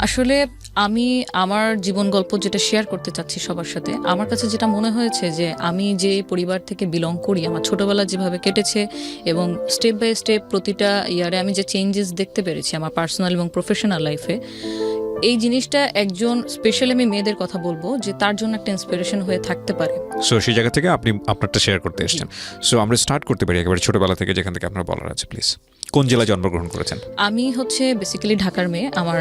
আসলে আমি আমার জীবন গল্প যেটা শেয়ার করতে চাচ্ছি সবার সাথে, আমার কাছে যেটা মনে হয়েছে যে আমি যে পরিবার থেকে বিলং করি, আমার ছোটবেলা যেভাবে কেটেছে এবং স্টেপ বাই স্টেপ প্রতিটা ইয়ারে আমি যে চেঞ্জেস দেখতে পেরেছি আমার পার্সোনাল এবং প্রফেশনাল লাইফে, এই জিনিসটা একজন স্পেশালি আমি মেয়েদের কথা বলবো যে তার জন্য একটা ইন্সপিরেশন হয়ে থাকতে পারে। সো সেই জায়গা থেকে আপনি আপনারটা শেয়ার করতে এসেছেন। সো আমরা স্টার্ট করতে পারি একেবারে ছোটবেলা থেকে, যেখান থেকে আপনার বলার আছে প্লিজ। কোন জেলায় জন্মগ্রহণ করেছেন? আমি হচ্ছে বেসিক্যালি ঢাকার মেয়ে। আমার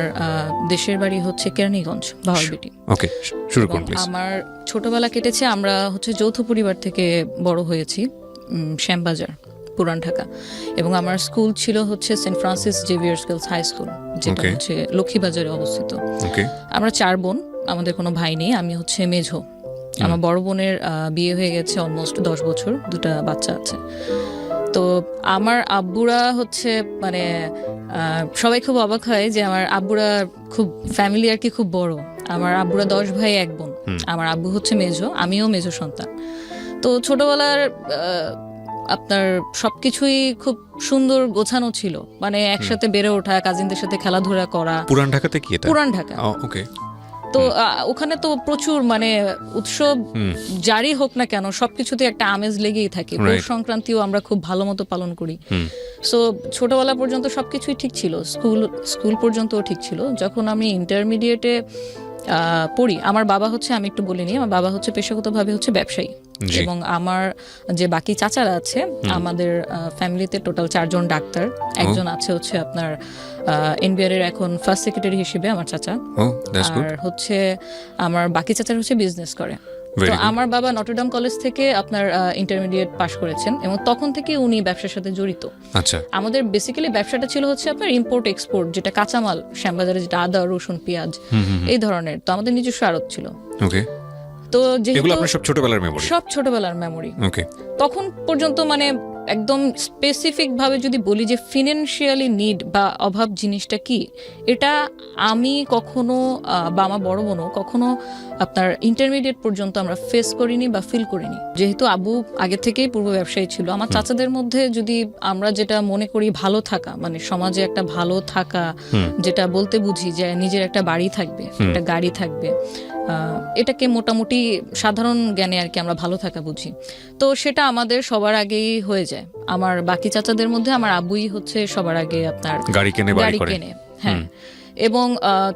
দেশের বাড়ি হচ্ছে কেরানীগঞ্জ, ভাওয়ালবেটি। ওকে, শুরু করুন প্লিজ। আমার ছোটবেলা কেটেছে, আমরা হচ্ছে যৌথ পরিবার থেকে বড় হয়েছি শ্যামবাজার, পুরান ঢাকা। এবং আমার স্কুল ছিল হচ্ছে Saint Francis Xavier's girls high school, যেটা হচ্ছে লক্ষ্মীবাজারে অবস্থিত। আমরা 4 বোন, আমাদের কোনো ভাই নেই। আমি হচ্ছে মেঝো। আমার বড় বোনের বিয়ে হয়ে গেছে অলমোস্ট 10 বছর, 2টা বাচ্চা আছে। তো আমার আব্বুরা হচ্ছে মানে সবাই খুব অবাক হয় যে আমার আব্বুরা খুব ফ্যামিলি আর কি খুব বড়। আমার আব্বুরা 10 ভাই 1 বোন। আমার আব্বু হচ্ছে মেঝো, আমিও মেঝো সন্তান। তো ছোটবেলার আপনার সবকিছুই খুব সুন্দর গোছানো ছিল, মানে একসাথে বেড়ে ওঠা, কাজিনদের সাথে খেলাধুলা করা। পুরান ঢাকাতে কি এটা? পুরান ঢাকা। ওকে। তো ওখানে তো প্রচুর মানে উৎসব জারি হোক না কেন সবকিছুতে একটা আমেজ লেগেই থাকে। পৌষ সংক্রান্তিও আমরা খুব ভালো মতো পালন করি। সো ছোটবেলা পর্যন্ত সবকিছুই ঠিক ছিল, স্কুল পর্যন্তও ঠিক ছিল। যখন আমি ইন্টারমিডিয়েটে পড়ি, আমার বাবা হচ্ছে, আমি একটু বলিনি, আমার বাবা হচ্ছে পেশাগতভাবে হচ্ছে ব্যবসায়ী। এবং আমার যে বাকি চাচারা আছে, আমাদের ফ্যামিলিতে টোটাল 4 জন ডাক্তার। একজন আছে হচ্ছে আপনার এনবিআর এর এখন ফার্স্ট সেক্রেটারি হিসেবে আমার চাচা। আর হচ্ছে আমার বাকি চাচারা হচ্ছে বিজনেস করে। তো আমার বাবা নটরডেম কলেজ থেকে আপনার ইন্টারমিডিয়েট পাশ করেছেন এবং তখন থেকে উনি ব্যবসার সাথে জড়িত। আচ্ছা। আমাদের বেসিক্যালি ব্যবসাটা ছিল হচ্ছে আপনার ইম্পোর্ট এক্সপোর্ট, যেটা কাঁচামাল শ্যামবাজারে, যেটা আদা, রসুন, পেঁয়াজ এই ধরনের। তো আমাদের নিজস্ব আড়ত ছিল। ওকে। তো যেহেতু সব ছোটবেলার মেমরি, সব ছোটবেলার মেমরি। ওকে। তখন পর্যন্ত মানে একদম স্পেসিফিক ভাবে যদি বলি যে ফিনান্সিয়ালি নিড বা অভাব জিনিসটা কি, এটা আমি কখনো বা আমার বড় বোনও কখনো আপনার ইন্টারমিডিয়েট পর্যন্ত আমরা ফেস করিনি বা ফিল করিনি। যেহেতু আবু আগে থেকেই পূর্ব ব্যবসায়ী ছিল, আমার চাচাদের মধ্যে যদি আমরা যেটা মনে করি ভালো থাকা, মানে সমাজে একটা ভালো থাকা, যেটা বলতে বুঝি যে নিজের একটা বাড়ি থাকবে, একটা গাড়ি থাকবে, এটাকে মোটামুটি সাধারণ জ্ঞানে আর কি আমরা ভালো থাকা বুঝি। তো সেটা আমাদের সবার আগেই হয়ে যায়। আমার বাকি চাচাদের মধ্যে আমার আব্বুই হচ্ছে সবার আগে আপনার গাড়ি কেনে। হ্যাঁ। এবং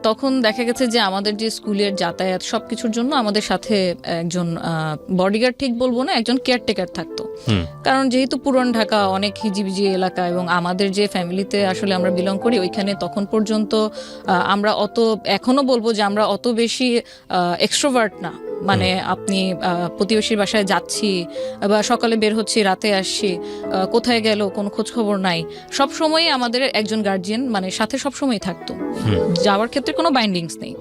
তখন দেখা গেছে যে আমাদের যে স্কুলের যাতায়াত সবকিছুর জন্য আমাদের সাথে একজন বডিগার্ড ঠিক বলবো না, একজন কেয়ারটেকার থাকতো। কারণ যেহেতু পুরান ঢাকা অনেক হিজিবিজি এলাকা এবং আমাদের যে ফ্যামিলিতে আসলে আমরা বিলং করি ওইখানে তখন পর্যন্ত আমরা অত, এখনো বলবো যে আমরা অত বেশি এক্সট্রোভার্ট না। মানে আপনি প্রতিবেশীর বাসায় যাচ্ছি বা সকালে বের হচ্ছি, রাতে আসছি, কোথায় গেল কোনো খোঁজ খবর নাই। সব সময়ই আমাদের একজন গার্জিয়ান মানে সাথে সবসময় থাকতো। যাওয়ার ক্ষেত্রে কোনো বাইন্ডিংস নেই,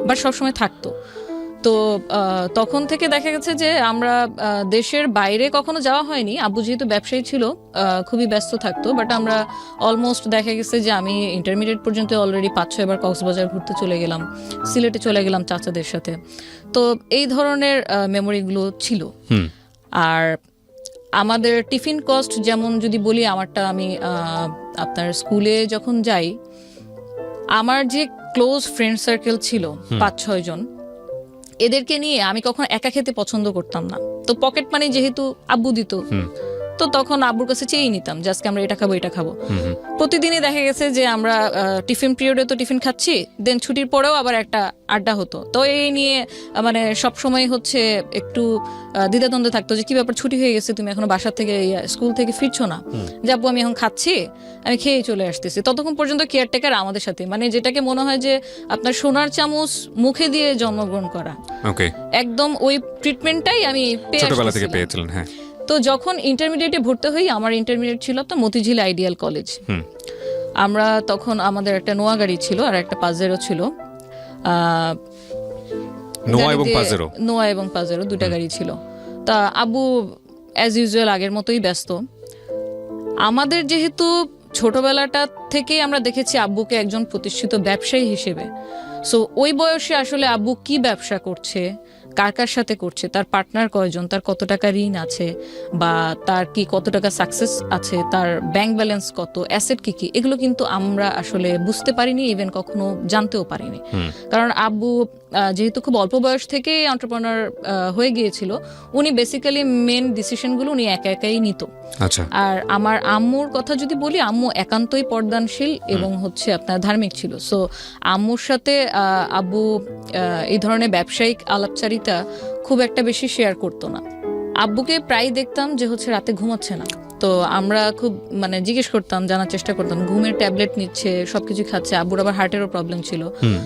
বাট সবসময় থাকতো। তো তখন থেকে দেখা গেছে যে আমরা দেশের বাইরে কখনো যাওয়া হয়নি। আব্বু যেহেতু ব্যবসায়ী ছিল, খুবই ব্যস্ত থাকতো, বাট আমরা অলমোস্ট দেখা গেছে যে আমি ইন্টারমিডিয়েট পর্যন্ত অলরেডি 5-6 বার কক্সবাজার ঘুরতে চলে গেলাম, সিলেটে চলে গেলাম চাচাদের সাথে। তো এই ধরনের মেমোরিগুলো ছিল। আর আমাদের টিফিন কস্ট যেমন যদি বলি, আমারটা আমি আপনার স্কুলে যখন যাই, আমার যে ক্লোজ ফ্রেন্ড সার্কেল ছিল 5-6 জন, এদেরকে নিয়ে আমি কখনো একা খেতে পছন্দ করতাম না। তো পকেট মানি যেহেতু আব্বু দিত, তো তখন আব্বুর কাছে চেয়েই নিতাম যে আজকে আমরা এটা খাবো এটা খাবো। প্রতিদিনই দেখা গেছে যে আমরা টিফিন পিরিয়ডে তো টিফিন খাচ্ছি, দেন ছুটির পরেও আবার একটা আড্ডা হতো। তো এই নিয়ে মানে সবসময় হচ্ছে একটু দ্বিধাদ্বন্দ্ব থাকতো যে কি ব্যাপার, ছুটি হয়ে গেছে, তুমি এখনো বাসা থেকে স্কুল থেকে ফিরছো না? যে আব্বু আমি এখন খাচ্ছি, আমি খেয়েই চলে আসতেছি। ততক্ষণ পর্যন্ত কেয়ারটেকার আমাদের সাথে, মানে যেটাকে মনে হয় যে আপনার সোনার চামচ মুখে দিয়ে জন্মগ্রহণ করা, একদম ওই ট্রিটমেন্টটাই আমি ছোটবেলা থেকে পেয়েছিলাম। হ্যাঁ। তো যখন ইন্টারমিডিয়েটে ভর্তি হই, আমার ইন্টারমিডিয়েট ছিল তো মতিঝিল আইডিয়াল কলেজ। আমরা তখন আমাদের একটা নোয়া গাড়ি ছিল আর একটা পাজেরো ছিল। নোয়া এবং পাজেরো 2টা গাড়ি ছিল। তা আব্বু অ্যাজ ইউজুয়াল আগের মতোই ব্যস্ত। আমাদের যেহেতু ছোটবেলাটা থেকেই আমরা দেখেছি আব্বুকে একজন প্রতিষ্ঠিত ব্যবসায়ী হিসেবে, সো ওই বয়সে আসলে আব্বু কি ব্যবসা করছে কার কার সাথে করছে, তার পার্টনার কয়জন, তার কত টাকা ঋণ আছে, বা তার কি কত টাকা সাকসেস আছে, তার ব্যাংক ব্যালেন্স কত, অ্যাসেট কি কি, এগুলো কিন্তু আমরা আসলে বুঝতে পারিনি, ইভেন কখনো জানতেও পারিনি। কারণ আব্বু যেহেতু খুব অল্প বয়স থেকে এন্টারপ্রেনার হয়ে গিয়েছিল, উনি বেসিক্যালি মেন ডিসিশনগুলো উনি একা একাই নিত। আচ্ছা। আর আমার আম্মুর কথা যদি বলি, আম্মু একান্তই পর্দানশীল এবং হচ্ছে আপনার ধার্মিক ছিল। সো আম্মুর সাথে আব্বু এই ধরনের ব্যবসায়িক আলাপচারিতা খুব একটা বেশি শেয়ার করতো না। আব্বুকে প্রায় দেখতাম যে হচ্ছে রাতে ঘুমাচ্ছে না, তো আমরা খুব মানে জিজ্ঞেস করতাম, জানার চেষ্টা করতাম, ঘুমের ট্যাবলেট নিচ্ছে, সবকিছু খাচ্ছে। আব্বুর আবার হার্টেরও প্রবলেম ছিল।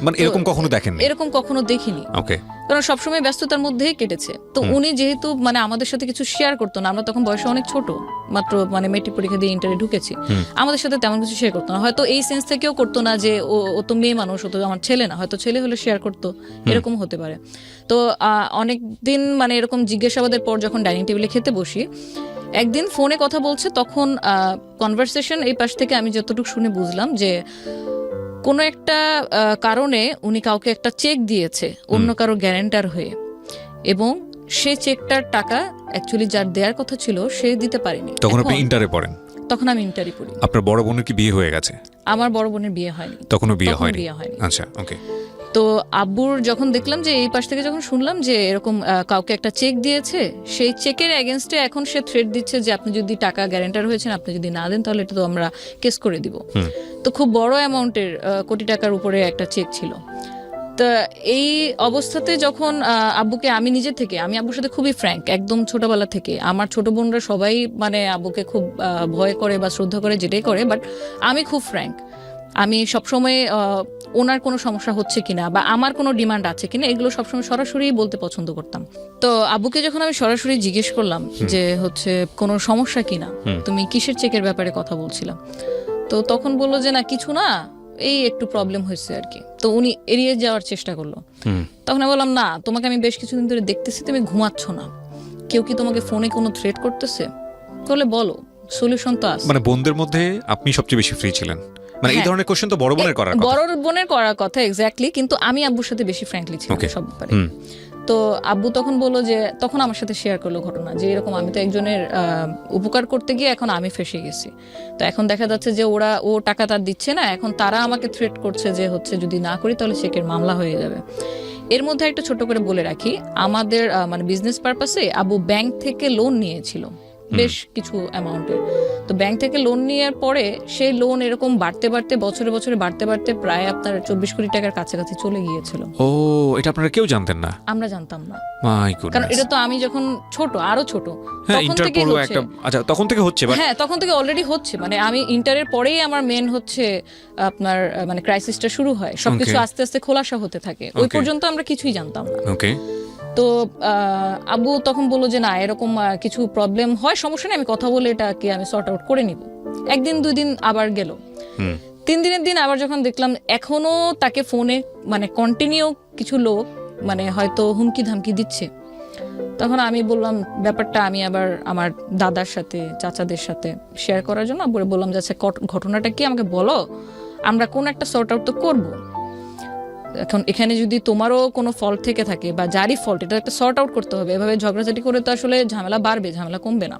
মানে এরকম কখনো দেখেননি? এরকম কখনো দেখিনি, ওকে। কারণ সবসময় ব্যস্ততার মধ্যেই কেটেছে। তো উনি যেহেতু মানে আমাদের সাথে কিছু শেয়ার করতো না, আমরা তখন বয়সে অনেক ছোট, মাত্র মানে মেট্রিক পরীক্ষা দিয়ে ইন্টারে ঢুকেছি, আমাদের সাথে তেমন কিছু শেয়ার করতো না। হয়তো এই সেন্স থেকেও করতো না যে ও তো মেয়ে মানুষ, ও তো আমার ছেলে না, হয়তো ছেলে হলে শেয়ার করতো, এরকম হতে পারে। তো অনেক দিন মানে এরকম জিজ্ঞাসাবাদের পর যখন ডাইনিং টেবিলে খেতে বসি, একদিন ফোনে কথা বলছে, তখন কনভারসেশন এই পাশ থেকে আমি যতটুকু শুনে বুঝলাম যে কোনো একটা কারণে উনি কাউকে একটা চেক দিয়েছে অন্য কারো গ্যারান্টার হয়ে, এবং সে চেকটার টাকা অ্যাকচুয়ালি যার দেওয়ার কথা ছিল সে দিতে পারেনি। তখন আপনি ইন্টারে পড়েন? তখন আমি ইন্টারে পড়ি। আপনার বড় বোনের কি বিয়ে হয়ে গেছে? আমার বড় বোনের বিয়ে হয়নি। তখনও বিয়ে হয়নি? বিয়ে হয়নি। আচ্ছা, ওকে। তো আব্বুর যখন দেখলাম যে এই পাশ থেকে যখন শুনলাম যে এরকম কাউকে একটা চেক দিয়েছে, সেই চেকের এগেনস্টে এখন সে থ্রেট দিচ্ছে যে আপনি যদি টাকা গ্যারান্টার হয়েছেন, আপনি যদি না দেন তাহলে এটা তো আমরা কেস করে দিব। তো খুব বড় অ্যামাউন্টের, কোটি টাকার উপরে একটা চেক ছিল। তা এই অবস্থাতে যখন আব্বুকে আমি নিজে থেকে, আমি আব্বুর সাথে খুবই ফ্র্যাঙ্ক একদম ছোটবেলা থেকে। আমার ছোট বোনরা সবাই মানে আব্বুকে খুব ভয় করে বা শ্রদ্ধা করে, যেটাই করে, বাট আমি খুব ফ্র্যাঙ্ক। আমি সবসময় ওনার কোনো সমস্যা হচ্ছে কিনা বা আমার কোনো ডিমান্ড আছে কিনা এগুলো সবসময় সরাসরি বলতে পছন্দ করতাম। তো আব্বুকে যখন আমি সরাসরি জিজ্ঞেস করলাম যে হচ্ছে কোনো সমস্যা কিনা, তুমি কিসের চেকের ব্যাপারে কথা বলছিলাম, তো তখন বললো যে না কিছু না, এই একটু প্রবলেম হয়েছে আর কি। তো উনি এড়িয়ে যাওয়ার চেষ্টা করলো। তখন আমি বললাম না, তোমাকে আমি বেশ কিছুদিন ধরে দেখতেছি তুমি ঘুমাচ্ছ না, কেউ কি তোমাকে ফোনে কোনো থ্রেট করতেছে? তাহলে বলো, সলিউশন তো আছে। মানে বোনদের মধ্যে আপনি সবচেয়ে বেশি ফ্রি ছিলেন? মানে এই ধরনের কোশ্চেন তো বড় বোনের করার কথা। বড় বোনের করার কথা, এক্স্যাক্টলি, কিন্তু আমি আব্বুর সাথে বেশি ফ্র্যাঙ্কলি ছিলাম সব ব্যাপারে। তো আব্বু তখন বললো যে, তখন আমার সাথে শেয়ার করলো ঘটনা যে এরকম আমি তো একজনের উপকার করতে গিয়ে এখন আমি ফেসে গেছি। তো এখন দেখা যাচ্ছে যে ও টাকা তার দিচ্ছে না, এখন তারা আমাকে থ্রেট করছে যে হচ্ছে যদি না করি তাহলে চেকের মামলা হয়ে যাবে। এর মধ্যে একটা ছোট করে বলে রাখি, আমাদের মানে বিজনেস পারপাসে আব্বু ব্যাংক থেকে লোন নিয়েছিল বেশ কিছু অ্যামাউন্টের। তো ব্যাংক থেকে লোন নেওয়ার পরে সেই লোন এরকম বাড়তে বাড়তে বছরে বছরে বাড়তে বাড়তে প্রায় আপনার 24 কোটি টাকার কাছাকাছি চলে গিয়েছিল। ও, এটা আপনারা কেউ জানতেন না? আমরা জানতাম না, মাই গডনেস। কারণ এটা তো আমি যখন আরো ছোট, তখন থেকে হচ্ছে। আচ্ছা, তখন থেকে হচ্ছে? হ্যাঁ, তখন থেকে অলরেডি হচ্ছে। মানে আমি ইন্টারের পরেই আমার মেন হচ্ছে আপনার মানে ক্রাইসিসটা শুরু হয়, সবকিছু আস্তে আস্তে খোলাসা হতে থাকে। ওই পর্যন্ত আমরা কিছুই জানতাম না। ওকে। তো আব্বু তখন বললো যে না এরকম কিছু প্রবলেম হয়, সমস্যা নেই, আমি কথা বলে এটাকে আমি সর্ট আউট করে নিব। একদিন 2 দিন আবার গেল, 3 দিনের দিন আবার যখন দেখলাম এখনো তাকে ফোনে মানে কন্টিনিউ কিছু লোক মানে হয়তো হুমকি ধামকি দিচ্ছে, তখন আমি বললাম ব্যাপারটা আমি আবার আমার দাদার সাথে চাচাদের সাথে শেয়ার করার জন্য আব্বুরে বললাম যে আচ্ছা ঘটনাটা কি আমাকে বলো, আমরা কোন একটা সর্ট আউট তো করবো। এখন এখানে যদি তোমারও কোনো ফল্ট থেকে থাকে বা যারই ফল্ট, এটা একটা সর্ট আউট করতে হবে। এভাবে ঝগড়াঝাটি করে তো আসলে ঝামেলা বাড়বে, ঝামেলা কমবে না।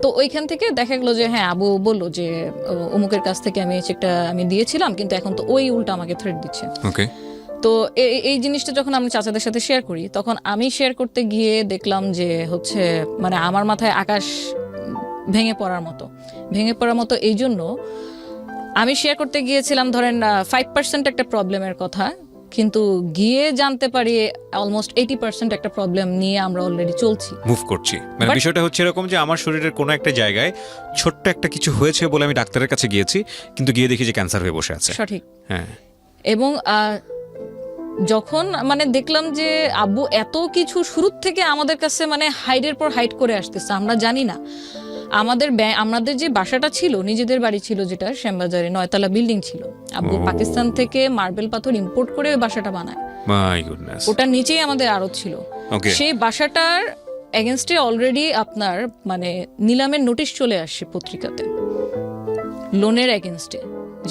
তো ওইখান থেকে দেখা গেলো যে হ্যাঁ, আবু বললো যে অমুকের কাছ থেকে আমি চেকটা আমি দিয়েছিলাম, কিন্তু এখন তো ওই উল্টা আমাকে থ্রেট দিচ্ছে। তো এই জিনিসটা যখন আমি চাচাদের সাথে শেয়ার করি, তখন আমি শেয়ার করতে গিয়ে দেখলাম যে হচ্ছে মানে আমার মাথায় আকাশ ভেঙে পড়ার মতো। এই জন্য আমি শেয়ার করতে গিয়েছিলাম ধরেন 5% একটা প্রবলেমের কথা, কিন্তু গিয়ে জানতে পারি অলমোস্ট 80% একটা প্রবলেম নিয়ে আমরা অলরেডি চলছি, মুভ করছি। মানে বিষয়টা হচ্ছে এরকম যে আমার শরীরের কোনো একটা জায়গায় ছোট্ট একটা কিছু হয়েছে বলে আমি ডাক্তারের কাছে গিয়েছি, কিন্তু গিয়ে দেখি যে ক্যান্সার হয়ে বসে আছে। সঠিক। হ্যাঁ। এবং যখন মানে দেখলাম যে আব্বু এত কিছু শুরু থেকে আমাদের কাছে মানে হাইডের পর হাইড করে আসতেছে, আমরা জানি না। আমাদের যে বাসাটা ছিল, নিজেদের বাড়ি ছিল যেটা শ্যামবাজারে 9 তলা বিল্ডিং ছিল, আব্বু পাকিস্তান থেকে মার্বেল পাথর ইম্পোর্ট করে ওই বাসাটা বানায়। My goodness. ওটার নিচেই আমাদের আড়ত ছিল। সেই বাসাটার এগেনস্টে অলরেডি আপনার মানে নিলামের নোটিশ চলে আসছে পত্রিকাতে লোনের এগেনস্টে।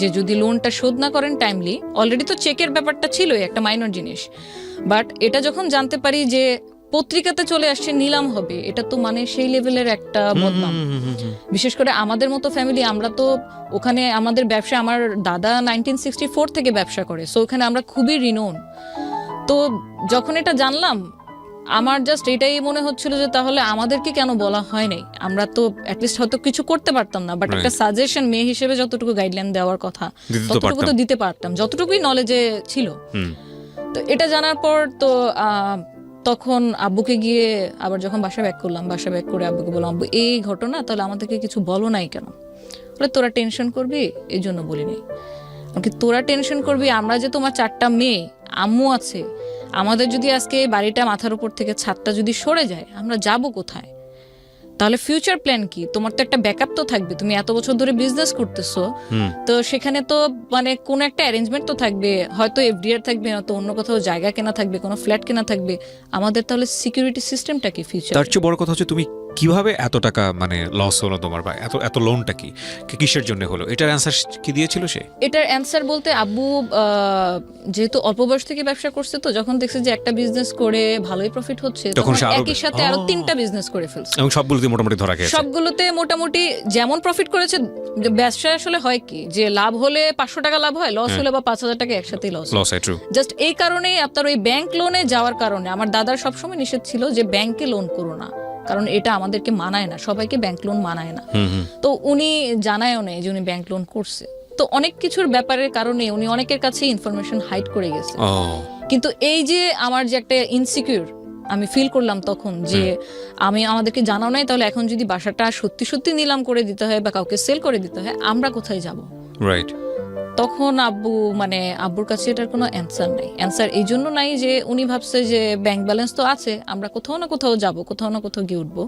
যে যদি লোনটা শোধ না করেন টাইমলি, অলরেডি তো চেকের ব্যাপারটা ছিলই একটা মাইনর জিনিস, বাট এটা যখন জানতে পারি যে পত্রিকাতে চলে আসছে নিলাম হবে, এটা তো মানে সেই লেভেলের একটা বদনাম। বিশেষ করে আমাদের মতো ফ্যামিলি, আমরা তো ওখানে আমাদের ব্যবসা, আমার দাদা 1964 থেকে ব্যবসা করে, সো ওখানে আমরা খুবই রিনোন। তো যখন এটা জানলাম, আমার জাস্ট এটাই মনে হচ্ছিল যে তাহলে আমাদেরকে কেন বলা হয় নাই, আমরা তো অ্যাটলিস্ট হয়তো কিছু করতে পারতাম না, বাট একটা সাজেশন মেয়ে হিসেবে যতটুকু গাইডলাইন দেওয়ার কথা ততটুকু তো দিতে পারতাম, যতটুকুই নলেজে ছিল। তো এটা জানার পর তো তখন আব্বুকে গিয়ে আবার যখন বাসা ব্যাক করলাম, বাসা ব্যাক করে আব্বুকে বললাম, আব্বু এই ঘটনা, তাহলে আমাদেরকে কিছু বলো নাই কেন? বলে তোরা টেনশন করবি এই জন্য বলিনি। আমাকে তোরা টেনশন করবি, আমরা যে তোমার 4টা মেয়ে, আম্মু আছে, আমাদের যদি আজকে বাড়িটা মাথার উপর থেকে ছাদটা যদি সরে যায়, আমরা যাব কোথায়? তাহলে ফিউচার প্ল্যান কি? তোমার তো একটা ব্যাকআপ তো থাকবে, তুমি এত বছর ধরে বিজনেস করতেছো, তো সেখানে তো মানে কোনো একটা অ্যারেঞ্জমেন্ট তো থাকবে, হয়তো এফডিআর থাকবে, হয়তো অন্য কোথাও জায়গা কেনা থাকবে, কোনো ফ্ল্যাট কেনা থাকবে, আমাদের তাহলে সিকিউরিটি সিস্টেমটা কি ফিউচার? তার চেয়ে বড় কথা হচ্ছে তুমি কিভাবে এত টাকা মানে লস হলো তোমার, বা এত লোনটা কিসের জন্য হলো, এটার অ্যান্সার কি দিয়েছিল সে? এটার অ্যান্সার বলতে আব্বু যেহেতু অল্প বয়স থেকে ব্যবসা করছে, তো যখন দেখছে যে একটা বিজনেস করে ভালোই প্রফিট হচ্ছে, তখন একই সাথে আরো 3টা বিজনেস করে ফেলছে, এবং সবগুলোতে মোটামুটি ধরা খেয়েছে। সবগুলোতে মোটামুটি যেমন প্রফিট করেছে। ব্যবসা আসলে হয় কি, যে লাভ হলে 500 টাকা লাভ হয়, লস হলে বা 5000 টাকা একসাথেই লস হয়। ট্রু। জাস্ট এই কারণেই আপনার ওই ব্যাংক লোনে যাওয়ার কারণে আমার দাদার সবসময় নিষেধ ছিল যে ব্যাংকে লোন করো না, কারণ এটা আমাদেরকে মানায় না, সবাইকে ব্যাংক লোন মানায় না। তো উনি জানায়ও নেই যে উনি ব্যাংক লোন করছে। তো অনেক কিছুর ব্যাপারের কারণে উনি অনেকের কাছে ইনফরমেশন হাইড করে গেছে। কিন্তু এই যে আমার যে একটা ইনসিকিউর আমি ফিল করলাম তখন, যে আমাদেরকে জানাও নাই, তাহলে এখন যদি বাসাটা সত্যি সত্যি নিলাম করে দিতে হয় বা কাউকে সেল করে দিতে হয়, আমরা কোথায় যাব? রাইট। তখন আব্বুর কাছে এটার কোনো অ্যান্সার নাই। অ্যান্সার এই জন্য নাই যে উনি ভাবছে যে ব্যাংক ব্যালেন্স তো আছে, আমরা কোথাও না কোথাও যাব, কোথাও না কোথাও গিয়ে উঠবো।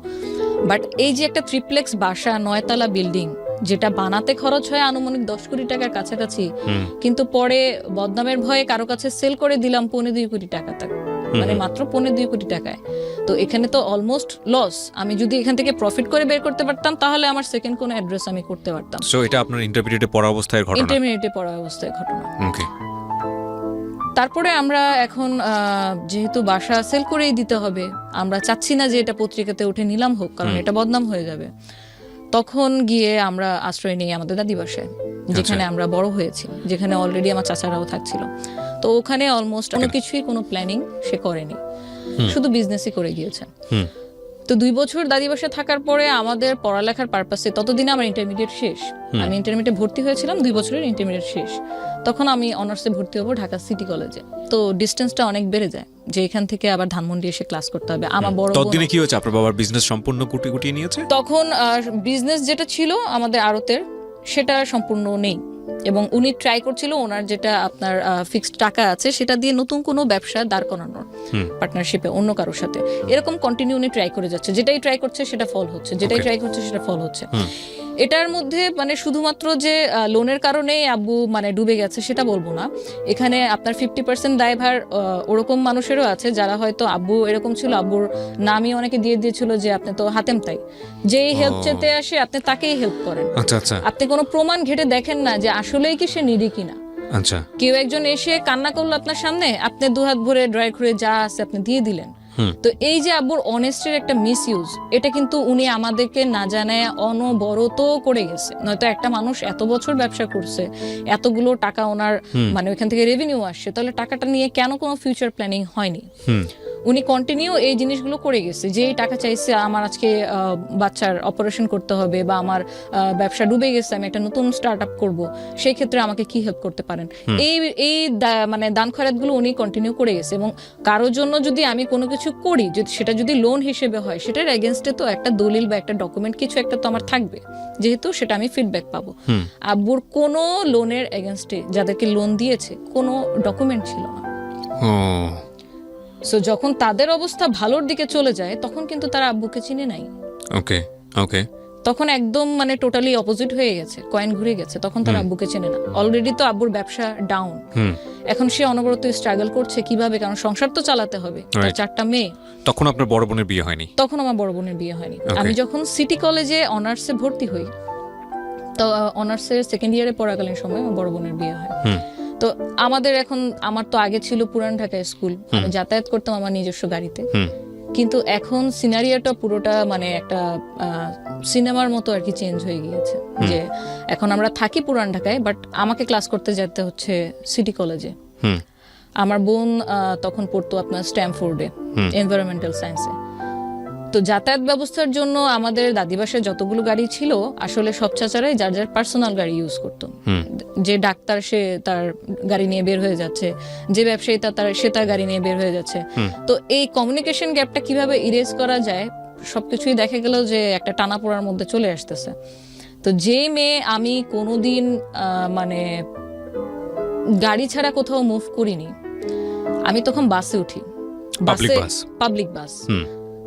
বাট এই যে একটা ট্রিপ্লেক্স বাসা, 9তলা বিল্ডিং, যেটা বানাতে খরচ হয় আনুমানিক 10 কোটি টাকার কাছাকাছি, কিন্তু পরে বদনামের ভয়ে কারো কাছে সেল করে দিলাম 2.25 কোটি টাকা, মানে মাত্র 2.25 কোটি টাকায়। তো এখানে তো অলমোস্ট লস। আমি যদি এখান থেকে প্রফিট করে বের করতে পারতাম, তাহলে আমার সেকেন্ড কোন অ্যাড্রেস আমি করতে পারতাম। সো এটা আপনার ইন্টারমিডিয়েটে পড়া অবস্থায় ঘটনা? ইন্টারমিডিয়েটে পড়া অবস্থায় ঘটনা। ওকে। তারপরে আমরা এখন যেহেতু বাসা সেল করেই দিতে হবে, আমরা চাচ্ছি না যে এটা পত্রিকাতে উঠে নিলাম হোক, কারণ এটা বদনাম হয়ে যাবে। তখন গিয়ে আমরা আশ্রয় নিই আমাদের দাদি বাসায়, যেখানে আমরা বড় হয়েছি, যেখানে অলরেডি আমার চাচারাও থাকছিল। তো ওখানে অলমোস্ট কোনো কিছুই, কোনো প্ল্যানিং সে করেনি, শুধু বিজনেসই করে গিয়েছে। তো 2 বছর দাদি বাসায় থাকার পরে আমাদের পড়ালেখার পারপাসে, ততদিনে আমার ইন্টারমিডিয়েট শেষ, আমি ইন্টারমিডিয়েটে ভর্তি হয়েছিলাম, 2 বছরের ইন্টারমিডিয়েট শেষ। তখন আমি অনার্সে ভর্তি হবো ঢাকা সিটি কলেজে। তো ডিস্টেন্সটা অনেক বেড়ে যায়, যে এখান থেকে আবার ধানমন্ডি এসে ক্লাস করতে হবে। আমার বড় ততদিনে কি হয়েছে, আপনার বাবার বিজনেস সম্পূর্ণ গুটিয়ে নিয়েছে? তখন বিজনেস যেটা ছিল আমাদের আড়তের, সেটা সম্পূর্ণ নেই, এবং উনি ট্রাই করছিল ওনার যেটা আপনার ফিক্সড টাকা আছে সেটা দিয়ে নতুন কোনো ব্যবসা দাঁড় করানোর, পার্টনারশিপে অন্য কারোর সাথে। এরকম কন্টিনিউ উনি ট্রাই করে যাচ্ছে, যেটাই ট্রাই করছে সেটা ফল হচ্ছে, যেটাই ট্রাই করছে সেটা ফল হচ্ছে। এটার মধ্যে মানে শুধুমাত্র যে লোনের কারণেই আব্বু মানে ডুবে গেছে সেটা বলবো না, এখানে আপনার 50% দায়ভার ওরকম মানুষেরও আছে যারা হয়তো, আব্বু এরকম ছিল, আব্বুর নামই অনেকে দিয়ে দিয়েছিল যে আপনি তো হাতেম তাই, যেই হেল্প চেতে আসে আপনি তাকেই হেল্প করেন। আচ্ছা। আপনি কোনো প্রমাণ ঘেটে দেখেন না যে আসলেই কি সে নিডি কিনা। আচ্ছা। কেউ একজন এসে কান্না করলো আপনার সামনে, আপনি 2 হাত ভরে ড্রাই করে যা আছে আপনি দিয়ে দিলেন। তো এই যে আব্বুর অনেস্টির একটা মিসইউজ, এটা কিন্তু উনি আমাদেরকে না জানায় অনবরত করে গেছে। নয়তো একটা মানুষ এত বছর ব্যবসা করছে, এতগুলো টাকা ওনার মানে ওইখান থেকে রেভিনিউ আসছে, তাহলে টাকাটা নিয়ে কেন কোনো ফিউচার প্ল্যানিং হয়নি? উনি কন্টিনিউ এই জিনিসগুলো করে গেছে, যে এই টাকা চাইছে আমার আজকে বাচ্চার অপারেশন করতে হবে, বা আমার ব্যবসা ডুবে গেছে, আমি একটা নতুন স্টার্ট আপ করবো, সেই ক্ষেত্রে আমাকে কি হেল্প করতে পারেন? এই মানে দান খয়রাতগুলো উনি কন্টিনিউ করে গেছে। এবং কারোর জন্য যদি আমি কোনো কিছু করি, সেটা যদি লোন হিসেবে হয়, সেটার এগেনস্টে তো একটা দলিল বা একটা ডকুমেন্ট কিছু একটা তো আমার থাকবে, যেহেতু সেটা আমি ফিডব্যাক পাবো। আব্বুর কোনো লোনের এগেনস্টে যাদেরকে লোন দিয়েছে কোনো ডকুমেন্ট ছিল না। সো যখন তাদের অবস্থা ভালোর দিকে চলে যায়, তখন কিন্তু তারা আব্বুকে চিনে নাই। ওকে। তখন একদম মানে টোটালি অপোজিট হয়ে গেছে, কয়েন ঘুরে গেছে, তখন তারা আব্বুকে চেনে না। অলরেডি তো আব্বুর ব্যবসা ডাউন, এখন সে অনবরত স্ট্রাগল করছে কিভাবে, কারণ সংসার তো চালাতে হবে, তার 4টা মেয়ে। তখন আপনার বড় বোনের বিয়ে হয়নি? তখন আমার বড় বোনের বিয়ে হয়নি। আমি যখন সিটি কলেজে অনার্সে ভর্তি হই, তো অনার্সের সেকেন্ড ইয়ারে পড়াকালীন সময় আমার বড় বোনের বিয়ে হয়। তো আমার তো আগে ছিল পুরান ঢাকায় স্কুল, আমি যাতায়াত করতাম আমার নিজস্ব গাড়িতে। কিন্তু এখন সিনারিওটা পুরোটা মানে একটা সিনেমার মতো আর কি চেঞ্জ হয়ে গিয়েছে, যে এখন আমরা থাকি পুরান ঢাকায়, বাট আমাকে ক্লাস করতে যেতে হচ্ছে সিটি কলেজে। আমার বোন তখন পড়তো আপনার স্ট্যামফোর্ডে এনভায়রনমেন্টাল সায়েন্সে। তো যাতায়াত ব্যবস্থার জন্য আমাদের দাদি বাসায় যতগুলো গাড়ি ছিল আসলে সব চাচারাই যার যার পার্সোনাল গাড়ি ইউজ করতো। যে ডাক্তার সে তার গাড়ি নিয়ে বের হয়ে যাচ্ছে, যে ব্যবসায়ী সে তার গাড়ি নিয়ে বের হয়ে যাচ্ছে। তো এই কমিউনিকেশন গ্যাপটা কিভাবে ইরেজ করা যায় সবকিছুই দেখা গেল যে একটা টানাপোড়ার মধ্যে চলে আসতেছে। তো যে মেয়ে আমি কোনোদিন মানে গাড়ি ছাড়া কোথাও মুভ করিনি, আমি তখন বাসে উঠি, পাবলিক বাস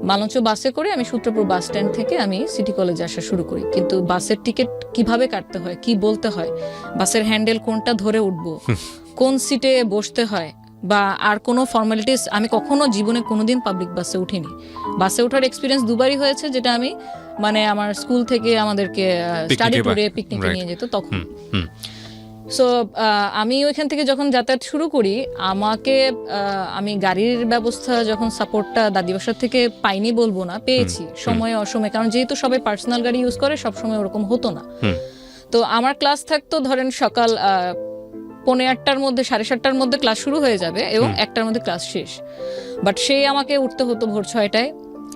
মালঞ্চ বাসে করে আমি সূত্রপুর বাস স্ট্যান্ড থেকে আমি সিটি কলেজে আসা শুরু করি। কিন্তু বাসের টিকিট কিভাবে কাটতে হয়, কি বলতে হয়, বাসের হ্যান্ডেল কোনটা ধরে উঠবো, কোন সিটে বসতে হয়, বা আর কোনো ফর্মালিটিস আমি কখনো জীবনে কোনোদিন পাবলিক বাসে উঠিনি। বাসে ওঠার এক্সপিরিয়েন্স দুবারই হয়েছে, যেটা আমি মানে আমার স্কুল থেকে আমাদেরকে স্টাডি ট্যুরে পিকনিকে নিয়ে যেত তখন। সো আমি ওইখান থেকে যখন যাতায়াত শুরু করি, আমি গাড়ির ব্যবস্থা যখন সাপোর্টটা দাদি বাসার থেকে পাইনি বলবো না, পেয়েছি সময়ে অসময়ে, কারণ যেহেতু সবাই পার্সোনাল গাড়ি ইউজ করে সবসময় ওরকম হতো না। তো আমার ক্লাস থাকতো ধরেন সকাল 8:45-টার মধ্যে, 7:30-টার মধ্যে ক্লাস শুরু হয়ে যাবে এবং 1টার মধ্যে ক্লাস শেষ। বাট সেই আমাকে উঠতে হতো ভোর 6টায়,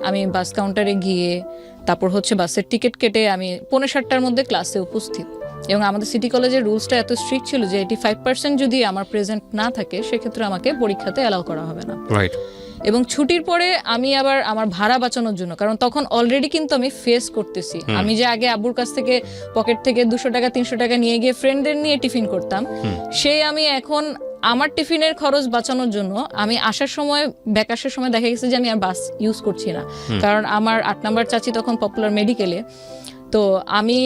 আমি বাস কাউন্টারে গিয়ে তারপর হচ্ছে বাসের টিকিট কেটে আমি 5:45-টার মধ্যে ক্লাসে উপস্থিত। এবং আমাদের সিটি কলেজের রুলসটা এত স্ট্রিক্ট ছিল যে 85% যদি আমার প্রেজেন্ট না থাকে সেক্ষেত্রে আমাকে পরীক্ষাতে অ্যালাউ করা হবে না। এবং ছুটির পরে আমি আবার আমার ভাড়া বাঁচানোর জন্য, কারণ তখন অলরেডি কিন্তু আমি ফেস করতেছি, আমি যে আগে আব্বুর কাছ থেকে পকেট থেকে 200 টাকা 300 টাকা নিয়ে গিয়ে ফ্রেন্ডদের নিয়ে টিফিন করতাম, আমি এখন আমার টিফিনের খরচ বাঁচানোর জন্য আমি আসার সময় দেখা গেছে যে আমি আর বাস ইউজ করছি না, কারণ আমার 8 নম্বর চাচি তখন পপুলার মেডিকেলে। তো আমি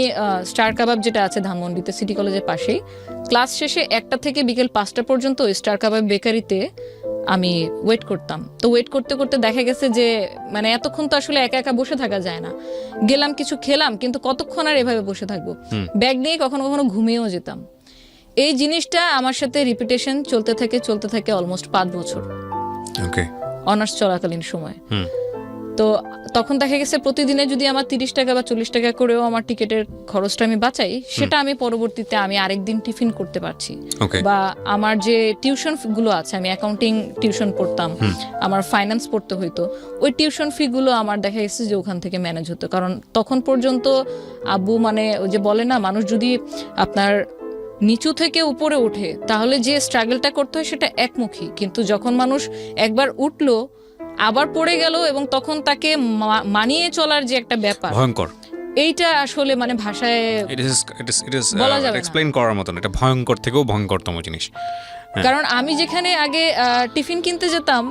স্টার কাবাব যেটা আছে ধানমন্ডিতে সিটি কলেজের পাশেই, ক্লাস শেষে 1টা থেকে বিকেল 5টা পর্যন্ত স্টার কাবাব বেকারিতে আমি ওয়েট করতাম। তো ওয়েট করতে করতে দেখা গেছে যে মানে এতক্ষণ তো আসলে একা একা বসে থাকা যায় না, গেলাম কিছু খেলাম, কিন্তু কতক্ষণ আর এভাবে বসে থাকবো, ব্যাগ নিয়ে কখনো কখনো ঘুমিয়েও যেতাম। এই জিনিসটা আমার সাথে রিপিটেশন চলতে থাকে অলমোস্ট 5 বছর অনার্স চলাকালীন সময়। তো তখন দেখা গেছে প্রতিদিনে যদি আমার 30 টাকা বা 40 টাকা করেও আমার টিকিটের খরচটা আমি বাঁচাই, সেটা আমি পরবর্তীতে আমি আরেকদিন টিফিন করতে পারছি। বা আমার যে টিউশন গুলো আছে, আমি অ্যাকাউন্টিং টিউশন পড়তাম, আমার ফাইন্যান্স পড়তে হইতো, ওই টিউশন ফি গুলো আমার দেখা গেছে যে ওখান থেকে ম্যানেজ হতো। কারণ তখন পর্যন্ত আব্বু মানে ওই যে বলে না, মানুষ যদি আপনার নিচু থেকে উপরে ওঠে তাহলে যে স্ট্রাগলটা করতে হয় সেটা একমুখী, কিন্তু যখন মানুষ একবার উঠলো আবার পড়ে গেল এবং তখন তাকে মানিয়ে চলার যে একটা ব্যাপার, ভয়ঙ্কর, এইটা আসলে মানে ভাষায় বলা যাবে না, এক্সপ্লেইন করার মতন, এটা ভয়ঙ্কর থেকেও ভয়ঙ্করতম জিনিস। কারণ আমি যেখানে আগে টিফিন কিনতে যেতাম,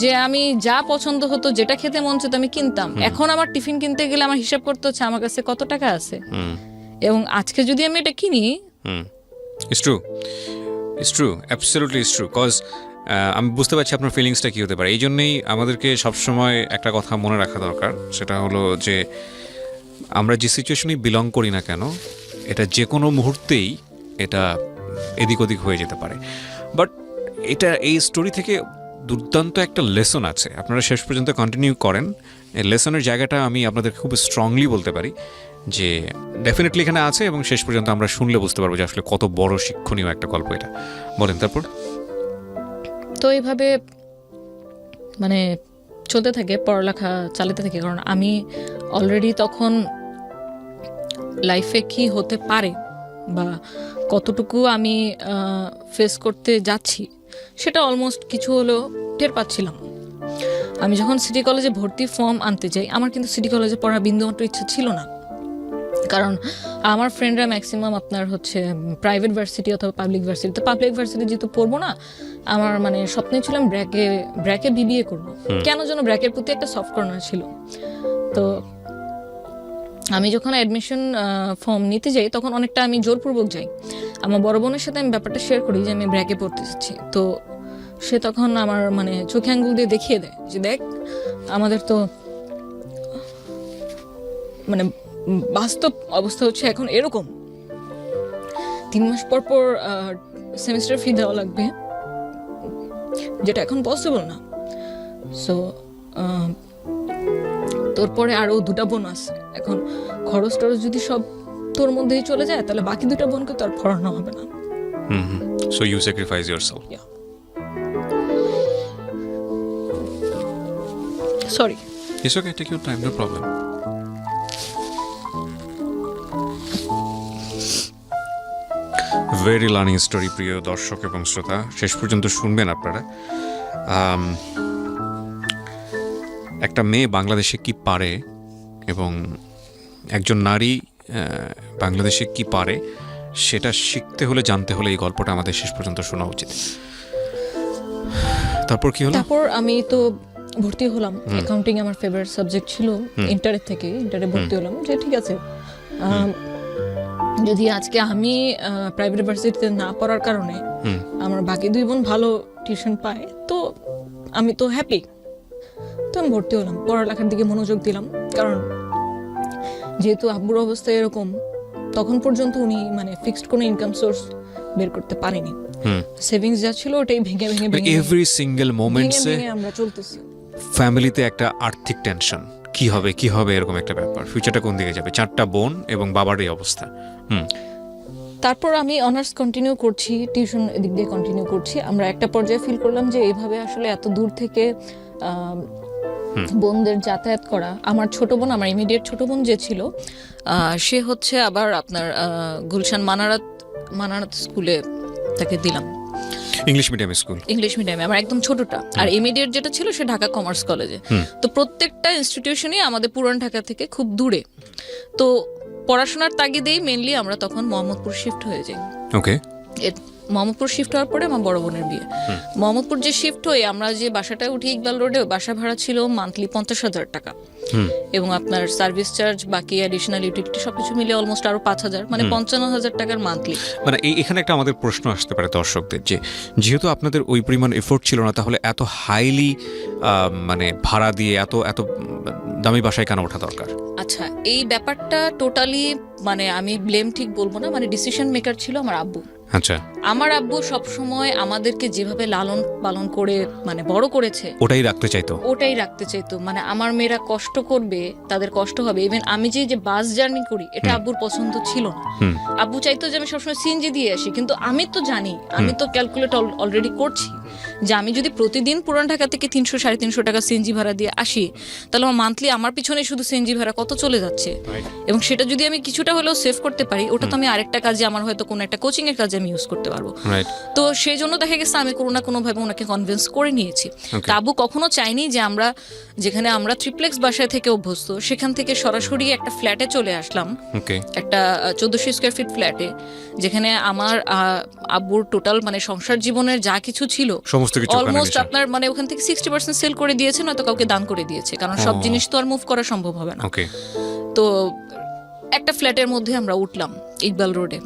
যে আমি যা পছন্দ হতো, যেটা খেতে মন চেত আমি কিনতাম, এখন আমার টিফিন কিনতে গেলে আমার হিসাব করতে হচ্ছে আমার কাছে কত টাকা আছে, এবং আজকে যদি আমি এটা কিনি, It's true, absolutely it's true, cause আমি বুঝতে পারছি আপনার ফিলিংসটা কী হতে পারে। এই জন্যই আমাদেরকে সবসময় একটা কথা মনে রাখা দরকার, সেটা হলো যে আমরা যে সিচুয়েশনেই বিলং করি না কেন, এটা যে কোনো মুহূর্তেই এটা এদিক ওদিক হয়ে যেতে পারে। বাট এই স্টোরি থেকে দুর্দান্ত একটা লেসন আছে, আপনারা শেষ পর্যন্ত কন্টিনিউ করেন। এই লেসনের জায়গাটা আমি আপনাদের খুব স্ট্রংলি বলতে পারি যে ডেফিনেটলি এখানে আছে, এবং শেষ পর্যন্ত আমরা শুনলে বুঝতে পারবো যে আসলে কত বড় শিক্ষণীয় একটা গল্প এটা। বলেন তারপর। তো এইভাবে মানে চলতে থাকে, পড়ালেখা চালাতে থাকে, কারণ আমি অলরেডি তখন লাইফে কি হতে পারে বা কতটুকু আমি ফেস করতে যাচ্ছি সেটা অলমোস্ট কিছু হলেও টের পাচ্ছিলাম। আমি যখন সিটি কলেজে ভর্তি ফর্ম আনতে যাই, আমার কিন্তু সিটি কলেজে পড়ার বিন্দুমাত্র ইচ্ছা ছিল না, কারণ আমার ফ্রেন্ডরা ম্যাক্সিমাম আপনার হচ্ছে প্রাইভেট ভার্সিটি অথবা পাবলিক ভার্সিটি। তো পাবলিক ভার্সিটি যেহেতু পড়বো না, আমার মানে স্বপ্নে ছিলাম ব্র্যাকে বিবিএ করবো। কেন যেন ব্র্যাকের প্রতি একটা সফট কর্নার ছিল। তো আমি যখন অ্যাডমিশন ফর্ম নিতে যাই তখন অনেকটা আমি জোরপূর্বক যাই। আমার বড় বোনের সাথে আমি ব্যাপারটা শেয়ার করি যে আমি ব্র্যাকে পড়তে যাচ্ছি। তো সে তখন আমার মানে চোখে আঙ্গুল দিয়ে দেখিয়ে দেয় যে দেখ, আমাদের তো মানে বাস্তব অবস্থা হচ্ছে এখন এরকম, 3 মাস পর পর সেমিস্টার ফি দেওয়া লাগবে, যেটা এখন পসিবল না। সো তোর পরে আরও 2টা বোন আছে, এখন খরচ টরচ যদি সব তোর মধ্যেই চলে যায় তাহলে বাকি 2টা বোনকে তো আর পড়ানো হবে না। So you sacrifice yourself. Sorry, it's okay, take your time, no problem. Very learning story প্রিয় দর্শক এবং শ্রোতা, শেষ পর্যন্ত শুনবেন আপনারা। একটা মেয়ে বাংলাদেশে কি পারে এবং একজন নারী বাংলাদেশে কি পারে সেটা শিখতে হলে, জানতে হলে এই গল্পটা আমাদের শেষ পর্যন্ত শোনা উচিত। তারপর কি হলো? তারপর আমি তো ভর্তি হলাম, অ্যাকাউন্টিং আমার ফেভারিট সাবজেক্ট ছিল ইন্টারে থেকে, ইন্টারে ভর্তি হলাম যে ঠিক আছে, যদি আজকে আমি প্রাইভেট ইউনিভার্সিটিতে না পড়ার কারণে আমার বাকি 2 বোন ভালো টিউশন পায় তো আমি তো হ্যাপি। তো আমি ভর্তি হলাম, পড়ালেখার দিকে মনোযোগ দিলাম, কারণ যেহেতু আব্বুর অবস্থা এরকম, তখন পর্যন্ত উনি মানে ফিক্সড কোনো ইনকাম সোর্স বের করতে পারেনি। সেভিংস যা ছিল ওটাই ভেঙে ভেঙে ভেঙে এভরি সিঙ্গেল মোমেন্টসে আমরা চলতেছি। ফ্যামিলিতে একটা আর্থিক টেনশন, কি হবে এরকম একটা ব্যাপার, ফিউচারটা কোন দিকে যাবে, 4টা বোন এবং বাবার এই অবস্থা। তারপর আমি অনার্স কন্টিনিউ করছি, টিউশন এদিক দিয়ে কন্টিনিউ করছি। আমরা একটা পর্যায়ে ফিল করলাম যে এইভাবে আসলে এত দূর থেকে বোনদের যাতায়াত করা, আমার ছোট বোন, আমার ইমিডিয়েট ছোট বোন যে ছিল সে হচ্ছে আবার আপনার গুলশান মানারাত স্কুলে তাকে দিলাম, ইংলিশ মিডিয়াম স্কুল, ইংলিশ মিডিয়ামে আমার একদম ছোটটা। আর ইমিডিয়েট যেটা ছিল সে ঢাকা কমার্স কলেজে। তো প্রত্যেকটা ইনস্টিটিউশনই আমাদের পুরান ঢাকা থেকে খুব দূরে। তো পড়াশোনার তাগিদেই মেনলি আমরা তখন মোহাম্মদপুর শিফট হয়ে যাই। ওকে। মোহাম্মদপুর শিফট হওয়ার পরে আমার বড় বোনের বিয়ে। মোহাম্মদপুর যে শিফট হয়ে আমরা যে বাসাটায় উঠি ইকবাল রোডে, বাসা ভাড়া ছিল মান্থলি 50,000 টাকা, এবং আপনার সার্ভিস চার্জ বাকি অ্যাডিশনাল ইউটিলিটি সবকিছু মিলে অলমোস্ট আরো 5,000, মানে 55,000 টাকার মান্থলি। মানে এখানে একটা আমাদের প্রশ্ন আসতে পারে দর্শকদের, যে যেহেতু আপনাদের ওই পরিমাণ এফোর্ট ছিল না, তাহলে এত হাইলি মানে ভাড়া দিয়ে এত দামি বাসায় কেন ওঠা দরকার? আচ্ছা, এই ব্যাপারটা টোটালি মানে আমি ব্লেম ঠিক বলবো না, মানে ডিসিশন মেকার ছিল আমার আব্বু। আচ্ছা, আমার আব্বু সবসময় আমাদেরকে যেভাবে লালন পালন করে মানে বড় করেছে ওটাই রাখতে চাইতো। মানে আমার মেয়েরা কষ্ট করবে, তাদের কষ্ট হবে। ইভেন আমি যে বাস জার্নি করি এটা আব্বুর পছন্দ ছিল না। আব্বু চাইতো যে আমি সবসময় সিএনজি দিয়ে আসি, কিন্তু আমি তো জানি, আমি তো ক্যালকুলেট অলরেডি করছি যে আমি যদি প্রতিদিন পুরান ঢাকা থেকে 300-350 টাকা সিএনজি ভাড়া দিয়ে আসি, তাহলে আমার মান্থলি আমার পিছনে শুধু সিএনজি ভাড়া কত চলে যাচ্ছে। এবং সেটা যদি আমি কিছুটা হলেও সেভ করতে পারি, ওটা তো আমি আরেকটা কাজে, আমার হয়তো কোনো একটা কোচিং এর কাজে আমি ইউজ করতে পারবো। তো সেই জন্য দেখা গেছে আমি কোনো না কোনো ভাবে ওনাকে কনভিন্স করে নিয়েছি। আব্বু কখনো চাইনি যে আমরা যেখানে আমরা ট্রিপ্লেক্স বাসায় থেকে অভ্যস্ত সেখান থেকে সরাসরি একটা ফ্ল্যাটে চলে আসলাম, একটা 1400 স্কয়ার ফিট ফ্ল্যাটে, যেখানে আমার আব্বুর টোটাল মানে সংসার জীবনের যা কিছু ছিল সমস্ত কিছু অলমোস্ট আপনার মানে ওখান থেকে 60% সেল করে দিয়েছে, নয়তো কাউকে দান করে দিয়েছে, কারণ সব জিনিস তো আর মুভ করা সম্ভব হবে না। তো একটা ফ্ল্যাটের মধ্যে আমরা উঠলাম ইকবাল রোডে।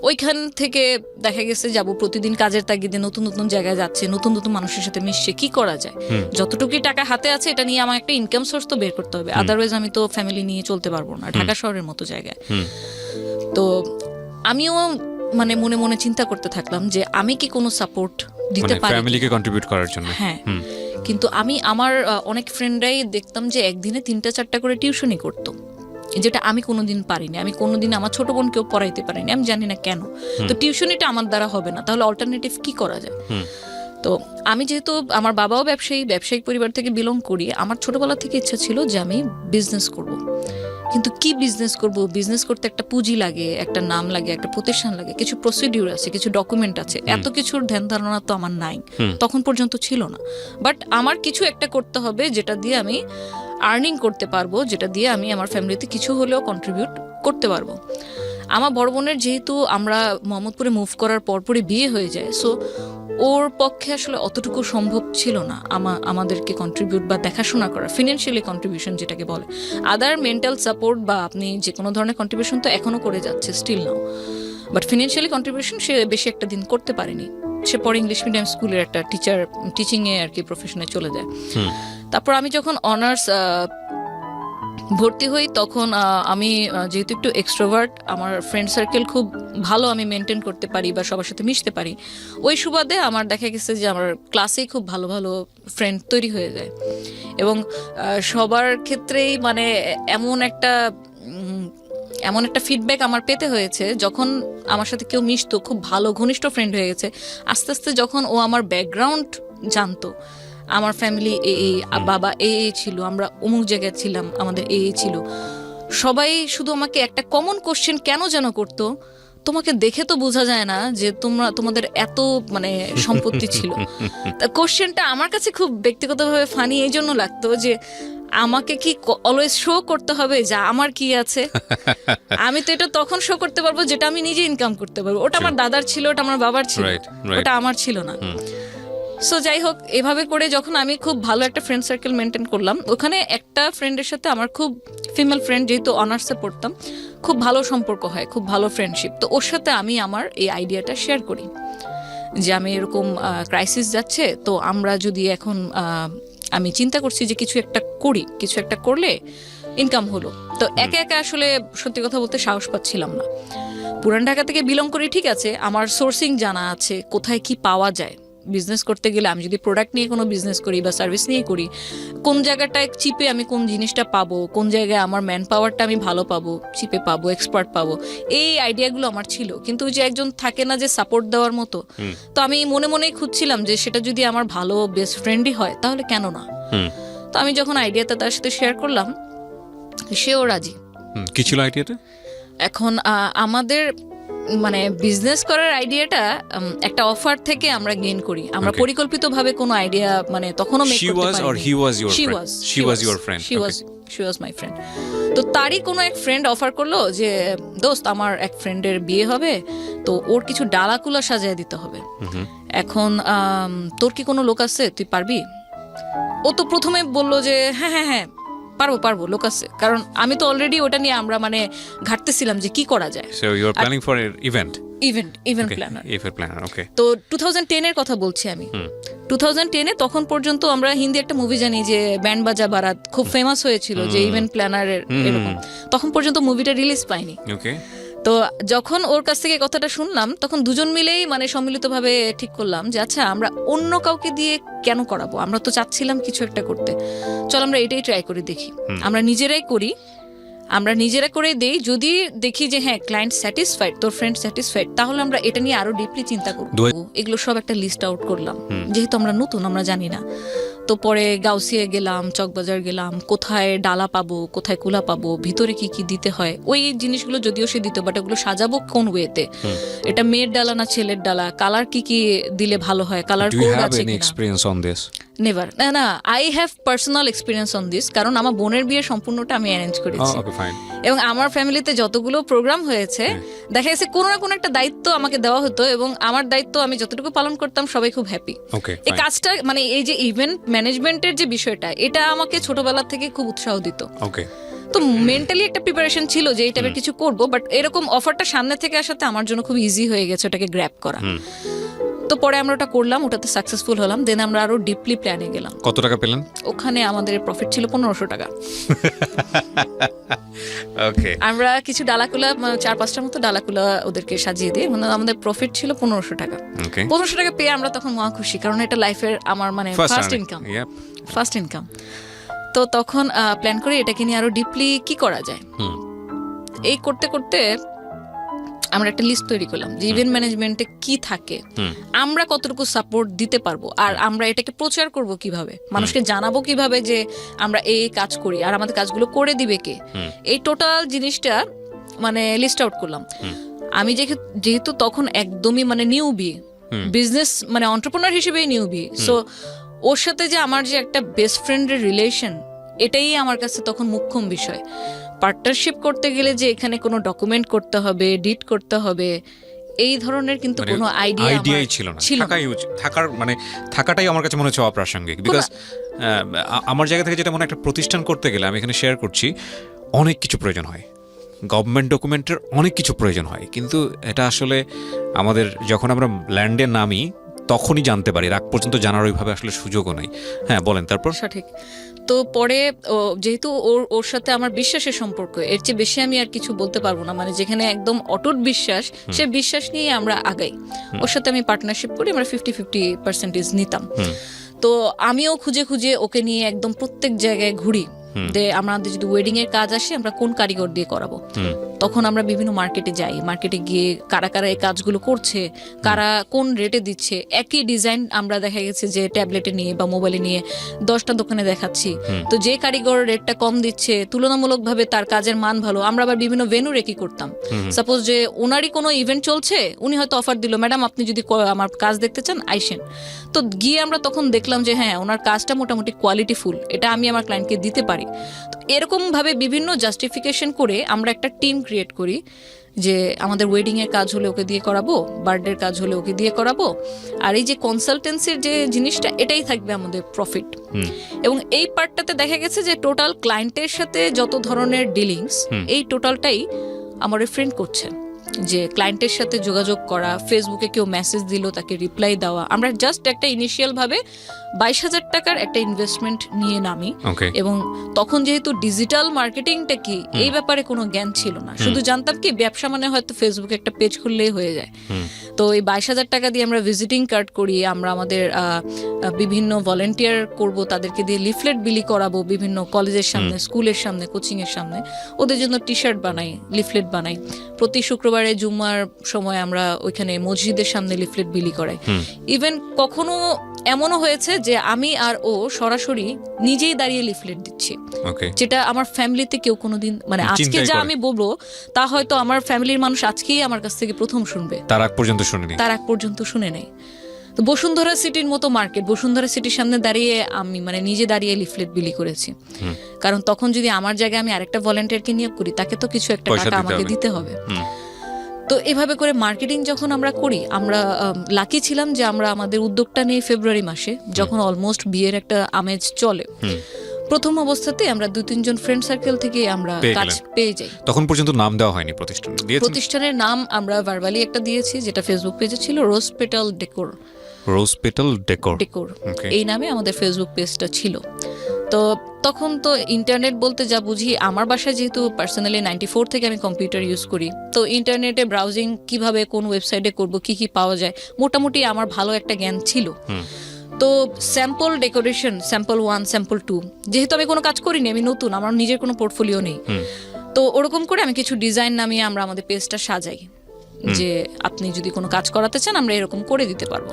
ওইখান থেকে দেখা গেছে যাবো প্রতিদিন কাজের তাগিদে নতুন নতুন জায়গায় যাচ্ছে, নতুন নতুন মানুষের সাথে মিশছে, কি করা যায়, যতটুকুই টাকা হাতে আছে এটা নিয়ে আমার একটা ইনকাম সোর্স তো বের করতে হবে, আদারওয়াইজ আমি তো ফ্যামিলি নিয়ে চলতে পারবো না ঢাকা শহরের মতো জায়গায়। তো আমিও মানে মনে মনে চিন্তা করতে থাকলাম যে আমি কি কোনো সাপোর্ট দিতে পারি ফ্যামিলিকে কন্ট্রিবিউট করার জন্য। হ্যাঁ, কিন্তু আমি আমার অনেক ফ্রেন্ডরাই দেখতাম যে একদিনে 3টা-4টা করে টিউশনই করতো, যেটা আমি কোনোদিন পারিনি। আমি কোনোদিন আমার ছোট বোনকেও পড়াইতে পারিনি, আমি জানি না কেন। তো টিউশনিটা আমার দ্বারা হবে না, তাহলে অল্টারনেটিভ কি করা যায়? তো আমি যেহেতু আমার বাবাও ব্যবসায়িক পরিবার থেকে বিলং করি, আমার ছোটবেলা থেকে ইচ্ছা ছিল যে আমি বিজনেস করব। কিন্তু কি বিজনেস করব? বিজনেস করতে একটা পুঁজি লাগে, একটা নাম লাগে, একটা প্রতিষ্ঠান লাগে, কিছু প্রসিডিউর আছে, কিছু ডকুমেন্ট আছে, এত কিছুর ধ্যান ধারণা তো আমার নাই, তখন পর্যন্ত ছিল না। বাট আমার কিছু একটা করতে হবে যেটা দিয়ে আমি আর্নিং করতে পারবো, যেটা দিয়ে আমি আমার ফ্যামিলিতে কিছু হলেও কন্ট্রিবিউট করতে পারবো। আমার বড় বোনের যেহেতু আমরা মোহাম্মদপুরে মুভ করার পরপরই বিয়ে হয়ে যায়, সো ওর পক্ষে আসলে অতটুকু সম্ভব ছিল না আমাদেরকে কন্ট্রিবিউট বা দেখাশোনা করা, ফিনান্সিয়ালি কন্ট্রিবিউশন যেটাকে বলে। আদার মেন্টাল সাপোর্ট বা আপনি যে কোনো ধরনের কন্ট্রিবিউশন তো এখনো করে যাচ্ছে, still now, but financially contribution সে বেশি একটা দিন করতে পারেনি। সে পরে ইংলিশ মিডিয়াম স্কুলের একটা টিচিংয়ে আর কি প্রফেশনে চলে যায়। তারপর আমি যখন অনার্স ভর্তি হই তখন আমি যেহেতু একটু এক্সট্রোভার্ট, আমার ফ্রেন্ড সার্কেল খুব ভালো আমি মেনটেন করতে পারি বা সবার সাথে মিশতে পারি, ওই সুবাদে আমার দেখা গেছে যে আমার ক্লাসেই খুব ভালো ভালো ফ্রেন্ড তৈরি হয়ে যায়। এবং সবার ক্ষেত্রেই মানে এমন একটা ফিডব্যাক আমার পেতে হয়েছে, যখন আমার সাথে কেউ মিশতো খুব ভালো ঘনিষ্ঠ ফ্রেন্ড হয়ে গেছে, আস্তে আস্তে যখন ও আমার ব্যাকগ্রাউন্ড জানতো, আমার ফ্যামিলি এই বাবা এই ছিল, আমরা অমুক জায়গায় ছিলাম, আমাদের এই ছিল, সবাই শুধু আমাকে একটা কমন কোশ্চেন কেন যেন করতো, তোমাকে দেখে তো বোঝা যায় না যে তোমাদের এত মানে সম্পত্তি ছিল। কোশ্চেনটা আমার কাছে খুব ব্যক্তিগতভাবে ফানি এই জন্য লাগতো যে আমাকে কি অলওয়েজ শো করতে হবে যা আমার কি আছে? আমি তো এটা তখন শো করতে পারবো যেটা আমি নিজে ইনকাম করতে পারবো। ওটা আমার দাদার ছিল, ওটা আমার বাবার ছিল, ওটা আমার ছিল না। সো যাই হোক, এভাবে করে যখন আমি খুব ভালো একটা ফ্রেন্ড সার্কেল মেনটেন করলাম, ওখানে একটা ফ্রেন্ডের সাথে আমার খুব ফিমেল ফ্রেন্ড, যেহেতু অনার্সে পড়তাম, খুব ভালো সম্পর্ক হয়, খুব ভালো ফ্রেন্ডশিপ। তো ওর সাথে আমি আমার এই আইডিয়াটা শেয়ার করি যে আমি এরকম ক্রাইসিস যাচ্ছে, তো আমরা যদি এখন আমি চিন্তা করছি যে কিছু একটা করি, কিছু একটা করলে ইনকাম হলো। তো একে একে আসলে সত্যি কথা বলতে সাহস পাচ্ছিলাম না। পুরান ঢাকা থেকে বিলং করি, ঠিক আছে, আমার সোর্সিং জানা আছে, কোথায় কি পাওয়া যায়। বিজনেস করতে গেলে আমি যদি প্রোডাক্ট নিয়ে কোনো বিজনেস করি বা সার্ভিস নিয়ে করি, কোন জায়গাটায় চিপে আমি কোন জিনিসটা পাবো, কোন জায়গায় আমার ম্যান পাওয়ারটা আমি ভালো পাবো, চিপে পাবো, এক্সপার্ট পাবো, এই আইডিয়াগুলো আমার ছিল। কিন্তু যে একজন থাকে না যে সাপোর্ট দেওয়ার মতো, তো আমি মনে মনেই খুঁজছিলাম যে সেটা যদি আমার ভালো বেস্ট ফ্রেন্ডই হয় তাহলে কেন না। তো আমি যখন আইডিয়াটা তার সাথে শেয়ার করলাম, সেও রাজি। কি ছিল আইডিয়াটা? এখন আমাদের মানে বিজনেস করার আইডিয়াটা একটা অফার থেকে আমরা গেইন করি। আমরা পরিকল্পিতভাবে কোনো আইডিয়া মানে তখনও মেক করতে পারিনি। She was my friend. তো তারই কোনো এক ফ্রেন্ড অফার করলো যে দোস্ত, আমার এক ফ্রেন্ডের বিয়ে হবে, তো ওর কিছু ডালাকুলা সাজিয়ে দিতে হবে। এখন তোর কি কোনো লোক আছে, তুই পারবি? ও তো প্রথমে বললো যে হ্যাঁ হ্যাঁ হ্যাঁ পারবো, লোক আছে। কারণ আমি তো অলরেডি ওটা নিয়ে আমরা মানে ঘাটতেছিলাম যে কি করা যায়। So you are planning for an event planner. okay. তো 2010 এর কথা বলছি আমি। 2010 এ তখন পর্যন্ত আমরা হিন্দি একটা মুভি জানি যে ব্যান্ড বাজা বারাত, খুব ফেমাস হয়েছিল যে ইভেন্ট প্ল্যানারের এরকম। তখন পর্যন্ত মুভিটা রিলিজ পায়নি। তো যখন ওর কাছ থেকে কথাটা শুনলাম, তখন দুজন মিলেই মানে সম্মিলিতভাবে ঠিক করলাম যে আচ্ছা, আমরা অন্য কাউকে দিয়ে কেন করাবো, আমরা তো চাচ্ছিলাম কিছু একটা করতে, চল আমরা এটাই ট্রাই করে দেখি। আমরা নিজেরাই করি, আমরা নিজেরা করে দেই, যদি দেখি যে হ্যাঁ ক্লায়েন্ট স্যাটিসফাইড, তোর ফ্রেন্ড স্যাটিসফাইড, তাহলে আমরা এটা নিয়ে আরো ডিপলি চিন্তা করবো। এগুলো সব একটা লিস্ট আউট করলাম, যেহেতু আমরা নতুন, আমরা জানি না। তো পরে গাউসিয়া গেলাম, চকবাজার গেলাম, কোথায় ডালা পাবো, কোথায় কুলা পাবো, ভিতরে কি কি দিতে হয়, ওই জিনিসগুলো যদিও সে দিত, বাট ওগুলো সাজাবো কোন ওয়েতে, এটা মেয়ের ডালা না ছেলের ডালা, কালার কি কি দিলে ভালো হয়, কালার কোড আছে কিনা। নেভার, না, I have personal experience on this, কারণ আমার বোনের বিয়ে সম্পূর্ণটা আমি অ্যারেঞ্জ করেছি। এবং আমার ফ্যামিলিতে যতগুলো প্রোগ্রাম হয়েছে, দেখা গেছে কোনো না কোনো একটা দায়িত্ব আমাকে দেওয়া হতো, এবং আমার দায়িত্ব আমি যতটুকু পালন করতাম সবাই খুব হ্যাপি। এই কাজটা মানে এই যে ইভেন্ট ম্যানেজমেন্টের যে বিষয়টা, এটা আমাকে ছোটবেলা থেকে খুব উৎসাহ দিত। তো মেন্টালি একটা প্রিপারেশন ছিল যে এই টাইপের কিছু করবো, বাট এরকম অফারটা সামনে থেকে আসাতে আমার জন্য খুব ইজি হয়ে গেছে ওটাকে গ্র্যাব করা। তো পরে আমরা ওটা করলাম, ওটাতে সাকসেসফুল হলাম। দেন আমরা আরো ডিপলি প্ল্যানে গেলাম। কত টাকা পেলেন ওখানে? আমাদের প্রফিট ছিল 1500 টাকা। আমরা কিছু ডালাকুলা 4-5টার মতো ডালাকুলা ওদেরকে সাজিয়ে দিই, মানে আমাদের প্রফিট ছিল 1500 টাকা। 1500 টাকা পেয়ে আমরা তখন মহা খুশি, কারণ এটা লাইফের আমার মানে ফার্স্ট ইনকাম। তো তখন প্ল্যান করি এটাকে নিয়ে আরো ডিপলি কি করা যায়। এই করতে করতে আমরা একটা লিস্ট তৈরি করলাম যে ইভেন্ট ম্যানেজমেন্টে কি থাকে, আমরা কতটুকু সাপোর্ট দিতে পারবো, আর আমরা এটাকে প্রচার করব কিভাবে, মানুষকে জানাবো কিভাবে যে আমরা এই কাজ করি, আর আমাদের কাজগুলো করে দিবে কে। এই টোটাল জিনিসটা মানে লিস্ট আউট করলাম। আমি যেহেতু তখন একদমই মানে নিউবি, বিজনেস মানে এন্টারপ্রেনার হিসেবেই নিউবি, সো ওর সাথে যে আমার যে একটা বেস্ট ফ্রেন্ডের রিলেশন, এটাই আমার কাছে তখন মুখ্যম বিষয়। পার্টনারশিপ করতে গেলে যে এখানে কোনো ডকুমেন্ট করতে হবে, এডিট করতে হবে, এই ধরনের কিন্তু কোনো আইডিয়াই ছিল না। থাকাটাই আমার কাছে মনে হচ্ছে অপ্রাসঙ্গিক। বিকজ আমার জায়গা থেকে যেটা মনে একটা প্রতিষ্ঠান করতে গেলে, আমি এখানে শেয়ার করছি, অনেক কিছু প্রয়োজন হয়, গভর্নমেন্ট ডকুমেন্টের অনেক কিছু প্রয়োজন হয়। কিন্তু এটা আসলে আমাদের যখন আমরা ল্যান্ডে নামি তখনই জানতে পারি, রাগ পর্যন্ত জানার ওইভাবে আসলে সুযোগও নাই। হ্যাঁ বলেন তারপর। সঠিক। তো পরে যেহেতু ওর সাথে আমার বিশ্বাসের সম্পর্ক, এর চেয়ে বেশি আমি আর কিছু বলতে পারবো না, মানে যেখানে একদম অটুট বিশ্বাস, সে বিশ্বাস নিয়ে আমরা আগাই। ওর সাথে আমি পার্টনারশিপ করি, আমরা 50-50% নিতাম। তো আমিও খুঁজে খুঁজে ওকে নিয়ে একদম প্রত্যেক জায়গায় ঘুরি যে আমাদের যদি ওয়েডিং এর কাজ আসে আমরা কোন কারিগর দিয়ে করাবো। তখন আমরা বিভিন্ন মার্কেটে যাই, মার্কেটে গিয়ে কারা কারা এই কাজগুলো করছে, কারা কোন রেটে দিচ্ছে। একই ডিজাইন আমরা দেখা গেছে যে ট্যাবলেটে নিয়ে বা মোবাইলে নিয়ে 10টা দোকানে দেখাচ্ছি। তো যে কারিগর রেটটা কম দিচ্ছে, তুলনামূলকভাবে তার কাজের মান ভালো, আমরা আবার বিভিন্ন ভেনু রেকি করতাম। সাপোজ যে ওনারই কোনো ইভেন্ট চলছে, উনি হয়তো অফার দিল, ম্যাডাম আপনি যদি আমার কাজ দেখতে চান আইসেন। তো গিয়ে আমরা তখন দেখলাম যে হ্যাঁ ওনার কাজটা মোটামুটি কোয়ালিটিফুল, এটা আমি আমার ক্লায়েন্টকে দিতে পারি। তো এরকম ভাবে বিভিন্ন জাস্টিফিকেশন করে আমরা একটা টিম ক্রিয়েট করি যে আমাদের ওয়েডিং এর কাজ হলে ওকে দিয়ে করাবো, বার্থডের কাজ হলে ওকে দিয়ে করাবো, আর এই যে কনসালটেন্সির যে জিনিসটা এটাই থাকবে আমাদের প্রফিট। এবং এই পার্টটাতে দেখা গেছে যে টোটাল ক্লায়েন্টের সাথে যত ধরনের ডিলিংস, এই টোটালটাই আমার ফ্রেন্ড করছে। যে ক্লায়েন্টের সাথে যোগাযোগ করা, ফেসবুকে কেউ মেসেজ দিল তাকে রিপ্লাই দেওয়া, আমরা জাস্ট একটা ইনিশিয়াল ভাবে 22,000 টাকার একটা ইনভেস্টমেন্ট নিয়ে নামি। এবং তখন যেহেতু ডিজিটাল মার্কেটিংটা কি এই ব্যাপারে কোনো জ্ঞান ছিল না, শুধু জানতাম কি ব্যবসা মানে হয়তো ফেসবুকে একটা পেজ খুললেই হয়ে যায়। তো এই 22,000 টাকা দিয়ে আমরা ভিজিটিং কার্ড করি, আমরা আমাদের বিভিন্ন ভলেন্টিয়ার করব, তাদেরকে দিয়ে লিফলেট বিলি করাবো বিভিন্ন কলেজের সামনে, স্কুলের সামনে, কোচিং এর সামনে, ওদের জন্য টি শার্ট বানাই, লিফলেট বানাই। প্রতি শুক্রবারে জুম্মার সময় আমরা ওইখানে মসজিদের সামনে লিফলেট বিলি করাই। ইভেন কখনো এমনও হয়েছে যে আমি আর ও সরাসরি নিজেই দাঁড়িয়ে লিফলেট দিচ্ছি, যেটা আমার ফ্যামিলিতে কেউ কোনোদিন, মানে আজকে যা আমি বলবো তা হয়তো আমার ফ্যামিলির মানুষ আজকেই আমার কাছ থেকে প্রথম শুনবে, তার আগ পর্যন্ত শুনে নেই। তো বসুন্ধরা সিটির মতো মার্কেট, বসুন্ধরা সিটির সামনে দাঁড়িয়ে আমি মানে নিজে দাঁড়িয়ে লিফলেট বিলি করেছি। কারণ তখন যদি আমার জায়গায় আমি আরেকটা ভলেন্টিয়ারকে নিয়োগ করি, তাকে তো কিছু একটা টাকা আমাকে দিতে হবে। তো এভাবে করে মার্কেটিং যখন আমরা করি, আমরা লাকি ছিলাম যে আমরা আমাদের উদ্যোগটা নিয়ে ফেব্রুয়ারি মাসে, যখন অলমোস্ট বিয়ের একটা আমেজ চলে, প্রথম অবস্থাতে আমরা 2-3 জন ফ্রেন্ড সার্কেল থেকে আমরা কাজ পেয়ে যাই। তখন পর্যন্ত নাম দেওয়া হয়নি প্রতিষ্ঠানের নাম আমরা ভার্বালি একটা দিয়েছি, যেটা ফেসবুক পেজে ছিল, রোজ পেটাল ডেকোর, এই নামে আমাদের ফেসবুক পেজটা ছিল। তো তখন তো ইন্টারনেট বলতে যা বুঝি, আমার বাসায় যেহেতু পার্সোনালি 94 থেকে আমি কম্পিউটার ইউজ করি, তো ইন্টারনেটে ব্রাউজিং কিভাবে কোন ওয়েবসাইটে করব, কি কি পাওয়া যায়, মোটামুটি আমার ভালো একটা জ্ঞান ছিল। তো স্যাম্পল ডেকোরেশন, স্যাম্পল 1, স্যাম্পল 2, যেহেতু আমি কোনো কাজ করিনি, আমি নতুন, আমার নিজের কোনো পোর্টফোলিও নেই, তো ওরকম করে আমি কিছু ডিজাইন নামিয়ে আমরা আমাদের পেজটা সাজাই যে আপনি যদি কোনো কাজ করাতে চান আমরা এরকম করে দিতে পারবো।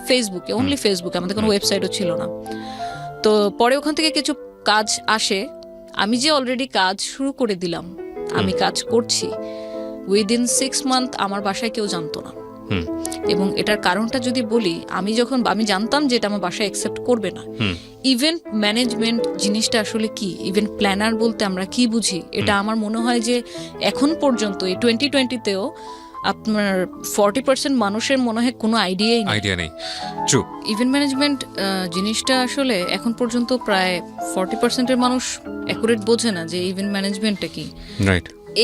ফেসবুকে অনলি ফেসবুকে, আমাদের কোনো ওয়েবসাইটও ছিল না। তো পরে ওখান থেকে কিছু কাজ আসে, আমি যে অলরেডি কাজ শুরু করে দিলাম, আমি কাজ করছি, উইদিন 6 মান্থ আমার বাসায় কেউ জানতো না। এবং এটার কারণটা যদি বলি, আমি জানতাম যে এটা আমার বাসায় অ্যাকসেপ্ট করবে না। ইভেন্ট ম্যানেজমেন্ট জিনিসটা আসলে কি, ইভেন্ট প্ল্যানার বলতে আমরা কি বুঝি, এটা আমার মনে হয় যে এখন পর্যন্ত এই 2020-তেও আপনার 40% মানুষের মনে হয় কোনো আইডিয়া নেই। ইভেন্ট ম্যানেজমেন্ট জিনিসটা আসলে এখন পর্যন্ত প্রায় 40%-এর মানুষ অ্যাকুরেট বোঝে না যে ইভেন্ট ম্যানেজমেন্টটা কি।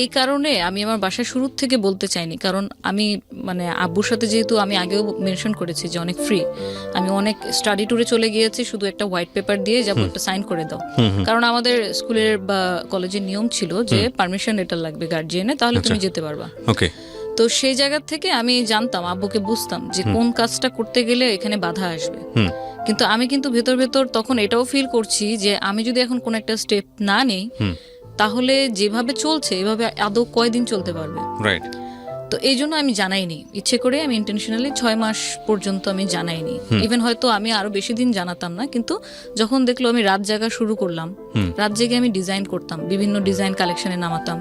এই কারণে আমি আমার বাসায় শুরু থেকে বলতে চাইনি, কারণ আমি মানে আব্বুর সাথে, যেহেতু আমি আগেও মেনশন করেছি যে অনেক ফ্রি, আমি অনেক স্টাডি ট্যুরে চলে গিয়েছি, শুধু একটা হোয়াইট পেপার দিয়ে যাবো, একটা সাইন করে দাও। কারণ আমাদের স্কুলের বা কলেজের নিয়ম ছিল যে পারমিশন লেটার লাগবে গার্জিয়ানে, তাহলে তুমি যেতে পারবা। তো সেই জায়গা থেকে আমি জানতাম, আব্বুকে বুঝতাম যে কোন কাজটা করতে গেলে এখানে বাধা আসবে। কিন্তু আমি ভেতর তখন এটাও ফিল করছি যে আমি যদি এখন কোন একটা স্টেপ না নেই, তাহলে যেভাবে চলছে এভাবে আদৌ কয়দিন চলতে পারবে। তো এই জন্য আমি জানাইনি, ইচ্ছে করে আমি ইন্টেনশনালি 6 মাস পর্যন্ত আমি জানাইনি। ইভেন হয়তো আমি আরো বেশি দিন জানাতাম না, কিন্তু যখন দেখলো আমি রাত জাগা শুরু করলাম, রাত জেগে আমি ডিজাইন করতাম, বিভিন্ন ডিজাইন কালেকশনে নামাতাম,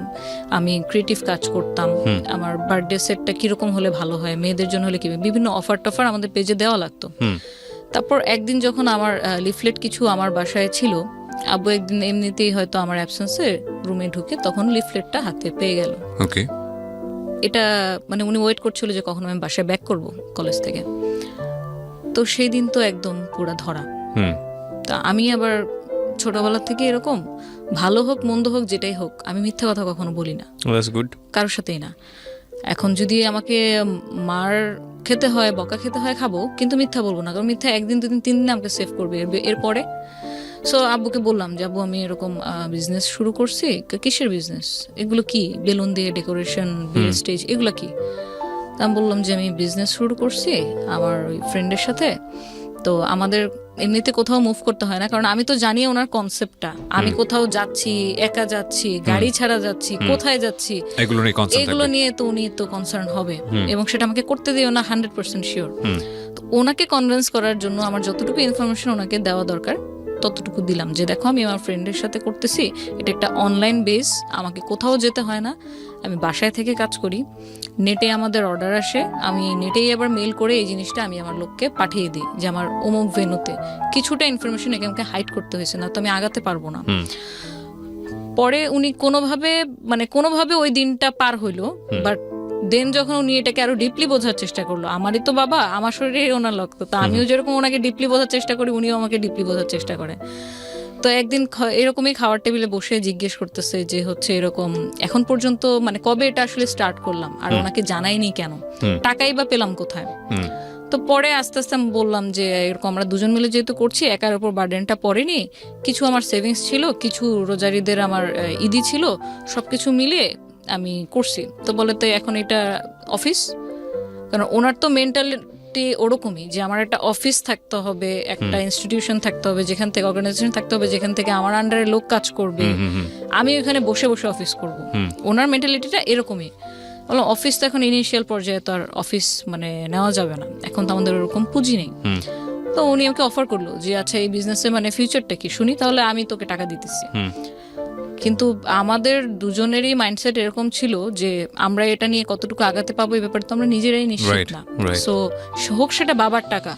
আমি ক্রিয়েটিভ কাজ করতাম, আমার বার্থডে সেটটা কিরকম হলে ভালো হয়, মেয়েদের জন্য হলে কি, বিভিন্ন অফার টফার আমাদের পেজে দেওয়া লাগতো। তারপর একদিন যখন আমার লিফলেট কিছু আমার বাসায় ছিল, আব্বু একদিন এমনিতেই হয়তো আমার অ্যাবসেন্সে রুমে ঢুকে তখন লিফলেটটা হাতে পেয়ে গেল। এটা মানে উনি ওয়েট করছিল যে কখন আমি বাসায় ব্যাক করব কলেজ থেকে। তো সেই দিন তো একদম পুরা ধরা। তা আমি আবার ছোটবেলা থেকে এরকম, ভালো হোক মন্দ হোক যেটাই হোক, আমি মিথ্যা কথা কখনো বলি না, কারোর সাথেই না। এখন যদি আমাকে মার খেতে হয়, বকা খেতে হয়, খাবো, কিন্তু মিথ্যা বলবো না, কারণ মিথ্যা 1 দিন 2 দিন 3 দিন আমাকে সেভ করবে। এরপরে সো আব্বুকে বললাম যে আব্বু আমি এরকম বিজনেস শুরু করছি। কিসের বিজনেস? এগুলো কি? বেলুন দিয়ে ডেকোরেশন, বিয়ের স্টেজ, এগুলো কি? তা আমি বললাম যে আমি বিজনেস শুরু করছি আমার ওই ফ্রেন্ডের সাথে। তো আমাদের এমনিতে কোথাও মুভ করতে হয় না, কারণ আমি তো জানি ওনার কনসেপ্টটা। আমি কোথাও যাচ্ছি, একা যাচ্ছি, গাড়ি ছাড়া যাচ্ছি, কোথায় যাচ্ছি, এগুলো নিয়ে তো উনি তো কনসার্ন হবে, এবং সেটা আমাকে করতে দিও না 100% শিওর। তো ওনাকে কনভিন্স করার জন্য আমার যতটুকু ইনফরমেশন ওনাকে দেওয়া দরকার ততটুকু দিলাম, যে দেখো আমি আমার ফ্রেন্ডের সাথে করতেছি, এটা একটা অনলাইন বেস, আমাকে কোথাও যেতে হয় না, আমি বাসায় থেকে কাজ করি, নেটে আমাদের অর্ডার আসে, আমি নেটেই আবার মেল করে এই জিনিসটা আমি আমার লোককে পাঠিয়ে দিই যে আমার অমুক ভেন্যুতে। কিছুটা ইনফরমেশন একে আমাকে হাইড করতে হয়েছে, না তো আমি আগাতে পারবো না। পরে উনি কোনোভাবে ওই দিনটা পার হইলো, বাট দেন যখন উনি এটাকে আরো ডিপলি বোঝার চেষ্টা করলো, আমারই তো বাবা, আমার শরীরে ওনার রক্ত, তো আমিও যেরকম ওনাকে ডিপলি বোঝার চেষ্টা করি, উনিও আমাকে ডিপলি বোঝার চেষ্টা করে। তো একদিন এরকমই খাওয়ার টেবিলে বসে জিজ্ঞেস করতেছে যে হচ্ছে এরকম এখন পর্যন্ত কবে এটা আসলে স্টার্ট করলাম, আর ওনাকে জানাইনি কেন, টাকাই বা পেলাম কোথায়। তো পরে আস্তে আস্তে আমি বললাম যে এরকম আমরা দুজন মিলে যেহেতু করছি, একার উপর বার্ডেনটা পড়েনি, কিছু আমার সেভিংস ছিল, কিছু রোজারিদের আমার ঈদি ছিল, সবকিছু মিলিয়ে আমি করছি। তো বলে তো এখন এটা অফিস, কারণ ওনার তো মেন্টালিটি ওরকমই যে আমার একটা অফিস থাকতে হবে, একটা ইনস্টিটিউশন থাকতে হবে, যেখান থেকে অর্গানাইজেশন থাকতে হবে, যেখান থেকে আমার আন্ডারে লোক কাজ করবে, আমি ওখানে বসে বসে অফিস করব। ওনার মেন্টালিটিটা এরকমই। বললাম অফিস তো এখন ইনিশিয়াল পর্যায়ে তো আর অফিস নেওয়া যাবে না, এখন তো আমাদের ওরকম পুঁজি নেই। তো উনি আমাকে অফার করলো যে আচ্ছা এই বিজনেসে ফিউচারটা কি শুনি, তাহলে আমি তোকে টাকা দিতেছি। কিন্তু আমাদের দুজনেরই মাইন্ডসেট এরকম ছিল যে আমরা এটা নিয়ে কতটুকু আগাতে পাবো এই ব্যাপারে তো আমরা নিজেরাই নিশ্চিত না। সো হোক সেটা বাবার টাকা,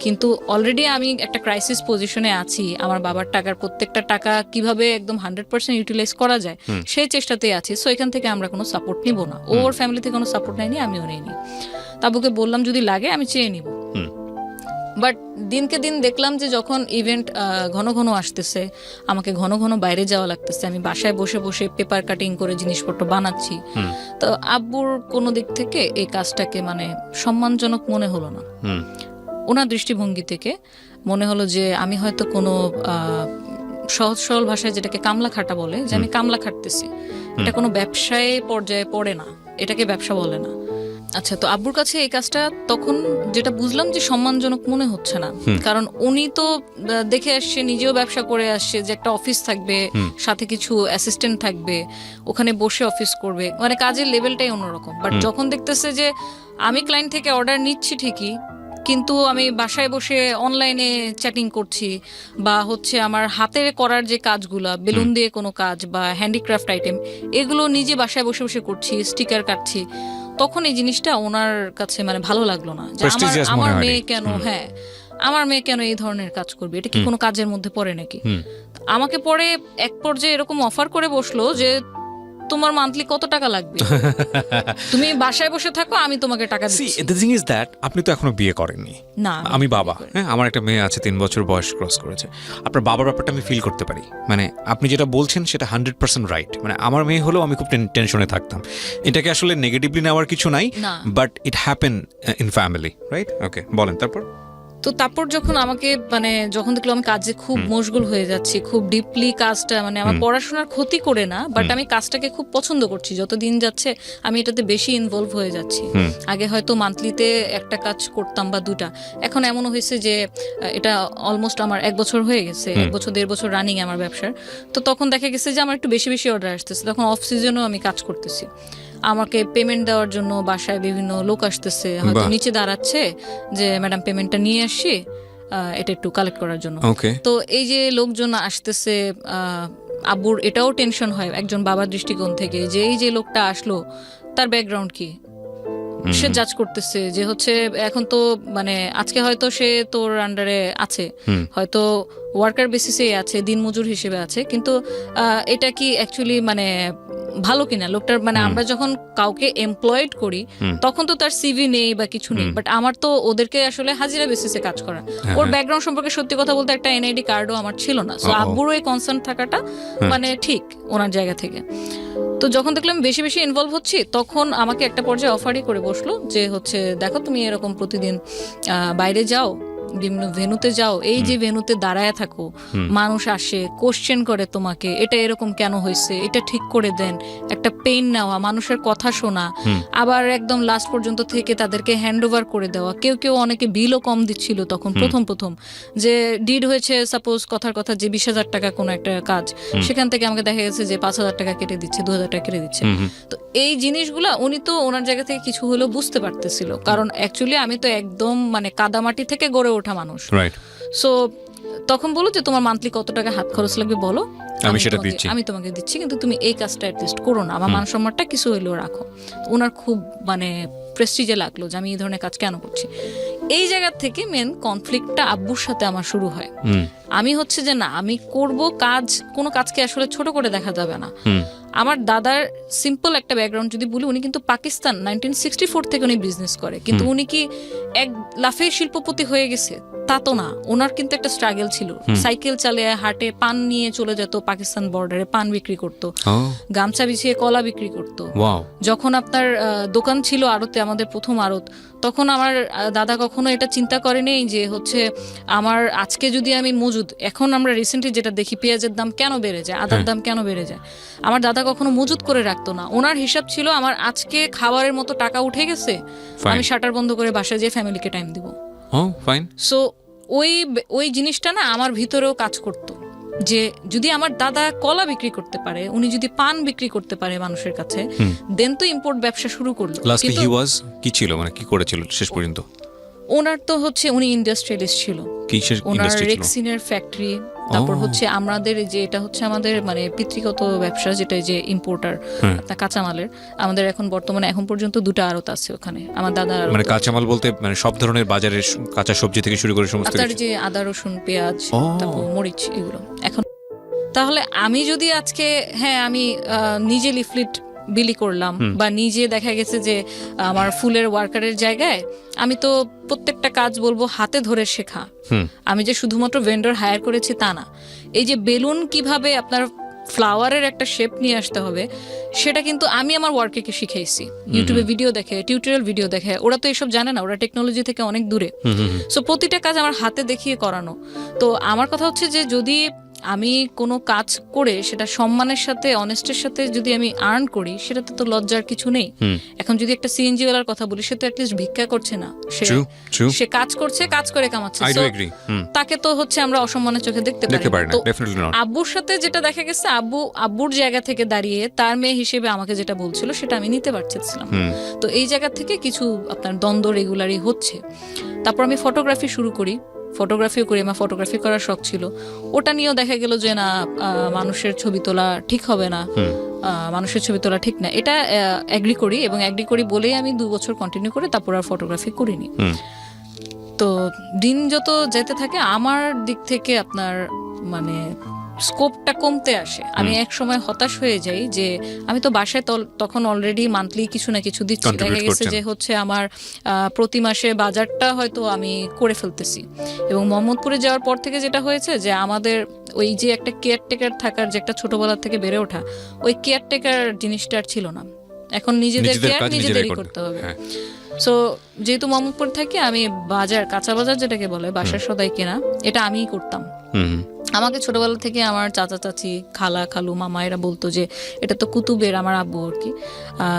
কিন্তু অলরেডি আমি একটা ক্রাইসিস পজিশনে আছি, আমার বাবার টাকার প্রত্যেকটা টাকা কিভাবে একদম 100% ইউটিলাইজ করা যায় সেই চেষ্টাতেই আছি। সো এখান থেকে আমরা কোনো সাপোর্ট নিব না, ওর ফ্যামিলি থেকে কোনো সাপোর্ট নেয়নি, আমিও নেইনি। তাবুকে বললাম যদি লাগে আমি চেয়ে নিব। বাট দিনকে দিন দেখলাম যে যখন ইভেন্ট ঘন ঘন আসতেছে, আমাকে ঘন ঘন বাইরে যাওয়া লাগতেছে, আমি বাসায় বসে বসে পেপার কাটিং করে জিনিসপত্র বানাচ্ছি, তো আব্বুর কোনো দিক থেকে এই কাজটাকে সম্মানজনক মনে হলো না। ওনার দৃষ্টিভঙ্গি থেকে মনে হলো যে আমি হয়তো কোনো সহজ সরল ভাষায় যেটাকে কামলা খাটা বলে, যে আমি কামলা খাটতেছি, এটা কোনো ব্যবসায় পর্যায়ে পড়ে না, এটাকে ব্যবসা বলে না। আচ্ছা, তো আব্বুর কাছে এই কাজটা তখন যেটা বুঝলাম যে সম্মানজনক মনে হচ্ছে না, কারণ উনি তো দেখে আসছে, নিজেও ব্যবসা করে আসছে, যে একটা অফিস থাকবে, সাথে কিছু অ্যাসিস্ট্যান্ট থাকবে, ওখানে বসে অফিস করবে, কাজের লেভেলটাই অন্যরকম। বাট যখন দেখতেছে যে আমি ক্লায়েন্ট থেকে অর্ডার নিচ্ছি ঠিকই, কিন্তু আমি বাসায় বসে অনলাইনে চ্যাটিং করছি, বা হচ্ছে আমার হাতে করার যে কাজগুলা, বেলুন দিয়ে কোনো কাজ বা হ্যান্ডিক্রাফট আইটেম, এগুলো নিজে বাসায় বসে বসে করছি, স্টিকার কাটছি, তখন এই জিনিসটা ওনার কাছে ভালো লাগলো না, যে আমার মেয়ে কেন আমার মেয়ে কেন এই ধরনের কাজ করবে, এটা কি কোনো কাজের মধ্যে পড়ে নাকি। আমাকে পরে এক পর্যায়ে এরকম অফার করে বসলো যে তোমার মান্থলি কত টাকা লাগবে, তুমি বাসায় বসে থাকো, আমি তোমাকে টাকা দিচ্ছি। দ্য থিং ইজ দ্যাট আপনি তো এখনো বিয়ে করেননি। না, আমি বাবা, আমার একটা মেয়ে আছে, 3 বছর বয়স ক্রস করেছে। আপনার বাবার ব্যাপারটা আমি ফিল করতে পারি, আপনি যেটা বলছেন সেটা 100% রাইট। আমার মেয়ে হলেও আমি খুব টেনশনে থাকতাম। এটাকে আসলে নেগেটিভলি নেওয়ার কিছু নাই, but it happen in family, right? Okay, বলেন তারপর। তো তারপর যখন আমাকে যখন দেখলো আমি কাজে খুব মশগুল হয়ে যাচ্ছি, খুব ডিপলি কাজটা আমার পড়াশোনার ক্ষতি করে না, বাট আমি কাজটাকে খুব পছন্দ করছি, যত দিন যাচ্ছে আমি এটাতে বেশি ইনভলভ হয়ে যাচ্ছি। আগে হয়তো মান্থলিতে একটা কাজ করতাম বা 2টা, এখন এমনও হয়েছে যে এটা অলমোস্ট আমার 1 বছর হয়ে গেছে, 1 বছর 1.5 বছর রানিং আমার ব্যবসার। তো তখন দেখা গেছে যে আমার একটু বেশি বেশি অর্ডার আসতেছে, তখন অফ সিজনেও আমি কাজ করতেছি, আমাকে পেমেন্ট দেওয়ার জন্য বাসায় বিভিন্ন লোক আসতেছে, হয়তো নিচে দাঁড়াচ্ছে যে ম্যাডাম পেমেন্টটা নিয়ে আসছি, এটা একটু কালেক্ট করার জন্য। তো এই যে লোকজন আসতেছে, আব্বুর এটাও টেনশন হয় একজন বাবার দৃষ্টিকোণ থেকে, যে এই যে লোকটা আসলো তার ব্যাকগ্রাউন্ড কি, সে জাজ করতেছে যে হচ্ছে এখন তো আজকে হয়তো সে তোর আন্ডারে আছে, হয়তো ওয়ার্কার বেসিসে আছে, দিনমজুর হিসেবে আছে, কিন্তু এটা কি অ্যাকচুয়ালি ভালো কিনা লোকটার। আমরা যখন কাউকে এমপ্লয়েড করি তখন তো তার সিভি নেই বা কিছু নেই, বাট আমার তো ওদেরকে আসলে হাজিরা বেসিসে কাজ করা। ওর ব্যাকগ্রাউন্ড সম্পর্কে সত্যি কথা বলতে একটা এনআইডি কার্ডও আমার ছিল না। সো আব্বুরও এই কনসার্ন থাকাটা ঠিক ওনার জায়গা থেকে। তো তো যখন দেখলাম বেশি বেশি ইনভলভ হচ্ছি, তখন আমাকে একটা পর্যায়ে অফারই করে বসলো যে হচ্ছে দেখো তুমি এরকম প্রতিদিন বাইরে যাও, বিভিন্ন ভেন্যুতে যাও, এই যে ভেন্যুতে দাঁড়ায় থাকো, মানুষ আসে কোশ্চেন করে তোমাকে, এটা এরকম কেন হয়েছে, এটা ঠিক করে দেন, একটা পেন নেওয়া, মানুষের কথা শোনা, আবার একদম লাস্ট পর্যন্ত থেকে তাদেরকে হ্যান্ড ওভার করে দেওয়া। কেউ কেউ অনেকে বিলও কম দিচ্ছিল তখন প্রথম যে ডিড হয়েছে সাপোজ কথার কথা যে 20,000 টাকা কোনো একটা কাজ, সেখান থেকে আমাকে দেখা গেছে যে 5,000 টাকা কেটে দিচ্ছে, 2,000 টাকা কেটে দিচ্ছে। তো এই জিনিসগুলা উনি তো ওনার জায়গা থেকে কিছু হলেও বুঝতে পারতেছিল, কারণ অ্যাকচুয়ালি আমি তো একদম মানে কাদামাটি থেকে গড়ে ওঠা মানুষ। সো তখন বলো যে তোমার মান্থলি কত টাকা হাত খরচ লাগবে বলো, আমি তোমাকে দিচ্ছি, কিন্তু তুমি এই কাজটা অ্যাটলিস্ট করো না, আমার মান সম্মানটা কিছু হইলেও রাখো। ওনার খুব মানে প্রেস্টিজে লাগলো যে আমি এই ধরনের কাজ কেন করছি। এই জায়গা থেকে মেন কনফ্লিক্টটা আব্বুর সাথে আমার শুরু হয়। আমি হচ্ছে যে না, আমি করব কাজ, কোনো কাজকে আসলে ছোট করে দেখা যাবে না। আমার দাদার সিম্পল একটা ব্যাকগ্রাউন্ড যদি বলি, উনি কিন্তু পাকিস্তান 1964 থেকে উনি বিজনেস করে, কিন্তু উনি কি এক লাফে শিল্পপতি হয়ে গেছে তা তো না। ওনার কিন্তু একটা স্ট্রাগল ছিল, সাইকেল চালিয়ে হাটে পান নিয়ে চলে যেত, পাকিস্তান বর্ডারে পান বিক্রি করতো, গামছা বিছিয়ে কলা বিক্রি করতো। যখন আপনার দোকান ছিল আড়তে, আমাদের প্রথম আড়ত, তখন আমার দাদা কখনো এটা চিন্তা করেনি যে হচ্ছে আমার আজকে যদি আমি মজুদ, এখন আমরা রিসেন্টলি যেটা দেখি পেঁয়াজের দাম কেন বেড়ে যায়, আদার দাম কেন বেড়ে যায়, আমার দাদা কখনো মজুদ করে রাখতো না। ওনার হিসাব ছিল আমার আজকে খাবারের মতো টাকা উঠে গেছে, আমি শাটার বন্ধ করে বাসায় যেয়ে ফ্যামিলিকে টাইম দিব। সো ওই জিনিসটা না আমার ভিতরেও কাজ করতো যে যদি আমার দাদা কলা বিক্রি করতে পারে, উনি যদি পান বিক্রি করতে পারে মানুষের কাছে, দেন তো ইম্পোর্ট ব্যবসা শুরু করলো। কি ছিল মানে কি করেছিল শেষ পর্যন্ত? ওনার তো হচ্ছে উনি ইন্ডাস্ট্রিয়ালিস্ট ছিল, ওনার রেক্সিনের ফ্যাক্টরি, তারপর হচ্ছে আমাদের যে এটা হচ্ছে আমাদের মানে পিতৃগত ব্যবসা, যেটা যে ইম্পোর্টার কাঁচামালের, আমাদের এখন বর্তমানে এখন পর্যন্ত 2টা আড়ত আছে ওখানে আমার দাদার। মানে কাঁচামাল বলতে মানে সব ধরনের বাজারের কাঁচা সবজি থেকে শুরু করে সমস্ত কিছু, যে আদা রসুন পেঁয়াজ তারপর মরিচ এগুলো। এখন তাহলে আমি যদি আজকে আমি নিজে লিফলেট বিলি করলাম, বা নিজে দেখা গেছে যে আমার ফুলের ওয়ার্কারের জায়গায় আমি তো প্রত্যেকটা কাজ বলবো হাতে ধরে শেখা, আমি যে শুধুমাত্র ভেন্ডর হায়ার করেছি তা না। এই যে বেলুন কিভাবে আপনার ফ্লাওয়ারের একটা শেপ নিয়ে আসতে হবে, সেটা কিন্তু আমি আমার ওয়ার্কারকে শিখাইছি। ইউটিউবে ভিডিও দেখে, টিউটোরিয়াল ভিডিও দেখে, ওরা তো এসব জানে না, ওরা টেকনোলজি থেকে অনেক দূরে। সো প্রতিটা কাজ আমার হাতে দেখিয়ে করানো। তো আমার কথা হচ্ছে যে যদি আমি কোনো কাজ করে সেটা সম্মানের সাথে, অনেস্টের সাথে যদি আমি আর্ন করি, সেটাতে তো লজ্জার কিছু নেই। এখন যদি একটা সিএনজি ওয়ালার কথা বলি, সে তো অ্যাটলিস্ট ভিক্ষা করছে না, সে কাজ করছে, কাজ করে কামাচ্ছে, তাকে তো হচ্ছে আমরা অসম্মানের চোখে দেখতে পারি। তো আব্বুর সাথে যেটা দেখা গেছে, আব্বুর জায়গা থেকে দাঁড়িয়ে তার মেয়ে হিসেবে আমাকে যেটা বলছিল সেটা আমি নিতে পারছিলাম। তো এই জায়গা থেকে কিছু আপনার দ্বন্দ্ব রেগুলারই হচ্ছে। তারপর আমি ফটোগ্রাফি শুরু করি, ফটোগ্রাফিও করি, আমার ফটোগ্রাফি করার শখ ছিল। ওটা নিয়েও দেখা গেল যে না, মানুষের ছবি তোলা ঠিক হবে না, মানুষের ছবি তোলা ঠিক না, এটা অ্যাগ্রি করি, এবং অ্যাগ্রি করি বলেই আমি 2 বছর কন্টিনিউ করে তারপর আর ফটোগ্রাফি করিনি। তো দিন যত যেতে থাকে আমার দিক থেকে আপনার মানে স্কোপটা কমতে আসে। আমি এক সময় হতাশ হয়ে যাই যে আমি তো বাসায় তখন অলরেডি মান্থলি কিছু না কিছু দিচ্ছি, দেখা গেছে যে হচ্ছে আমার প্রতি মাসে বাজারটা হয়তো আমি করে ফেলতেছি। এবং মোহাম্মদপুরে যাওয়ার পর থেকে যেটা হয়েছে যে আমাদের ওই যে একটা কেয়ারটেকার থাকার যে একটা ছোটবেলা থেকে বেড়ে ওঠা, ওই কেয়ারটেকার জিনিসটা আর ছিল না। এখন নিজেদের কেয়ার নিজেদেরই করতে হবে। সো যেহেতু মোহাম্মদপুর থাকি, আমি বাজার, কাঁচা বাজার যেটাকে বলে, বাসার সদাই কেনা, এটা আমিই করতাম। আমাকে ছোটবেলা থেকে আমার চাচা চাচি, খালা খালু, মামা এরা বলতো যে এটা তো কুতুবের, আমার আব্বু আর কি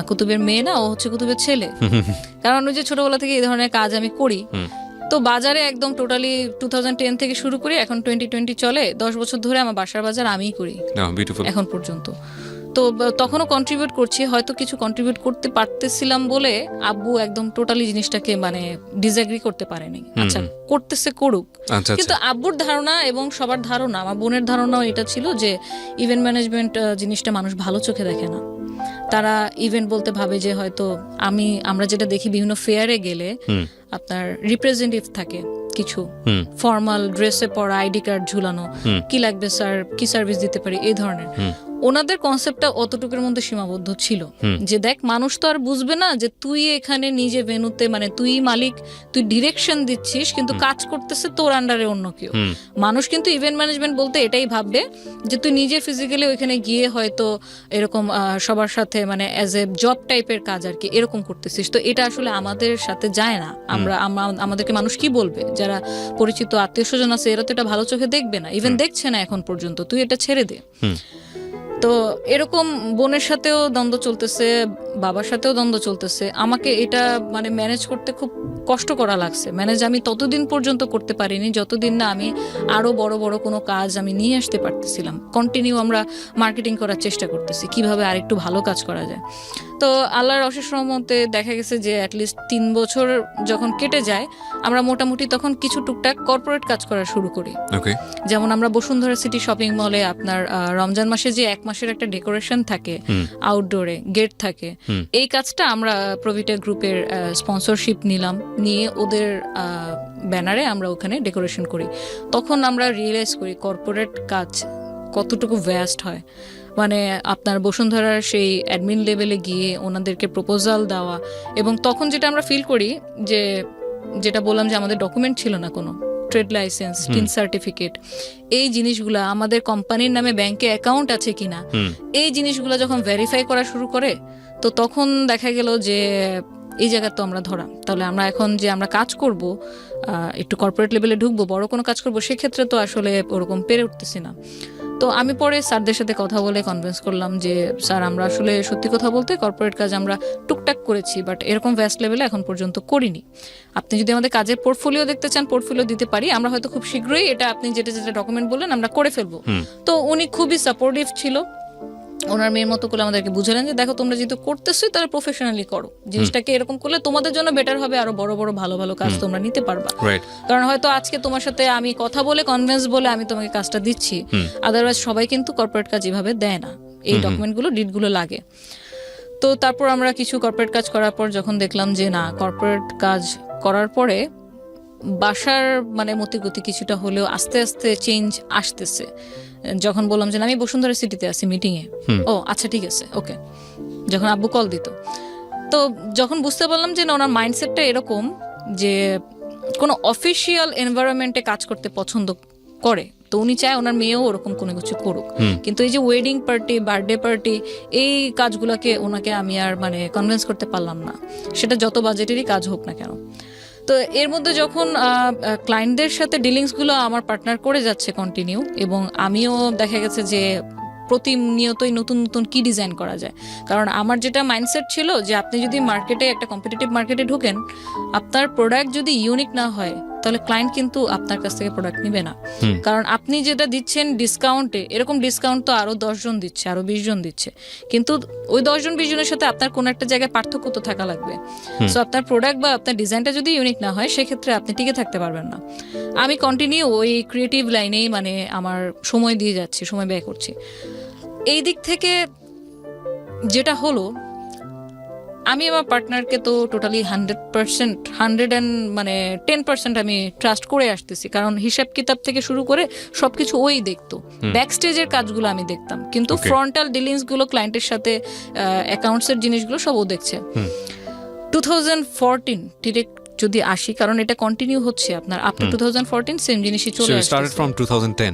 কুতুবের মেয়ে না, ও হচ্ছে কুতুবের ছেলে। কারণ ওই যে ছোটবেলা থেকে এই ধরনের কাজ আমি করি। তো বাজারে একদম টোটালি 2010 থেকে শুরু করি, এখন 2020 চলে, 10 বছর ধরে আমার বাসার বাজার আমিই করি এখন পর্যন্ত। তো তখনও কন্ট্রিবিউট করছি, হয়তো কিছু কন্ট্রিবিউট করতে পারতেছিলাম বলে আব্বু একদম টোটালি জিনিসটাকে মানে ডিসএগ্রি করতে পারেনি। আচ্ছা করতেছে করুক, কিন্তু আব্বুর ধারণা এবং সবার ধারণা, আমার বোনের ধারণাও এটা ছিল যে ইভেন্ট ম্যানেজমেন্ট জিনিসটা মানুষ ভালো চোখে দেখে না। তারা ইভেন্ট বলতে ভাবে যে হয়তো আমরা যেটা দেখি বিভিন্ন ফেয়ারে গেলে আপনার রিপ্রেজেন্টেটিভ থাকে কিছু, ফর্মাল ড্রেসে পরা, আইডি কার্ড ঝুলানো, কি লাগবে স্যার, কি সার্ভিস দিতে পারি, এই ধরনের। ওনাদের কনসেপ্টটা অতটুকুর মধ্যে সীমাবদ্ধ ছিল যে দেখ মানুষ তো আর বুঝবে না যে তুই এখানে নিজে ভেন্যুতে মানে তুই মালিক, তুই ডিরেকশন দিচ্ছিস কিন্তু কাজ করতেছে তোর আন্ডারে অন্য কেউ। মানুষ কিন্তু ইভেন্ট ম্যানেজমেন্ট বলতে এটাই ভাববে যে তুই নিজে ফিজিক্যালি ওইখানে গিয়ে হয়তো এরকম সবার সাথে মানে অ্যাজ এ জব টাইপের কাজ আর কি এরকম করতেছিস। তো এটা আসলে আমাদের সাথে যায় না। আমাদেরকে মানুষ কি বলবে, যারা পরিচিত আত্মীয় স্বজন আছে এরা তো এটা ভালো চোখে দেখবে না, ইভেন দেখছে না এখন পর্যন্ত, তুই এটা ছেড়ে দে। তো এরকম বোনের সাথেও দ্বন্দ্ব চলতেছে, বাবার সাথেও দ্বন্দ্ব চলতেছে। আমাকে এটা মানে ম্যানেজ করতে খুব কষ্ট করা লাগছে। ম্যানেজ আমি ততদিন পর্যন্ত করতে পারিনি যতদিন না আমি আরো বড় বড় কোনো কাজ আমি নিয়ে আসতে পারতেছিলাম। কন্টিনিউ আমরা মার্কেটিং করার চেষ্টা করতেছি কিভাবে আরেকটু ভালো কাজ করা যায়। তো আল্লাহর অশেষ রহমতে দেখা গেছে যে অ্যাটলিস্ট 3 বছর যখন কেটে যায় আমরা মোটামুটি তখন কিছু টুকটাক কর্পোরেট কাজ করা শুরু করি। যেমন আমরা বসুন্ধরা সিটি শপিং মলে আপনার রমজান মাসে যে 1 মাসের একটা ডেকোরেশন থাকে, আউটডোরে গেট থাকে, এই কাজটা আমরা প্রভিটা গ্রুপের স্পন্সরশিপ নিলাম, নিয়ে ওদের ব্যানারে আমরা ওখানে ডেকোরেশন করি। তখন আমরা রিয়েলাইজ করি কর্পোরেট কাজ কতটুকু ভ্যাস্ট হয়। মানে আপনার বসুন্ধরার সেই অ্যাডমিন লেভেলে গিয়ে ওনাদেরকে প্রপোজাল দেওয়া, এবং তখন যেটা আমরা ফিল করি যে যেটা বললাম যে আমাদের ডকুমেন্ট ছিল না কোনো, ট্রেড লাইসেন্স, টিন সার্টিফিকেট, এই জিনিসগুলো আমাদের কোম্পানির নামে ব্যাংকে অ্যাকাউন্ট আছে কিনা, এই জিনিসগুলো যখন ভেরিফাই করা শুরু করে তো তখন দেখা গেল যে এই জায়গা তো আমরা ধরা। তাহলে আমরা এখন যে আমরা কাজ করব, একটু কর্পোরেট লেভেলে ঢুকবো, বড় কোনো কাজ করবো, সেক্ষেত্রে তো আসলে ওরকম পেরে উঠতেছি না। তো আমি পরে স্যারদের সাথে কথা বলে কনভিন্স করলাম যে স্যার আমরা আসলে সত্যি কথা বলতে কর্পোরেট কাজ আমরা টুকটাক করেছি, বাট এরকম ভ্যাস্ট লেভেলে এখন পর্যন্ত করিনি। আপনি যদি আমাদের কাজের পোর্টফোলিও দেখতে চান, পোর্টফোলিও দিতে পারি, আমরা হয়তো খুব শীঘ্রই এটা আপনি যেটা যেটা ডকুমেন্ট বললেন আমরা করে ফেলবো। তো উনি খুবই সাপোর্টিভ ছিল, ওনার মেয়ের মতো করে আমাদেরকে বুঝালেন যে দেখো তোমরা যেহেতু করতেছো তাহলে প্রফেশনালি করো, জিনিসটাকে এরকম করলে তোমাদের জন্য বেটার হবে, আরো বড় বড় ভালো ভালো কাজ তোমরা নিতে পারবা। কারণ হয়তো আজকে তোমার সাথে আমি কথা বলে কনভিন্স বলে আমি তোমাকে কাজটা দিচ্ছি, আদারওয়াইজ সবাই কিন্তু কর্পোরেট কাজ এভাবে দেয় না, এই ডকুমেন্টগুলো ডিটগুলো লাগে। তো তারপর আমরা কিছু কর্পোরেট কাজ করার পর যখন দেখলাম যে না, কর্পোরেট কাজ করার পরে বাসার মানে মতিগতি কিছুটা হলেও আস্তে আস্তে চেঞ্জ আসতেছে। যখন বললাম যে আমি বসুন্ধরা সিটিতে আছি মিটিংয়ে, ও আচ্ছা ঠিক আছে ওকে, যখন আব্বু কল দিত, তো যখন বুঝতে পারলাম যে না ওনার মাইন্ডসেটটা এরকম যে কোনো অফিসিয়াল এনভায়রনমেন্টে কাজ করতে পছন্দ করে, তো উনি চায় ওনার মেয়েও ওরকম কোনো কিছু করুক। কিন্তু এই যে ওয়েডিং পার্টি, বার্থডে পার্টি, এই কাজগুলোকে ওনাকে আমি আর মানে কনভিন্স করতে পারলাম না, সেটা যত বাজেটেরই কাজ হোক না কেন। তো এর মধ্যে যখন ক্লায়েন্টদের সাথে ডিলিংসগুলো আমার পার্টনার করে যাচ্ছে কন্টিনিউ, এবং আমিও দেখা গেছে যে প্রতিনিয়তই নতুন নতুন কি ডিজাইন করা যায়। কারণ আমার যেটা মাইন্ডসেট ছিল যে আপনি যদি মার্কেটে একটা কম্পিটিটিভ মার্কেটে ঢোকেন, আপনার প্রোডাক্ট যদি ইউনিক না হয় তাহলে ক্লায়েন্ট কিন্তু আপনার কাছ থেকে প্রোডাক্ট নিবে না। কারণ আপনি যেটা দিচ্ছেন ডিসকাউন্টে, এরকম ডিসকাউন্ট তো আরো 10 জন দিচ্ছে, আরো 20 জন দিচ্ছে, কিন্তু ওই 10 জন 20 জনের সাথে আপনার কোনো একটা জায়গায় পার্থক্য তো থাকা লাগবে। সো আপনার প্রোডাক্ট বা আপনার ডিজাইনটা যদি ইউনিক না হয় সেক্ষেত্রে আপনি টিকে থাকতে পারবেন না। আমি কন্টিনিউ ওই ক্রিয়েটিভ লাইনেই মানে আমার সময় দিয়ে যাচ্ছি, সময় ব্যয় করছি। এই দিক থেকে যেটা হলো, আমি আমার পার্টনারকে তো টোটালি 100% 10% আমি ট্রাস্ট করে আসতেছি, কারণ হিসাব কিতাব থেকে শুরু করে সবকিছু ওই দেখতো, ব্যাক স্টেজের কাজগুলো আমি দেখতাম, কিন্তু ফ্রন্টাল ডিলিংস গুলো ক্লায়েন্টের সাথে অ্যাকাউন্টস এর জিনিসগুলো সব ও দেখছে। 2014 ডিরেক্ট যদি আসি, কারণ এটা কন্টিনিউ হচ্ছে আপনার আপ টু 2014 সেম জিনিসই চলে আসছে। Started from 2010।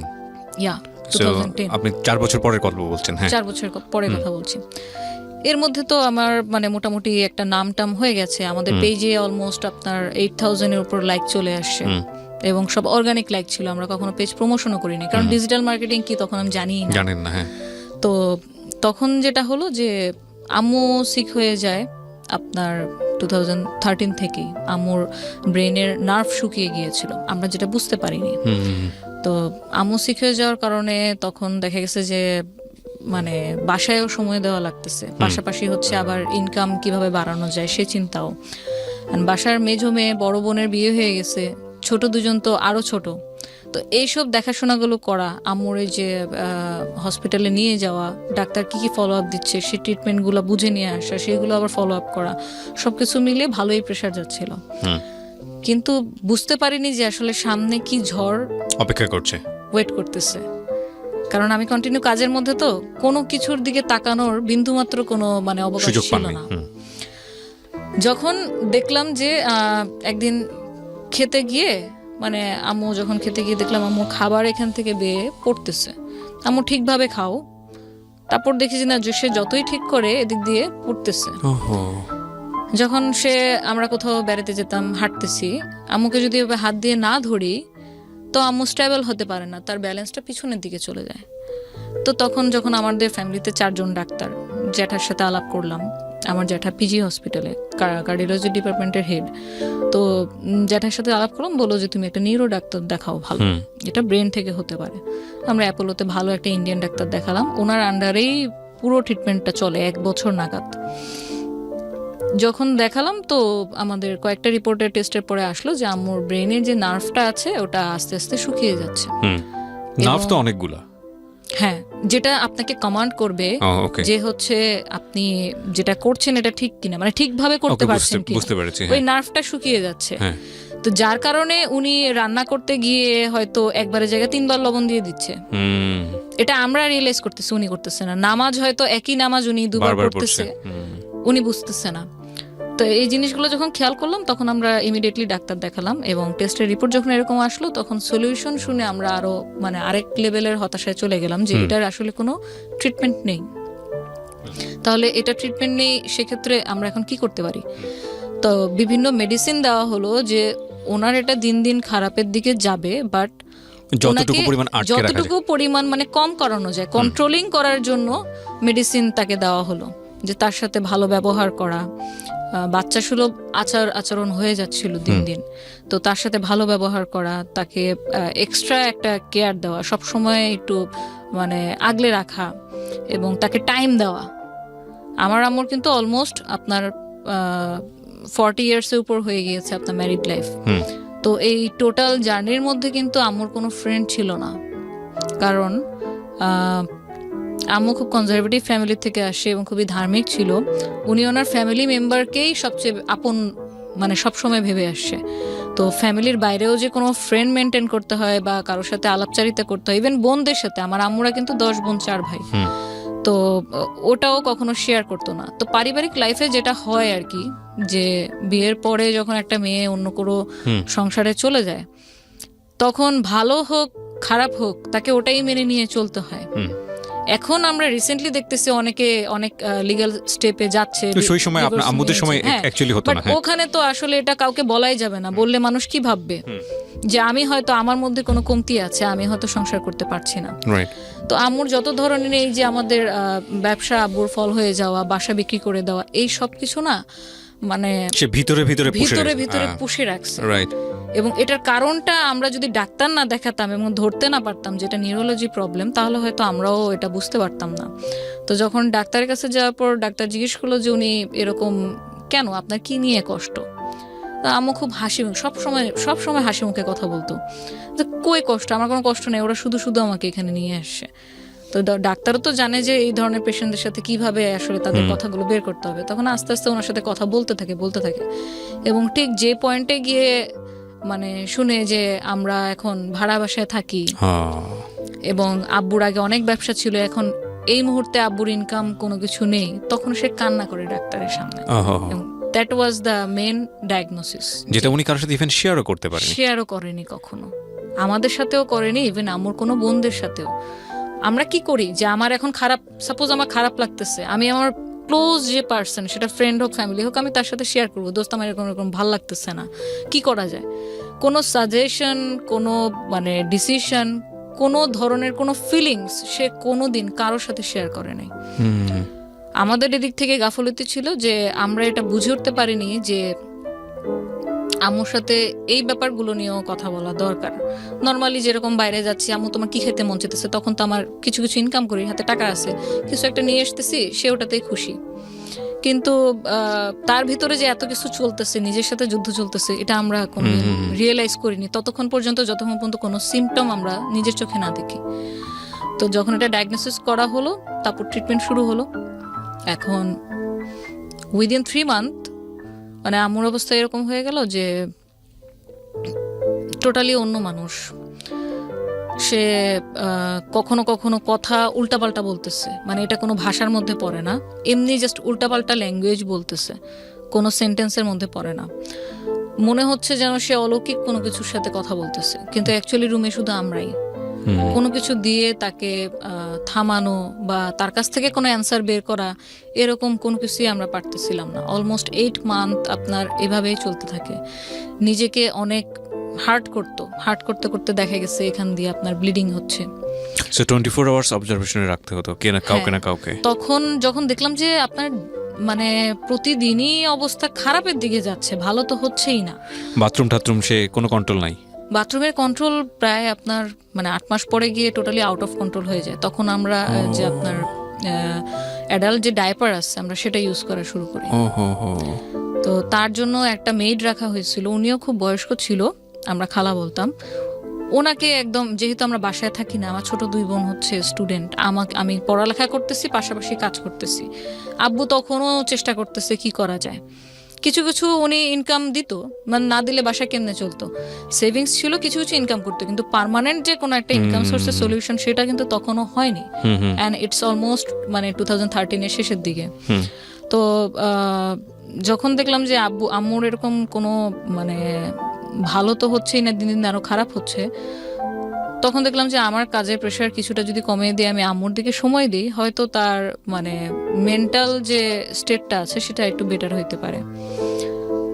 ইয়া 2010। আপনি 4 বছর পরের কথা বলছেন? হ্যাঁ, 4 বছর পরে কথা বলছি। এর মধ্যে তো আমার মানে মোটামুটি একটা নাম টাম হয়ে গেছে, আমাদের পেজে অলমোস্ট আপনার 8000 এর উপর লাইক চলে আসছে, এবং সব অর্গানিক লাইক ছিল, আমরা কখনো পেজ প্রমোশনও করিনি, কারণ ডিজিটাল মার্কেটিং কি তখন আমি জানেন না। হ্যাঁ, তো তখন যেটা হলো যে আম্মু সিক হয়ে যায় আপনার 2013 থেকেই। আম্মুর ব্রেনের নার্ভ শুকিয়ে গিয়েছিল, আমরা যেটা বুঝতে পারিনি। তো আম্মু সিক হয়ে যাওয়ার কারণে তখন দেখা গেছে যে মানে বাসায়ও সময় দেওয়া লাগতেছে, পাশাপাশি হচ্ছে আবার ইনকাম কিভাবে বাড়ানো যায় সে চিন্তাও। বাসার মেজো মেয়ে, বড় বোনের বিয়ে হয়ে গেছে, ছোট দুজন তো আরো ছোট। তো এইসব দেখাশোনাগুলো করা, আম্মুর যে হসপিটালে নিয়ে যাওয়া, ডাক্তার কি কি ফলো আপ দিচ্ছে সেই ট্রিটমেন্টগুলো বুঝে নিয়ে আসা, সেগুলো আবার ফলো আপ করা, সবকিছু মিলে ভালোই প্রেশার যাচ্ছিল। কিন্তু বুঝতে পারিনি যে আসলে সামনে কি ঝড় অপেক্ষা করছে, ওয়েট করতেছে। কারণ আমি কন্টিনিউ কাজের মধ্যে, তো কোনো কিছুর দিকে তাকানোর বিন্দুমাত্র কোনো মানে অবকাশ সুযোগ ছিল পাননি। না। যখন দেখলাম যে একদিন খেতে গিয়ে মানে আম্মু যখন খেতে গিয়ে দেখলাম আম্মু খাবার এখান থেকে বেয়ে পড়তেছে, আম্মু ঠিকভাবে খাও, তারপর দেখি যে না, যে সে যতই ঠিক করে এদিক দিয়ে পড়তেছে। ওহো। যখন আমরা কোথাও বেড়াতে যেতাম, হাঁটতেছি, আম্মুকে যদি এভাবে হাত দিয়ে না ধরি তো আম্মু স্টেবল হতে পারে না, তার ব্যালেন্সটা পিছনের দিকে চলে যায়। তো তখন যখন আমাদের ফ্যামিলিতে 4 জন ডাক্তার, জ্যাঠার সাথে আলাপ করলাম, আমার জ্যাঠা পিজি হসপিটালে কার্ডিওলজি ডিপার্টমেন্টের হেড, তো জ্যাঠার সাথে আলাপ করলাম, বললো যে তুমি একটা নিউরো ডাক্তার দেখাও, ভালো, এটা ব্রেন থেকে হতে পারে। আমরা অ্যাপোলোতে ভালো একটা ইন্ডিয়ান ডাক্তার দেখালাম, ওনার আন্ডারেই পুরো ট্রিটমেন্টটা চলে 1 বছর নাগাদ। যখন দেখালাম তো আমাদের কয়েকটা রিপোর্টের টেস্টের পরে আসলো যে আম্মুর ব্রেনের যে নার্ভটা আছে ওটা আস্তে আস্তে শুকিয়ে যাচ্ছে। নার্ভ তো অনেকগুলা। হ্যাঁ, যেটা আপনাকে কমান্ড করবে যে হচ্ছে আপনি যেটা করছেন এটা ঠিক কিনা, মানে ঠিকভাবে করতে পারছেন কি, বুঝতে পেরেছি। ওই নার্ভটা শুকিয়ে যাচ্ছে। তো যার কারণে উনি রান্না করতে গিয়ে হয়তো একবারের জায়গায় 3 বার লবণ দিয়ে দিচ্ছে। এটা আমরা রিয়েলাইজ করতেছি, উনি করতেছে না। নামাজ হয়তো একই নামাজ উনি 2 বার পড়তেছে, উনি বুঝতেছে না। তো এই জিনিসগুলো যখন খেয়াল করলাম তখন আমরা ইমিডিয়েটলি ডাক্তার দেখালাম, এবং টেস্টের রিপোর্ট যখন এরকম আসলো তখন সলিউশন শুনে আমরা আরো মানে আরেক লেভেলের হতাশায় চলে গেলাম যে এটার আসলে কোনো ট্রিটমেন্ট নেই। তাহলে এটা ট্রিটমেন্ট নেই, সেক্ষেত্রে আমরা এখন কি করতে পারি? তো বিভিন্ন মেডিসিন দেওয়া হলো যে ওনার এটা দিন দিন খারাপের দিকে যাবে, বাট যতটুকু পরিমাণ মানে কম করানো যায়, কন্ট্রোলিং করার জন্য মেডিসিন তাকে দেওয়া হলো, যে তার সাথে ভালো ব্যবহার করা, বাচ্চা সুলভ আচরণ হয়ে যাচ্ছিল দিন দিন, তো তার সাথে ভালো ব্যবহার করা, তাকে এক্সট্রা একটা কেয়ার দেওয়া, সব সময় একটু মানে আগলে রাখা, এবং তাকে টাইম দেওয়া। আমার আম্মুর কিন্তু অলমোস্ট আপনার 40 ইয়ার্সের উপর হয়ে গিয়েছে আপনার ম্যারিড লাইফ। তো এই টোটাল জার্নির মধ্যে কিন্তু আম্মুর কোনো ফ্রেন্ড ছিল না, কারণ আম্মু খুব কনজারভেটিভ ফ্যামিলি থেকে আসে এবং খুবই ধার্মিক ছিল। উনি ওনার ফ্যামিলি মেম্বারকেই সবচেয়ে আপন মানে সবসময় ভেবে আসছে। তো ফ্যামিলির বাইরেও যে কোনো ফ্রেন্ড মেনটেন করতে হয় বা কারোর সাথে আলাপচারিতা করতে হয়, ইভেন বোনদের সাথে, আমার আম্মুরা কিন্তু 10 বোন 4 ভাই, তো ওটাও কখনো শেয়ার করতো না। তো পারিবারিক লাইফে যেটা হয় আর কি, যে বিয়ের পরে যখন একটা মেয়ে অন্য কোনো সংসারে চলে যায়, তখন ভালো হোক খারাপ হোক তাকে ওটাই মেনে নিয়ে চলতে হয়। এখন আমরা রিসেন্টলি দেখতেছি অনেকে অনেক লিগ্যাল স্টেপে যাচ্ছে, ওখানে তো আসলে এটা কাউকে বলাই যাবে না, বললে মানুষ কি ভাববে যে আমি হয়তো আমার মধ্যে কোনো কমতি আছে, আমি হয়তো সংসার করতে পারছি না। তো আম্মুর যত ধরনের এই যে আমাদের ব্যবসা আব্বুর ফল হয়ে যাওয়া, বাসা বিক্রি করে দেওয়া, এই সব কিছু না মানে ভিতরে পুষে রাখছে। এবং এটার কারণটা আমরা যদি ডাক্তার না দেখাতাম এবং ধরতে না পারতাম যেটা নিউরোলজি প্রবলেম, তাহলে হয়তো আমরাও এটা বুঝতে পারতাম না। তো যখন ডাক্তারের কাছে যাওয়ার পর ডাক্তার জিজ্ঞেস করলো যে উনি এরকম কেন, আপনার কি নিয়ে কষ্ট? আম্মু খুব সবসময় হাসি মুখে কথা বলতো যে কই কষ্ট, আমার কোনো কষ্ট নেই, ওরা শুধু শুধু আমাকে এখানে নিয়ে আসছে। তো ডাক্তারও তো জানে যে এই ধরনের পেশেন্টদের সাথে কিভাবে আসলে তাদের কথাগুলো বের করতে হবে। তখন আস্তে আস্তে ওনার সাথে কথা বলতে থাকে এবং ঠিক যে পয়েন্টে গিয়ে মানে শুনে যে আমরা এখন ভাড়া বাসায় থাকি এবং আব্বুর আগে অনেক ব্যবসা ছিল, এখন এই মুহূর্তে আব্বুর ইনকাম কোনো কিছু নেই, তখন সে কান্না করে ডাক্তারের সামনে। That was the main diagnosis, যেটা উনি কারোর সাথে ইভেন শেয়ারও করেনি কখনো, আমাদের সাথেও করেনি, ইভেন আম্মুর কোনো বোনদের সাথেও। আমরা কি করি যে আমার এখন সাপোজ আমার খারাপ লাগতেছে, আমি আমার ক্লোজ যে পার্সন, সেটা ফ্রেন্ড হোক ফ্যামিলি হোক, আমি তার সাথে শেয়ার করবো, দোস্ত আমার এরকম ভালো লাগতেছে না, কি করা যায়? কোনো সাজেশন, কোনো মানে ডিসিশন, কোনো ধরনের কোনো ফিলিংস সে কোনোদিন কারোর সাথে শেয়ার করে নাই। আমাদের এদিক থেকে গাফলতি ছিল যে আমরা এটা বুঝে উঠতে পারিনি যে আম্মুর সাথে এই ব্যাপারগুলো নিয়েও কথা বলা দরকার। নর্মালি যেরকম বাইরে যাচ্ছি, আম্মু তোমার কি খেতে মন চাইতেছে, তখন তো আমার কিছু ইনকাম করি, হাতে টাকা আছে, কিছু একটা নিয়ে আসতেছি, সে ওটাতেই খুশি। কিন্তু তার ভিতরে যে এত কিছু চলতেছে, নিজের সাথে যুদ্ধ চলতেছে, এটা আমরা কোনো রিয়েলাইজ করিনি যতক্ষণ পর্যন্ত কোনো সিমটম আমরা নিজের চোখে না দেখি। তো যখন এটা ডায়াগনোসিস করা হলো, তারপর ট্রিটমেন্ট শুরু হলো। এখন উইদিন 3 মান্থ মানে আম্মুর অবস্থা এরকম হয়ে গেল যে টোটালি অন্য মানুষ। সে কখনো কখনো কথা উল্টাপাল্টা বলতেছে, মানে এটা কোনো ভাষার মধ্যে পড়ে না, এমনি জাস্ট উল্টাপাল্টা ল্যাঙ্গুয়েজ বলতেছে, কোনো সেন্টেন্সের মধ্যে পড়ে না। মনে হচ্ছে যেন সে অলৌকিক কোনো কিছুর সাথে কথা বলতেছে, কিন্তু অ্যাকচুয়ালি রুমে শুধু আমরাই। কোনো কিছু দিয়ে তাকে থামানো বা তার কাছ থেকে কোনো অ্যান্সার বের করা, এরকম কোনো কিছুই আমরা পারতেছিলাম না। অলমোস্ট 8 মান্থ আপনার এভাবেই চলতে থাকে। নিজেকে অনেক হার্ট করতে করতে দেখা গেছে এখান দিয়ে আপনার ব্লিডিং হচ্ছে। সো 24 আওয়ার্স অবজারভেশনে রাখতে হতো কে না কাউকে না কাউকে। তখন যখন দেখলাম যে আপনার মানে প্রতিদিনই অবস্থা খারাপের দিকে যাচ্ছে, ভালো তো হচ্ছেই না। বাথরুম সে কোনো কন্ট্রোল নাই। বাথরুমের কন্ট্রোল প্রায় আপনার মানে 8 মাস পরে গিয়ে টোটালি আউট অফ কন্ট্রোল হয়ে যায়। তখন আমরা যে আপনার অ্যাডাল্ট যে ডাইপার আছে আমরা সেটা ইউজ করা শুরু করি। তো তার জন্য একটা মেড রাখা হয়েছিল, উনিও খুব বয়স্ক ছিল, আমরা খালা বলতাম ওনাকে। একদম যেহেতু আমরা বাসায় থাকি না, আমার ছোট 2 বোন হচ্ছে স্টুডেন্ট, আমি পড়ালেখা করতেছি, পাশাপাশি কাজ করতেছি। আব্বু তখনও চেষ্টা করতেছে কি করা যায়। কিছু কিছু উনি ইনকাম দিত, মানে না দিলে বাসা কেমনে চলতো। সেভিংস ছিল, কিছু কিছু ইনকাম করতো, কিন্তু পার্মানেন্ট যে কোনো একটা ইনকাম সোর্সের সলিউশন সেটা কিন্তু তখনও হয়নি। অ্যান্ড ইটস অলমোস্ট মানে 2013-এর শেষের দিকে। তো যখন দেখলাম যে আম্মুর এরকম কোনো মানে ভালো তো হচ্ছেই না, দিন দিন আরো খারাপ হচ্ছে, তখন দেখলাম যে আমার কাজের প্রেশার কিছুটা যদি কমিয়ে দিয়ে আমি আম্মুর দিকে সময় দিই, হয়তো তার মানে মেন্টাল যে স্টেটটা আছে সেটা একটু বেটার হইতে পারে।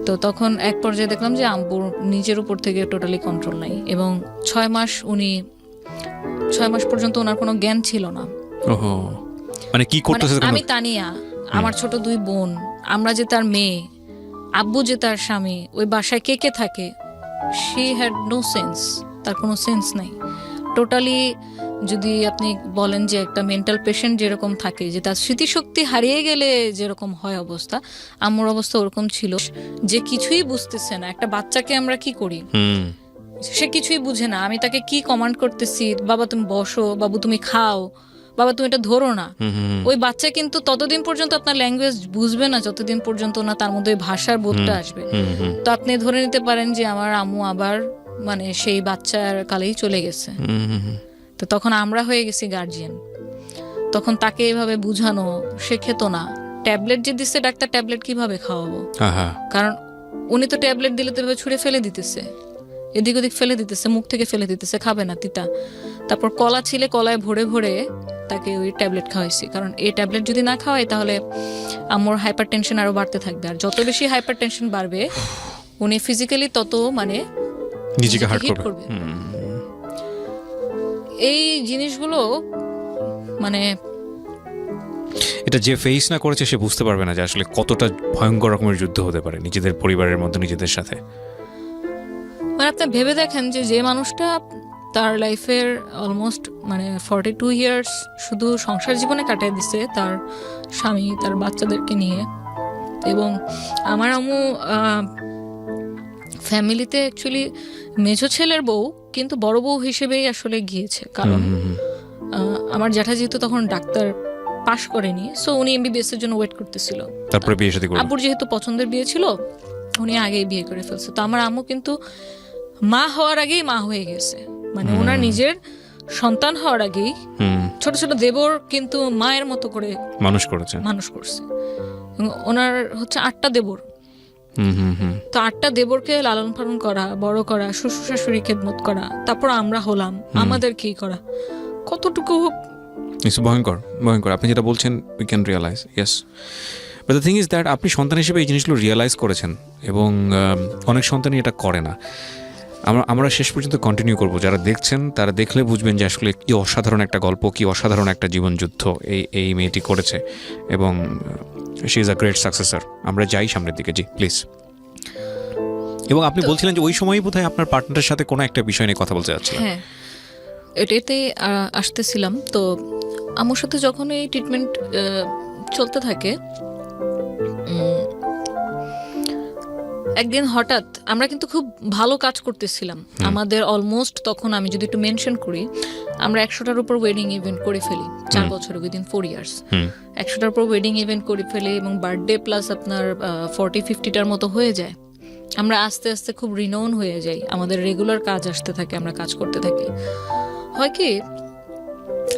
তো তখন এক পর্যায়ে দেখলাম যে আম্মুর নিজের উপর থেকে টোটালি কন্ট্রোল নাই, এবং 6 মাস পর্যন্ত ওনার কোনো জ্ঞান ছিল না। মানে কি করতেছে? আমি তানিয়া, আমার ছোট 2 বোন, আমরা যে তার মেয়ে, আব্বু যে তার স্বামী, ওই বাসায় কে কে থাকে, শি হ্যাড নো সেন্স, তার কোনো সেন্স নাই টোটালি। যদি আপনি বলেন যে একটা মেন্টাল পেশেন্ট যেরকম থাকে, যে তার স্মৃতিশক্তি হারিয়ে গেলে যেরকম হয় অবস্থা, আম্মুর অবস্থা ওরকম ছিল, যে কিছুই বুঝতেছে না। একটা বাচ্চাকে আমরা কি করি, সে কিছুই বুঝে না, আমি তাকে কি কমান্ড করতেছি, বাবা তুমি বসো, বাবু তুমি খাও, বাবা তুমি এটা ধরো না। ওই বাচ্চা কিন্তু ততদিন পর্যন্ত আপনার ল্যাঙ্গুয়েজ বুঝবে না যতদিন পর্যন্ত না তার মধ্যে ভাষার বোধটা আসবে। তো আপনি ধরে নিতে পারেন যে আমার আম্মু আবার মানে সেই বাচ্চার কালেই চলে গেছে। তো তখন আমরা হয়ে গেছি গার্জিয়ান। তখন তাকে এইভাবে বুঝানো, সে খেত না। ট্যাবলেট যে দিচ্ছে ডাক্তার, ট্যাবলেট কিভাবে খাওয়াবো, কারণ উনি তো ট্যাবলেট দিলে তো ছুঁড়ে ফেলে দিতেছে, এদিক ওদিক ফেলে দিতেছে, মুখ থেকে ফেলে দিতেছে, খাবে না, তিতা। তারপর কলা ছিলে, কলায় ভরে ভরে তাকে ওই ট্যাবলেট খাওয়াইছি, কারণ এই ট্যাবলেট যদি না খাওয়াই তাহলে আমার হাইপার টেনশন আরো বাড়তে থাকবে, আর যত বেশি হাইপার টেনশন বাড়বে উনি ফিজিক্যালি তত মানে নিজেকে হার্ট করবে। এই জিনিসগুলো মানে এটা যে ফেস না করেছে সে বুঝতে পারবে না যে আসলে কতটা ভয়ঙ্কর রকমের যুদ্ধ হতে পারে নিজেদের পরিবারের মধ্যে, নিজেদের সাথে। মানে আপনি ভেবে দেখেন যে মানুষটা তার লাইফের অলমোস্ট মানে 42 ইয়ার্স শুধু সংসার জীবনে কাটিয়ে দিছে, তার স্বামী তার বাচ্চাদেরকে নিয়ে। এবং আমার আম্মু ফ্যামিলিতে অ্যাকচুয়ালি মেজো ছেলের বউ, কিন্তু বড় বউ হিসেবেই আসলে গিয়েছে, কারণ আমার জ্যাঠা যেহেতু তখন ডাক্তার পাশ করেনি, সো উনি এমবিবিএস এর জন্য ওয়েট করতেছিল। তারপরে বিয়ে শাদী করলেন। আব্বুর যেহেতু পছন্দের বিয়ে ছিল, উনি আগেই বিয়ে করে ফেলছে। তো আমার আম্মু কিন্তু মা হওয়ার আগেই মা হয়ে গেছে, মানে ওনার নিজের সন্তান হওয়ার আগেই ছোট ছোট দেবর কিন্তু মায়ের মতো করে মানুষ করছে। ওনার হচ্ছে 8টা দেবর। তো 8টা দেবরকে লালন পালন করা, বড় করা, শ্বশুর শাশুড়ি খেদমত করা, তারপর আমরা হলাম, আমাদের কি করা, কতটুকু ভয়ঙ্কর। আপনি যেটা বলছেন we can realise, yes. But the thing is that আপনি সন্তান হিসেবে এই জিনিসগুলো রিয়েলাইজ করেছেন, এবং অনেক সন্তানই এটা করে না। আমরা শেষ পর্যন্ত কন্টিনিউ করব। যারা দেখছেন তারা দেখলে বুঝবেন যে আসলে কি অসাধারণ একটা গল্প, কি অসাধারণ একটা জীবনযুদ্ধ এই মেয়েটি করেছে, এবং she is a great successor. আমরা যাই সামনের দিকে, জি প্লিজ। এবং আপনি বলছিলেন যে ওই সময়ই বোধহয় আপনার পার্টনারের সাথে কোনো একটা বিষয় নিয়ে কথা বলতে যাচ্ছিলেন। হ্যাঁ, এটাতেই আসতেছিলাম। তো আমার সাথে যখন এই ট্রিটমেন্ট চলতে থাকে, একদিন হঠাৎ আমরা কিন্তু খুব ভালো কাজ করতেছিলাম। আমাদের অলমোস্ট তখন আমি যদি একটু মেনশন করি, আমরা 100টার উপর ওয়েডিং ইভেন্ট করে ফেলি 4 বছরে, উইদিন 4 ইয়ার্স 100টার উপর ওয়েডিং ইভেন্ট করে ফেলি, এবং বার্থডে প্লাস আপনার 40-50টার মতো হয়ে যায়। আমরা আস্তে আস্তে খুব রিনোন হয়ে যাই, আমাদের রেগুলার কাজ আসতে থাকে, আমরা কাজ করতে থাকি। হয় কি,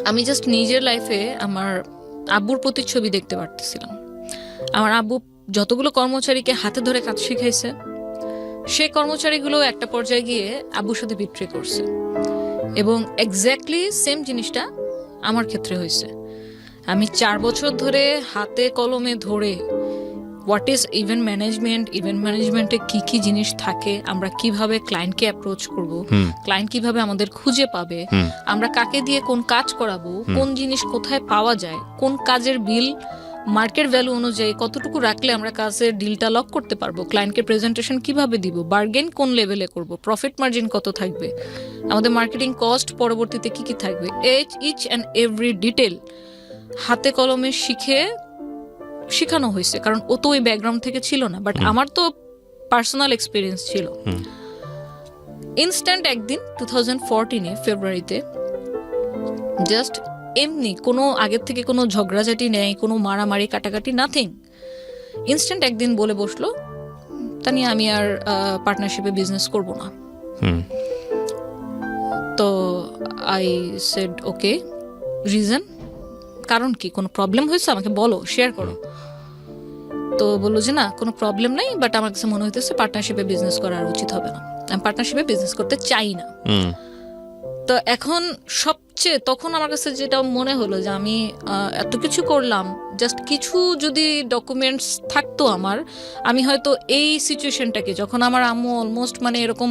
আমি জাস্ট নিজের লাইফে আমার আব্বুর প্রতিচ্ছবি দেখতে পারতেছিলাম। আমার আব্বু যতগুলো কর্মচারীকে হাতে ধরে কাজ শিখাইছে, সেই কর্মচারীগুলো একটা পর্যায়ে গিয়ে আব্বুর সাথে বিট্রে করছে, এবং এক্স্যাক্টলি সেম জিনিসটা আমার ক্ষেত্রে হয়েছে। আমি 4 বছর ধরে হাতে কলমে ধরে হোয়াট ইজ ইভেন্ট ম্যানেজমেন্টে কি কি জিনিস থাকে, আমরা কিভাবে ক্লায়েন্টকে অ্যাপ্রোচ করব, ক্লায়েন্ট কিভাবে আমাদের খুঁজে পাবে, আমরা কাকে দিয়ে কোন কাজ করাবো, কোন জিনিস কোথায় পাওয়া যায়, কোন কাজের বিল মার্কেট ভ্যালু অনুযায়ী কতটুকু রাখলে আমরা কাজের ডিলটা লক করতে পারবো, ক্লায়েন্টকে প্রেজেন্টেশন কিভাবে দিব, বার্গেন কোন লেভেলে করব, প্রফিট মার্জিন কত থাকবে, আমাদের মার্কেটিং কস্ট পরবর্তীতে কি কি থাকবে, ইচ অ্যান্ড এভরি ডিটেল হাতে কলমে শিখানো হয়েছে। কারণ ও তো ওই ব্যাকগ্রাউন্ড থেকে ছিল না, বাট আমার তো পার্সোনাল এক্সপিরিয়েন্স ছিল। ইনস্ট্যান্ট একদিন 2014 ফেব্রুয়ারিতে জাস্ট এমনি কোনো আগের থেকে কোনো ঝগড়াঝাটি নেই, কোনো মারামারি কাটাকাটি, নাথিং, ইনস্ট্যান্ট একদিন বলে বসলো, তা নিয়ে আমি আর পার্টনারশিপে বিজনেস করব না। তো আই সেড ওকে, রিজন, কারণ কি, কোনো প্রবলেম হয়েছে আমাকে বলো, শেয়ার করো। তো বললো যে না, কোনো প্রবলেম নাই, বাট আমার কাছে মনে হইতেছে পার্টনারশিপে বিজনেস করা আর উচিত হবে না, আমি পার্টনারশিপে বিজনেস করতে চাই না। তো এখন সবচেয়ে তখন আমার কাছে যেটা মনে হলো যে আমি এত কিছু করলাম, জাস্ট কিছু যদি ডকুমেন্টস থাকতো আমার, আমি হয়তো এই সিচুয়েশনটাকে, যখন আমার আম্মু অলমোস্ট মানে এরকম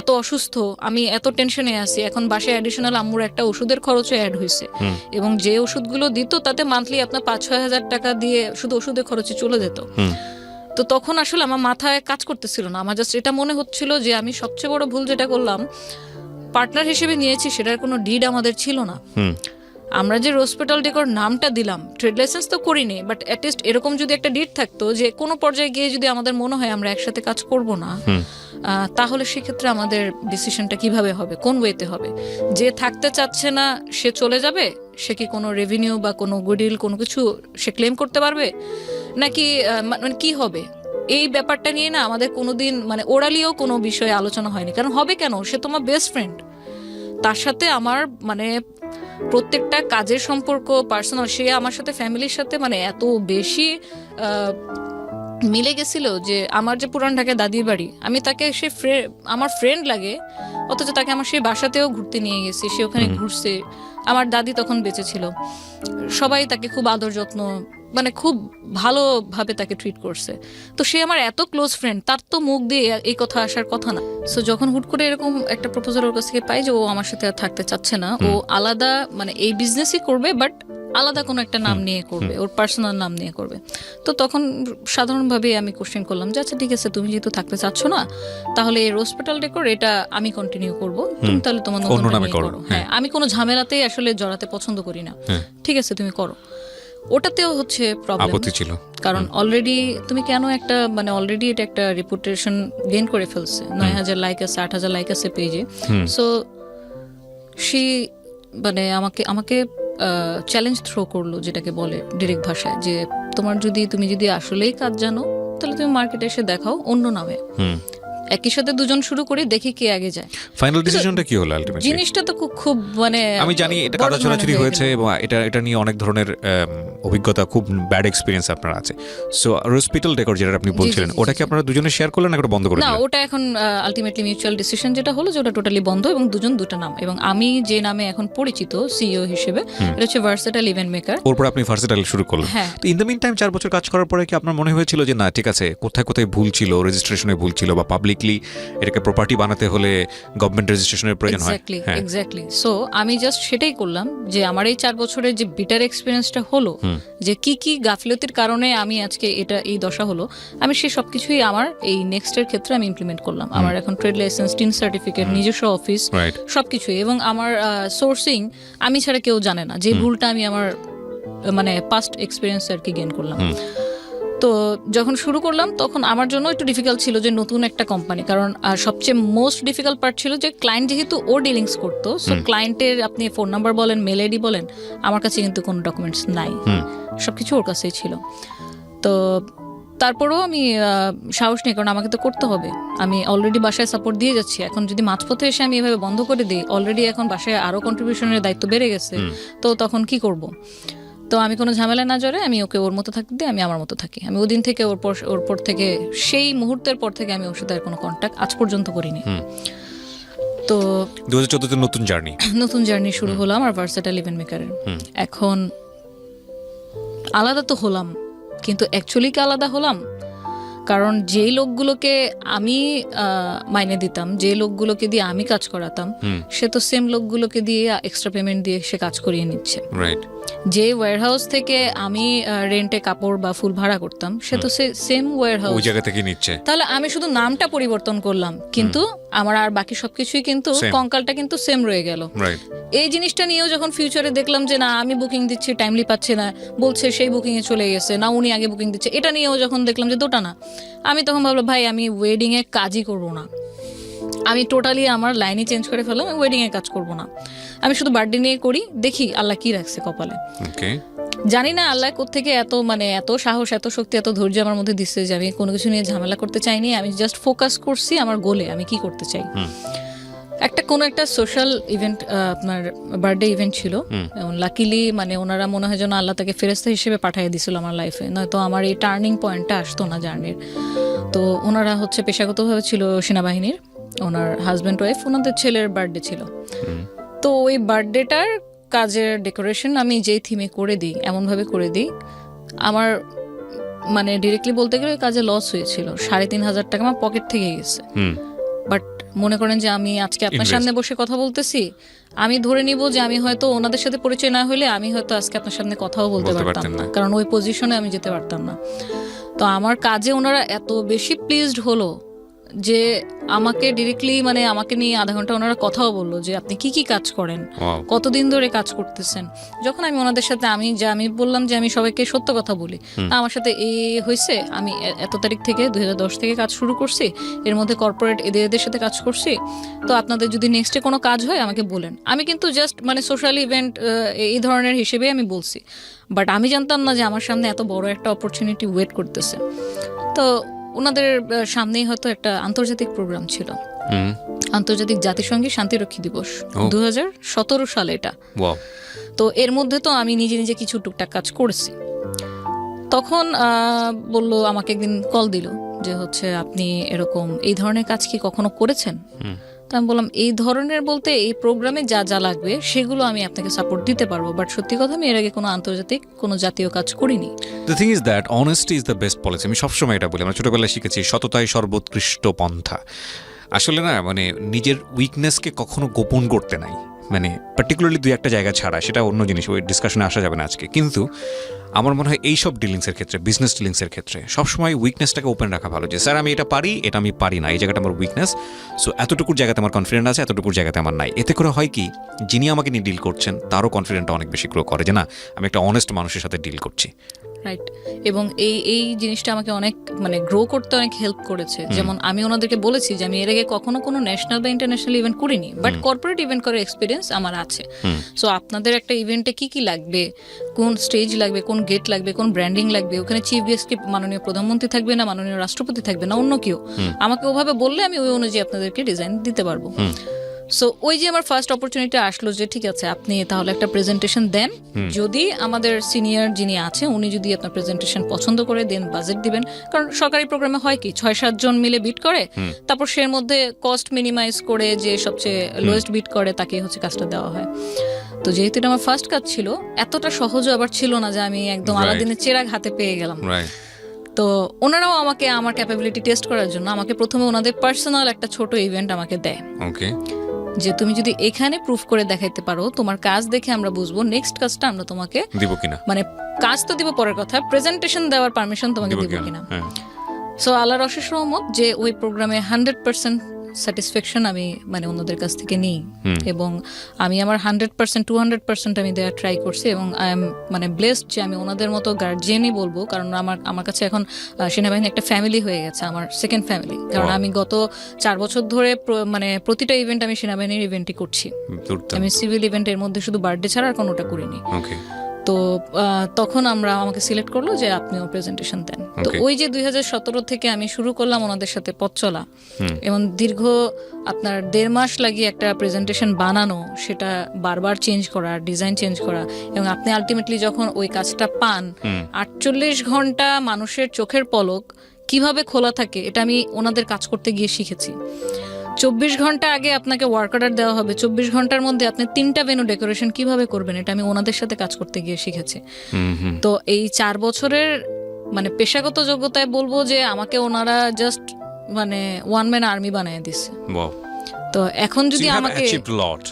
এত অসুস্থ, আমি এত টেনশনে আছি, এখন বাসায় অ্যাডিশনাল আম্মুর একটা ওষুধের খরচও অ্যাড হয়েছে, এবং যে ওষুধগুলো দিত তাতে মান্থলি আপনার 5-6 হাজার টাকা দিয়ে শুধু ওষুধের খরচে চলে যেত। তো তখন আসলে আমার মাথায় কাজ করতেছিল না, আমার জাস্ট এটা মনে হচ্ছিল যে আমি সবচেয়ে বড় ভুল যেটা করলাম, পার্টনার হিসেবে নিয়েছি, সেটার কোনো ডিড আমাদের ছিল না। আমরা যে রোজপেটাল ডেকোর নামটা দিলাম, ট্রেড লাইসেন্স তো করিনি, বাট অ্যাটলিস্ট এরকম যদি একটা ডিড থাকতো যে কোনো পর্যায়ে গিয়ে যদি আমাদের মনে হয় আমরা একসাথে কাজ করব না, তাহলে সেক্ষেত্রে আমাদের ডিসিশনটা কিভাবে হবে, কোন ওয়েতে হবে, যে থাকতে চাচ্ছে না সে চলে যাবে, সে কি কোনো রেভিনিউ বা কোনো গুডউইল কোনো কিছু সে ক্লেম করতে পারবে, নাকি মানে কি হবে, এই ব্যাপারটা নিয়ে না আমাদের কোনোদিন মানে ওরালিও কোনো বিষয়ে আলোচনা হয়নি। কারণ হবে কেন, সে তোমার বেস্ট ফ্রেন্ড, তার সাথে আমার মানে প্রত্যেকটা কাজের সম্পর্ক পার্সোনাল, সে আমার সাথে ফ্যামিলির সাথে মানে এত বেশি মিলে গেছিল যে আমার যে পুরান ঢাকায় দাদির বাড়ি, আমি তাকে সে আমার ফ্রেন্ড লাগে, অথচ তাকে আমার সেই বাসাতেও ঘুরতে নিয়ে গেছি, সে ওখানে ঘুরছে, আমার দাদি তখন বেঁচে ছিল, সবাই তাকে খুব আদর যত্ন মানে খুব ভালোভাবে তাকে ট্রিট করছে। তো সে আমার এত ক্লোজ ফ্রেন্ড, তার তো মুখ দিয়ে এই কথা আসার কথা না। সো যখন হুট করে এরকম একটা প্রপোজাল ওর কাছ থেকে পাই যে ও আমার সাথে আর থাকতে চাচ্ছে না, ও আলাদা মানে এই বিজনেসই করবে, বাট আলাদা কোনো একটা নাম নিয়ে করবে, ওর পার্সোনাল নাম নিয়ে করবে। তো তখন সাধারণভাবে আমি কোশ্চেন করলাম যে আচ্ছা ঠিক আছে, তুমি যেহেতু থাকতে চাচ্ছ না, তাহলে এই রোজপেটাল ডেকোর এটা আমি কন্টিনিউ করব, তুমি তাহলে তোমার নতুন নামে করো। হ্যাঁ, আমি কোনো ঝামেলাতেই আসলে জড়াতে পছন্দ করি না, ঠিক আছে তুমি করো। ওটাতেও হচ্ছে প্রবলেম ছিল, কারণ অলরেডি তুমি কেন একটা মানে অলরেডি এটা একটা রেপুটেশন গেইন করে ফেলছে, 9,000 লাইক আছে, 8,000 লাইক আছে পেজে। সো সে মানে আমাকে চ্যালেঞ্জ থ্রো করলো, যেটাকে বলে ডিরেক্ট ভাষায়, যে তুমি যদি আসলেই কাজ জানো, তাহলে তুমি মার্কেটে এসে দেখাও অন্য নামে, একই সাথে দুজন শুরু করে দেখি কে আগে যায়। ফাইনাল ডিসিশনটা কি হলো আলটিমেটলি? জিনিসটা তো খুব মানে আমি জানি এটা কাদা ছোড়াছুড়ি হয়েছে এবং এটা নিয়ে অনেক ধরনের অভিজ্ঞতা, খুব ব্যাড এক্সপেরিয়েন্স আপনার আছে। সো রোজপেটাল ডেকোর যেটা আপনি বলছিলেন, ওটা কি আপনারা দুজনে শেয়ার করলেন না বন্ধ করে দিলেন? না, ওটা এখন আলটিমেটলি মিউচুয়াল ডিসিশন যেটা হলো যে ওটা টোটালি বন্ধ, এবং দুটা নাম, এবং আমি যে নামে এখন পরিচিত সিইও হিসেবে, এটা হচ্ছে ভার্সেটাইল ইভেন্ট মেকার। ওরপর আপনি ভার্সেটাইল শুরু করলেন। তো ইন দ্য মিন টাইম 4 বছর কাজ করার পরে কি আপনার মনে হয়েছিল যে না ঠিক আছে, কোথায় ভুল ছিল, রেজিস্ট্রেশনে ভুল ছিল, বা পাবলিকলি এটাকে প্রপার্টি বানাতে হলে গভর্নমেন্ট রেজিস্ট্রেশনের প্রয়োজন হয়? এক্স্যাক্টলি। সো আমি জাস্ট সেটাই করলাম, যে আমার এই 4 বছরের যে বিটার এক্সপিরিয়েন্সটা হলো, যে কি গাফিলতির কারণে আমি আজকে এই দশা হলো, আমি সেই সবকিছুই আমার এই নেক্সটের ক্ষেত্রে আমি ইমপ্লিমেন্ট করলাম। আমার এখন ট্রেড লাইসেন্স, টিন সার্টিফিকেট, নিজস্ব অফিস, সবকিছুই, এবং আমার সোর্সিং আমি ছাড়া কেউ জানে না, যে ভুলটা আমি আমার মানে পাস্ট এক্সপিরিয়েন্স আর কি গেইন করলাম। তো যখন শুরু করলাম তখন আমার জন্য একটু ডিফিকাল্ট ছিল যে নতুন একটা কোম্পানি, কারণ সবচেয়ে মোস্ট ডিফিকাল্ট পার্ট ছিল যে ক্লায়েন্ট যেহেতু ও ডিলিংস করতো, সো ক্লায়েন্টের আপনি ফোন নাম্বার বলেন, মেল আইডি বলেন, আমার কাছে কিন্তু কোনো ডকুমেন্টস নাই, সবকিছু ওর কাছেই ছিল। তো তারপরেও আমি সাহস নেই, কারণ আমাকে তো করতে হবে। আমি অলরেডি বাসায় সাপোর্ট দিয়ে যাচ্ছি, এখন যদি মাঝপথে এসে আমি এভাবে বন্ধ করে দিই, অলরেডি এখন বাসায় আরও কন্ট্রিবিউশনের দায়িত্ব বেড়ে গেছে, তো তখন কি করব? তো আমি কোনো ঝামেলা না জড়ে আমি ওকে ওর মতো থাকতে দিই, আমি আমার মতো থাকি। আমি ওদিন থেকে ওর পর থেকে, সেই মুহূর্তের পর থেকে আমি ওর সাথে আর কোনো কন্ট্যাক্ট আজ পর্যন্ত করিনি। তো 2014 নতুন জার্নি শুরু হলো আমার ভার্সেটাইল ইভেন্ট মেকারের। এখন আলাদা তো হলাম, কিন্তু অ্যাকচুয়ালি কি আলাদা হলাম? কারণ যেই লোকগুলোকে আমি মাইনে দিতাম, যে লোকগুলোকে দিয়ে আমি কাজ করাতাম, সে তো সেম লোকগুলোকে দিয়ে এক্সট্রা পেমেন্ট দিয়ে সে কাজ করিয়ে নিচ্ছে। যে ওয়্যারহাউস থেকে আমি রেন্টে কাপড় বা ফুল ভাড়া করতাম, সে তো সেম ওয়্যারহাউস, ওই জায়গা থেকে নিচ্ছে। তাহলে আমি শুধু নামটা পরিবর্তন করলাম, কিন্তু আমার আর বাকি সবকিছুই কিন্তু, কঙ্কালটা কিন্তু সেম রয়ে গেল। এই জিনিসটা নিয়েও যখন ফিউচারে দেখলাম যে না, আমি বুকিং দিচ্ছি, টাইমলি পাচ্ছে না, বলছে সেই বুকিং এ চলে গেছে, না উনি আগে বুকিং দিচ্ছে, এটা নিয়েও যখন দেখলাম যে দুটা না, আমি তখন ভাবলাম ভাই আমি ওয়েডিং এ কাজই করবো না, আমি টোটালি আমার লাইনই চেঞ্জ করে ফেললাম, আমি ওয়েডিং এ কাজ করবো না, আমি শুধু বার্থডে নিয়ে করি, দেখি আল্লাহ কি রাখছে কপালে। জানি না আল্লাহ কোত্থেকে এত সাহস, এত শক্তি, এত ধৈর্য আমার মধ্যে দিচ্ছে যে আমি কোনো কিছু নিয়ে ঝামেলা করতে চাইনি। আমি জাস্ট ফোকাস করছি আমার গোলে, আমি কি করতে চাই। কোনো একটা সোশ্যাল ইভেন্ট, আপনার বার্থডে ইভেন্ট ছিল, লাকিলি ওনারা মনে হয় যেন আল্লাহ তাকে ফেরেস্তা হিসেবে পাঠিয়ে দিছিল আমার লাইফে, নয়তো আমার এই টার্নিং পয়েন্টটা আসতো না জার্নির। তো ওনারা পেশাগতভাবে ছিল সেনাবাহিনীর, ওনার হাজব্যান্ড ওয়াইফ, ওনাদের ছেলের বার্থডে ছিল। তো ওই বার্থডেটার কাজের ডেকোরেশন আমি যেই থিমে করে দিই, এমনভাবে করে দিই, আমার ডিরেক্টলি বলতে গেলে ওই কাজে লস হয়েছিল, 3,500 টাকা আমার পকেট থেকে গেছে। বাট মনে করেন যে আমি আজকে আপনার সামনে বসে কথা বলতেছি, আমি ধরে নিব যে আমি হয়তো ওনাদের সাথে পরিচয় না হলে আমি হয়তো আজকে আপনার সামনে কথাও বলতে পারতাম না, কারণ ওই পজিশনে আমি যেতে পারতাম না। তো আমার কাজে ওনারা এত বেশি প্লিজড হলো যে আমাকে ডিরেক্টলি আমাকে নিয়ে আধা ঘন্টা ওনারা কথাও বললো যে আপনি কি কি কাজ করেন, কতদিন ধরে কাজ করতেছেন। যখন আমি ওনাদের সাথে আমি বললাম যে আমি সবাইকে সত্য কথা বলি, আমার সাথে এই হয়েছে, আমি এত তারিখ থেকে 2010 থেকে কাজ শুরু করছি, এর মধ্যে কর্পোরেট এদের সাথে কাজ করছি, তো আপনাদের যদি নেক্সটে কোনো কাজ হয় আমাকে বলেন। আমি কিন্তু জাস্ট সোশ্যাল ইভেন্ট এই ধরনের হিসেবে আমি বলছি, বাট আমি জানতাম না যে আমার সামনে এত বড় একটা অপরচুনিটি ওয়েট করতেছে। তো ওনাদের সামনেই হয়তো একটা আন্তর্জাতিক প্রোগ্রাম ছিল, আন্তর্জাতিক জাতিসংঘের শান্তিরক্ষী দিবস, 2017 সালে এটা। তো এর মধ্যে তো আমি নিজে নিজে কিছু টুকটাক কাজ করেছি। তখন বললো, আমাকে একদিন কল দিল যে আপনি এরকম এই ধরনের কাজ কি কখনো করেছেন? তো আমি বললাম এই ধরনের বলতে এই প্রোগ্রামে যা যা লাগবে সেগুলো আমি আপনাকে সাপোর্ট দিতে পারবো, বাট সত্যি কথা আমি এর আগে কোনো আন্তর্জাতিক কোনো জাতীয় কাজ করিনি। The thing is that honesty is the best policy. আমি সবসময় এটা বলি, আমরা ছোটবেলায় শিখেছি সততাই সর্বোৎকৃষ্ট পন্থা। আসলে না নিজের উইকনেসকে কখনো গোপন করতে নাই, পার্টিকুলারলি দুই একটা জায়গা ছাড়া, সেটা অন্য জিনিস, ওই ডিসকাশনে আসা যাবে না আজকে। কিন্তু আমার মনে হয় এইসব ডিলিংসের ক্ষেত্রে, বিজনেস ডিলিংসের ক্ষেত্রে সবসময় উইকনেসটাকে ওপেন রাখা ভালো, যে স্যার আমি এটা পারি, এটা আমি পারি না, এই জায়গাটা আমার উইকনেস, সো এতটুকুর জায়গাতে আমার কনফিডেন্ট আছে, এতটুকুর জায়গাতে আমার নাই। এতে করে হয় কি, যিনি আমাকে নিয়ে ডিল করছেন তারও কনফিডেন্টটা অনেক বেশি গ্রো করে যে না, আমি একটা অনেস্ট মানুষের সাথে ডিল করছি। রাইট। এবং এই জিনিসটা আমাকে অনেক গ্রো করতে অনেক হেল্প করেছে। যেমন আমি ওনাদেরকে বলেছি যে আমি এর আগে কখনো কোনো ন্যাশনাল বা ইন্টারন্যাশনাল ইভেন্ট করিনি, বাট কর্পোরেট ইভেন্ট করার এক্সপিরিয়েন্স আমার আছে। সো আপনাদের একটা ইভেন্টে কি কি লাগবে, কোন স্টেজ লাগবে, কোন গেট লাগবে, কোন ব্র্যান্ডিং লাগবে, ওখানে চিফ গেস্ট কি মাননীয় প্রধানমন্ত্রী থাকবে না মাননীয় রাষ্ট্রপতি থাকবে না অন্য কেউ, আমাকে ওভাবে বললে আমি ওই অনুযায়ী আপনাদেরকে ডিজাইন দিতে পারবো। সো ওই যে আমার ফার্স্ট অপরচুনিটি আসলো যে ঠিক আছে আপনি তাহলে একটা প্রেজেন্টেশন দেন, যদি আমাদের সিনিয়র যিনি আছে উনি যদি আপনার প্রেজেন্টেশন পছন্দ করে দেন বাজেট দিবেন। কারণ সরকারি প্রোগ্রামে হয় কি 6-7 জন মিলে বিট করে, তারপর সের মধ্যে কস্ট মিনিমাইজ করে যে সবচেয়ে লোয়েস্ট বিট করে তাকে কাজটা দেওয়া হয়। তো যেহেতু এটা আমার ফার্স্ট কাজ ছিল, এতটা সহজও আবার ছিল না যে আমি একদম আলাদিনের চেরাগ হাতে পেয়ে গেলাম। তো ওনারাও আমাকে আমার ক্যাপাবিলিটি টেস্ট করার জন্য আমাকে প্রথমে ওনাদের পার্সোনাল একটা ছোট ইভেন্ট আমাকে দেয়, যে তুমি যদি এখানে প্রুফ করে দেখাইতে পারো, তোমার কাজ দেখে আমরা বুঝবো নেক্সট কাজটা আমরা তোমাকে দিব কিনা। কাজ তো দিব পরের কথা, প্রেজেন্টেশন দেওয়ার পারমিশন তোমাকে দিব কিনা। সো আল্লাহর অশেষ রহমত যে ওই প্রোগ্রামে 100% স্যাটিসফ্যাকশন আমি ওনাদের কাছ থেকে নিই, এবং আমি আমার 100% 200% আমি দেওয়ার ট্রাই করছি, এবং আই এম ব্লেসড যে আমি ওনাদের মতো গার্জিয়ানই বলবো। কারণ আমার কাছে এখন সেনাবাহিনী একটা ফ্যামিলি হয়ে গেছে, আমার সেকেন্ড ফ্যামিলি। কারণ আমি গত 4 বছর ধরে প্রতিটা ইভেন্ট আমি সেনাবাহিনীর ইভেন্টই করছি। আমি সিভিল ইভেন্টের মধ্যে শুধু বার্থডে ছাড়া আর কোনোটা করিনি। তো তখন আমাকে সিলেক্ট করলো যে আপনিও প্রেজেন্টেশন দেন। তো Okay. ওই যে 2017 থেকে আমি শুরু করলাম ওনাদের সাথে পথ চলা, এবং দীর্ঘ আপনার 1.5 মাস লাগিয়ে একটা প্রেজেন্টেশন বানানো, সেটা বারবার চেঞ্জ করা, ডিজাইন চেঞ্জ করা, এবং আপনি আলটিমেটলি যখন ওই কাজটা পান, 48 ঘন্টা মানুষের চোখের পলক কিভাবে খোলা থাকে এটা আমি ওনাদের কাজ করতে গিয়ে শিখেছি। 24 ঘন্টা আগে আপনাকে ওয়ার্ক অর্ডার দেওয়া হবে, 24 ঘন্টার মধ্যে আপনি 3টা ভেন্যু ডেকোরেশন কিভাবে করবেন এটা আমি ওনাদের সাথে কাজ করতে গিয়ে শিখেছি। তো এই 4 বছরের মানে পেশাগত যোগ্যতায় বলবো যে আমাকে ওনারা জাস্ট মানে ওয়ান ম্যান আর্মি বানিয়ে দিচ্ছে। Wow. তো এখন So যদি you have আমাকে achieved a lot.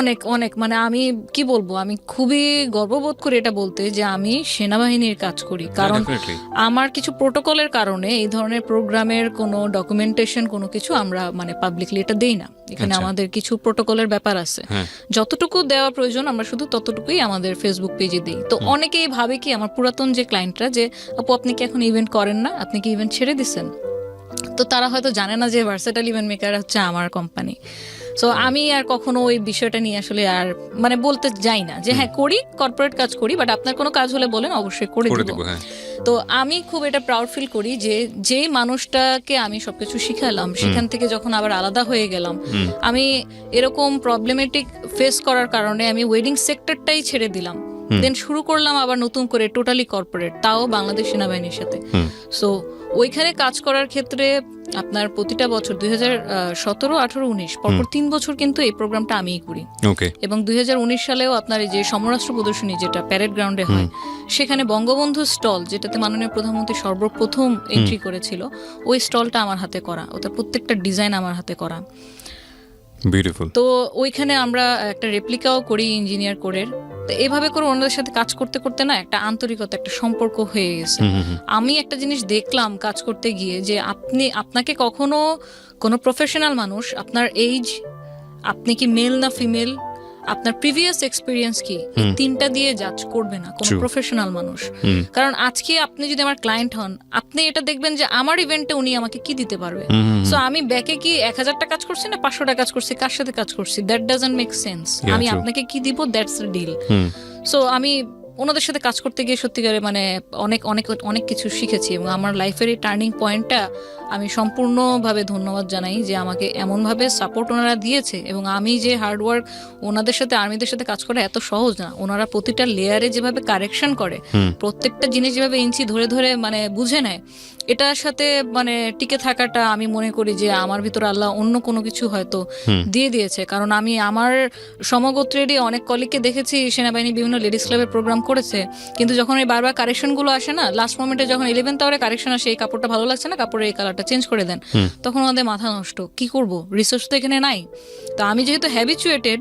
অনেক অনেক মানে আমি কি বলবো, আমি খুবই গর্ববোধ করি এটা বলতে যে আমি সেনাবাহিনীর কাজ করি, কারণ Definitely. আমার কিছু প্রোটোকলের কারণে এই ধরনের প্রোগ্রামের কোনো ডকুমেন্টেশন কোনো কিছু আমরা মানে পাবলিকলি এটা দেই না। এখানে আচ্ছা। আমাদের কিছু প্রোটোকলের ব্যাপার আছে, হ্যাঁ। যতটুকু দেওয়া প্রয়োজন আমরা শুধু ততটুকুই আমাদের ফেসবুক পেজে দিই। তো অনেকেই ভাবে কি আমার পুরাতন যে ক্লায়েন্টরা যে আপু আপনি কি এখন ইভেন্ট করেন না, আপনি কি ইভেন্ট ছেড়ে দিচ্ছেন, তো তারা হয়তো জানে না যে ভার্সেটাইল ইভেন্ট মেকার হচ্ছে আমার কোম্পানি। সো আমি আর কখনো ওই বিষয়টা নিয়ে আসলে আর মানে বলতে যাই না যে হ্যাঁ করি, কর্পোরেট কাজ করি, বাট আপনার কোনো কাজ হলে বলেন, অবশ্যই করে করে দিব। দেবো, হ্যাঁ। তো আমি খুব এটা প্রাউড ফিল করি যে যেই মানুষটাকে আমি সবকিছু শিখালাম সেখান থেকে যখন আবার আলাদা হয়ে গেলাম, আমি এরকম প্রবলেমেটিক ফেস করার কারণে আমি ওয়েডিং সেক্টরটাই ছেড়ে দিলাম, দেন শুরু করলাম আবার নতুন করে টোটালি কর্পোরেট, তাও বাংলাদেশ সেনাবাহিনীর সাথে। সো ওইখানে কাজ করার ক্ষেত্রে আপনার প্রতিটা বছর 2017, 18, 19 পরপর 3 বছর কিন্তু এই প্রোগ্রামটা আমিই করি। ওকে। এবং 2019 সালেও আপনার এই যে সমরাষ্ট্র প্রদর্শনী যেটা প্যারেড গ্রাউন্ডে হয়, সেখানে বঙ্গবন্ধু স্টল, যেটাতে মাননীয় প্রধানমন্ত্রী সর্বপ্রথম এন্ট্রি করেছিল, ওই স্টলটা আমার হাতে করা, ওটার প্রত্যেকটা ডিজাইন আমার হাতে করা। বিউটিফুল। তো ওইখানে আমরা একটা রেপ্লিকাও করি ইঞ্জিনিয়ার করে। তো এভাবে করে ওনাদের সাথে কাজ করতে করতে না একটা আন্তরিকতা, একটা সম্পর্ক হয়ে গেছে। আমি একটা জিনিস দেখলাম কাজ করতে গিয়ে যে আপনাকে কখনো কোনো প্রফেশনাল মানুষ আপনার এইজ, আপনি কি মেল না ফিমেল, আপনার প্রিভিয়াস এক্সপিরিয়েন্স কি, এই 3টা দিয়ে জাজ করবে না কোনো True. প্রফেশনাল মানুষ। কারণ আজকে আপনি যদি আমার ক্লায়েন্ট হন, আপনি এটা দেখবেন যে আমার ইভেন্টে উনি আমাকে কি দিতে পারবে। সো আমি ব্যাকে কি 1000টা কাজ করছি না 500টা কাজ করছি, কার সাথে কাজ করছি, that doesn't make sense. Yeah, আমি true. আপনাকে কি দিব, দ্যাটস দ্য ডিল। সো আমি ওনাদের সাথে কাজ করতে গিয়ে সত্যিকারে মানে অনেক অনেক অনেক কিছু শিখেছি, এবং আমার লাইফের এই টার্নিং পয়েন্টটা আমি সম্পূর্ণভাবে ধন্যবাদ জানাই যে আমাকে এমনভাবে সাপোর্ট ওনারা দিয়েছে। এবং আমি যে হার্ডওয়ার্ক, ওনাদের সাথে আর্মিদের সাথে কাজ করা এত সহজ না, ওনারা প্রতিটা লেয়ারে যেভাবে কারেকশন করে, প্রত্যেকটা জিনিস যেভাবে ইঞ্চি ধরে ধরে মানে বুঝে নেয়, এটার সাথে মানে টিকে থাকাটা আমি মনে করি যে আমার ভিতরে আল্লাহ অন্য কোনো কিছু হয়তো দিয়ে দিয়েছে। কারণ আমি আমার সমগোত্রেরই অনেক কলিগকে দেখেছি সেনাবাহিনী বিভিন্ন লেডিস ক্লাবের প্রোগ্রাম করেছে, কিন্তু যখন এই বারবার কারেকশনগুলো আসে না, লাস্ট মোমেন্টে যখন 11th আওয়ারে কারেকশন আসে, এই কাপড়টা ভালো লাগছে না, কাপড়ের এই কালারটা চেঞ্জ করে দেন, তখন আমাদের মাথা নষ্ট, কি করব, রিসোর্স তো এখানে নাই। তো আমি যেহেতু হ্যাবিচুয়েটেড,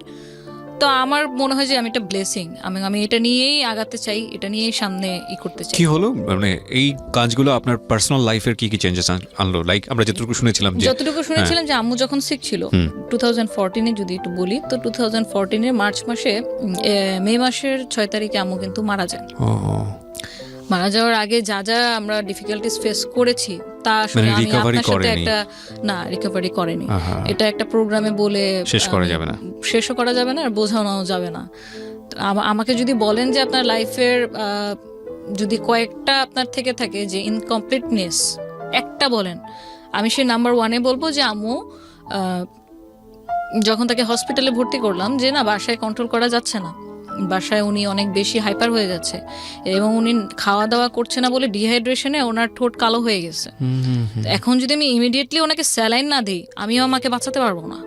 তো আমার মনে হয় যে আমি একটা ব্লেসিং, আমি এটা নিয়েই আগাতে চাই, এটা নিয়েই সামনে করতে চাই। কি হলো মানে এই কাজগুলো আপনার পার্সোনাল লাইফের কি কি চেঞ্জেস আনলো? লাইক আমরা যতটুকু শুনেছিলাম যে আম্মু যখন সিক ছিল 2014-এ, যদি একটু বলি তো 2014-এর মার্চ মাসে, মে মাসের 6 তারিখে আম্মু কিন্তু মারা যান। মারা যাওয়ার আগে যা যা আমরা ডিফিকাল্টিস ফেস করেছি তা আসলে আমি আপনার সাথে একটা না রিকভারি করেনি, এটা একটা প্রোগ্রামে বলে শেষ করা যাবে না, শেষও করা যাবে না আর বোঝানো যাবে না। আমাকে যদি বলেন যে আপনার লাইফের যদি কয়েকটা আপনার থেকে থাকে যে ইনকমপ্লিটনেস একটা বলেন, আমি সেই নাম্বার 1-এ বলবো যে আম্মু যখন তাকে হসপিটালে ভর্তি করলাম, যে না বাসায় কন্ট্রোল করা যাচ্ছে না, বাসায় উনি অনেক বেশি হাইপার হয়ে যাচ্ছে, এবং উনি খাওয়া দাওয়া করছে না বলে ডিহাইড্রেশনে ওনার ঠোঁট কালো হয়ে গেছে। এখন যদি আমি ইমিডিয়েটলি ওনাকে স্যালাইন না দিই, আমিও আমাকে বাঁচাতে পারবো না।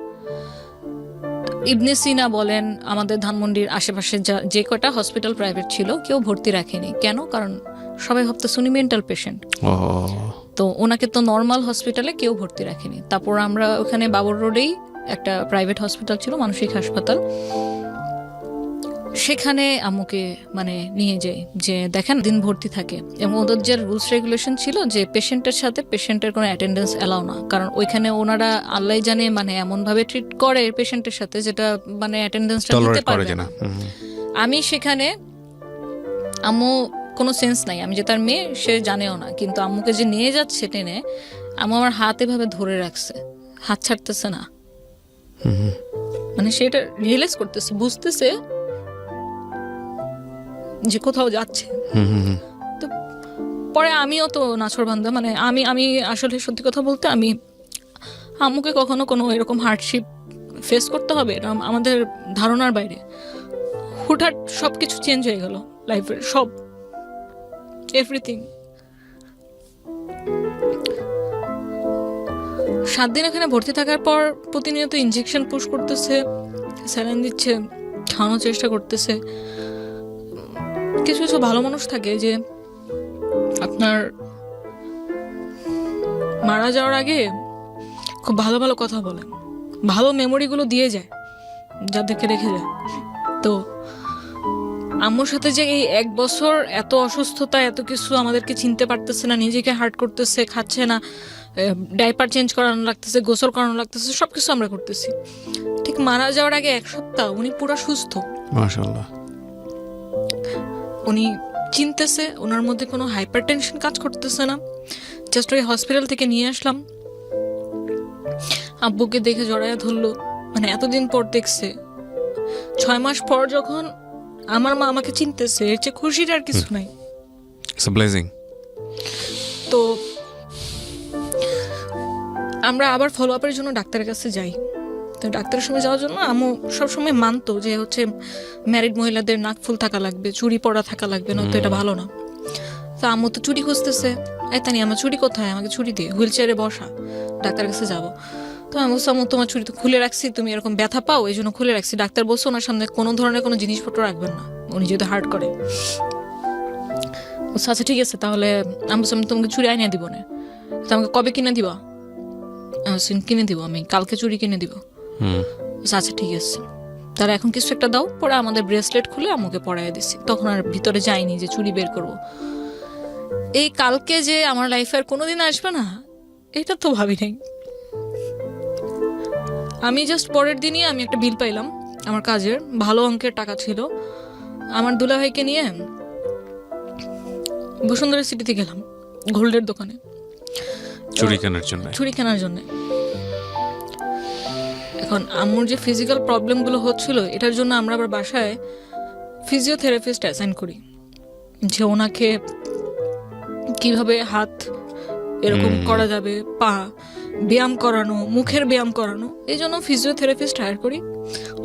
ইবনে সিনা বলেন, আমাদের ধানমন্ডির আশেপাশে যে কটা হসপিটাল প্রাইভেট ছিল কেউ ভর্তি রাখেনি। কেন? কারণ সবাই ভাবতো উনি মেন্টাল পেশেন্ট, তো ওনাকে তো নর্মাল হসপিটালে কেউ ভর্তি রাখেনি। তারপর আমরা ওখানে বাবর রোডেই একটা প্রাইভেট হসপিটাল ছিল, মানসিক হাসপাতাল, সেখানে আম্মুকে মানে নিয়ে যাই, যে দেখেন দিন ভর্তি থাকে, এবং ওদের যে রুলস রেগুলেশন ছিল যে পেশেন্টের সাথে পেশেন্টের কোনো অ্যাটেন্ডেন্স অ্যালাউ না, কারণ ওইখানে ওনারা আল্লাহ জানে মানে এমন ভাবে ট্রিট করে পেশেন্টের সাথে যেটা মানে অ্যাটেন্ডেন্সটা দিতে পারবে না। আমি সেখানে, আম্মু কোনো সেন্স নাই, আমি যে তার মেয়ে সে জানেও না, কিন্তু আম্মুকে যে নিয়ে যাচ্ছে টেনে, আম্মু আমার হাত এভাবে ধরে রাখছে, হাত ছাড়তেছে না, মানে সেটা রিয়েলাইজ করতেছে, বুঝতেছে যে কোথাও যাচ্ছে। তো পরে আমিও তো নাছোড়বান্দা, মানে আমি আসলে সত্যি কথা বলতে আমি আম্মুকে কখনো কোনো এরকম হার্ডশিপ ফেস করতে হবে এটা আমাদের ধারণার বাইরে। হুটহাট সব কিছু চেঞ্জ হয়ে গেল লাইফের, সব এভরিথিং। 7 দিন এখানে ভর্তি থাকার পর প্রতিনিয়ত ইনজেকশন পুশ করতেছে, স্যালাইন দিচ্ছে, খাওয়ানোর চেষ্টা করতেছে। কিছু কিছু ভালো মানুষ থাকে যে আপনার মারা যাওয়ার আগে খুব ভালো ভালো কথা বলে, ভালো মেমোরিগুলো দিয়ে যায় যাদেরকে রেখে যায়। তো আম্মুর সাথে যে এই 1 বছর এত অসুস্থতা, এত কিছু, আমাদেরকে চিনতে পারতেছে না, নিজেকে হার্ট করতেছে, খাচ্ছে না, ডাইপার চেঞ্জ করানো লাগতেছে, গোসল করানো লাগতেছে, সবকিছু আমরা করতেছি। ঠিক মারা যাওয়ার আগে 1 সপ্তাহ উনি পুরো সুস্থ, মাশাআল্লাহ। উনি চিনতেছে, ওনার মধ্যে কোনো হাইপার টেনশন কাজ করতেছে না। জাস্ট ওই হসপিটাল থেকে নিয়ে আসলাম, আব্বুকে দেখে জড়াইয়া ধরলো, মানে এতদিন পর দেখছে। 6 মাস পর যখন আমার মা আমাকে চিনতেছে, এর চেয়ে খুশির আর কিছু নাই। It's a blessing. তো আমরা আবার ফলো আপের জন্য ডাক্তারের কাছে যাই। তো ডাক্তারের সময় যাওয়ার জন্য আম্মু সবসময় মানতো যে হচ্ছে ম্যারিড মহিলাদের নাক ফুল থাকা লাগবে, চুড়ি পরা থাকা লাগবে, না তো এটা ভালো না। তো আম্মু তো চুড়ি খুঁজতেছে, তানি আমার চুড়ি কোথায়, আমাকে চুড়ি দিয়ে, হুইল চেয়ারে বসা, ডাক্তারের কাছে যাবো। তো আমি বলছি আম্মু তোমার চুড়ি তো খুলে রাখছি, তুমি এরকম ব্যথা পাও এই জন্য খুলে রাখছি। ডাক্তার বলছে ওনার সামনে কোনো ধরনের কোনো জিনিসপত্র রাখবেন না, উনি যেহেতু হার্ট করে। বলছে আচ্ছা ঠিক আছে, তাহলে আমি বলছি আমি তোমাকে চুড়ি আইনে দিব না, তো আমাকে কবে কিনে দিবা? কিনে দিব, আমি কালকে চুড়ি কিনে দিব। আচ্ছা ঠিক আছে, তারা এখন কিছু একটা দাও। পরে আমাদের ব্রেসলেট খুলে আমাকে পরাইয়া দিছি। তখন আর ভিতরে যাইনি যে চুড়ি বের করব। এই কালকে যে আমার লাইফে আর কোনোদিন আসবে না, এটা তো ভাবি নাই। আমি জাস্ট পরের দিনই আমি একটা বিল পাইলাম আমার কাজের, ভালো অঙ্কের টাকা ছিল। আমার দুলাভাইকে নিয়ে বসুন্ধরা সিটিতে গেলাম, গোল্ডের দোকানে চুরি কেনার জন্য। চুড়ি কেনার জন্য। এখন আম্মুর যে ফিজিক্যাল প্রবলেমগুলো হচ্ছিল, এটার জন্য আমরা আবার বাসায় ফিজিওথেরাপিস্ট অ্যাসাইন করি, যে ওনাকে কিভাবে হাত এরকম করা যাবে, পা ব্যায়াম করানো, মুখের ব্যায়াম করানো, এই জন্য ফিজিওথেরাপিস্ট হায়ার করি।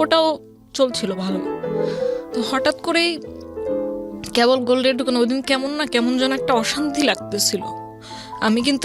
ওটাও চলছিল ভালোই। তো হঠাৎ করেই কেবল গোল্ডের দোকানে ওই দিন কেমন যেন একটা অশান্তি লাগতেছিল। আমি কিন্তু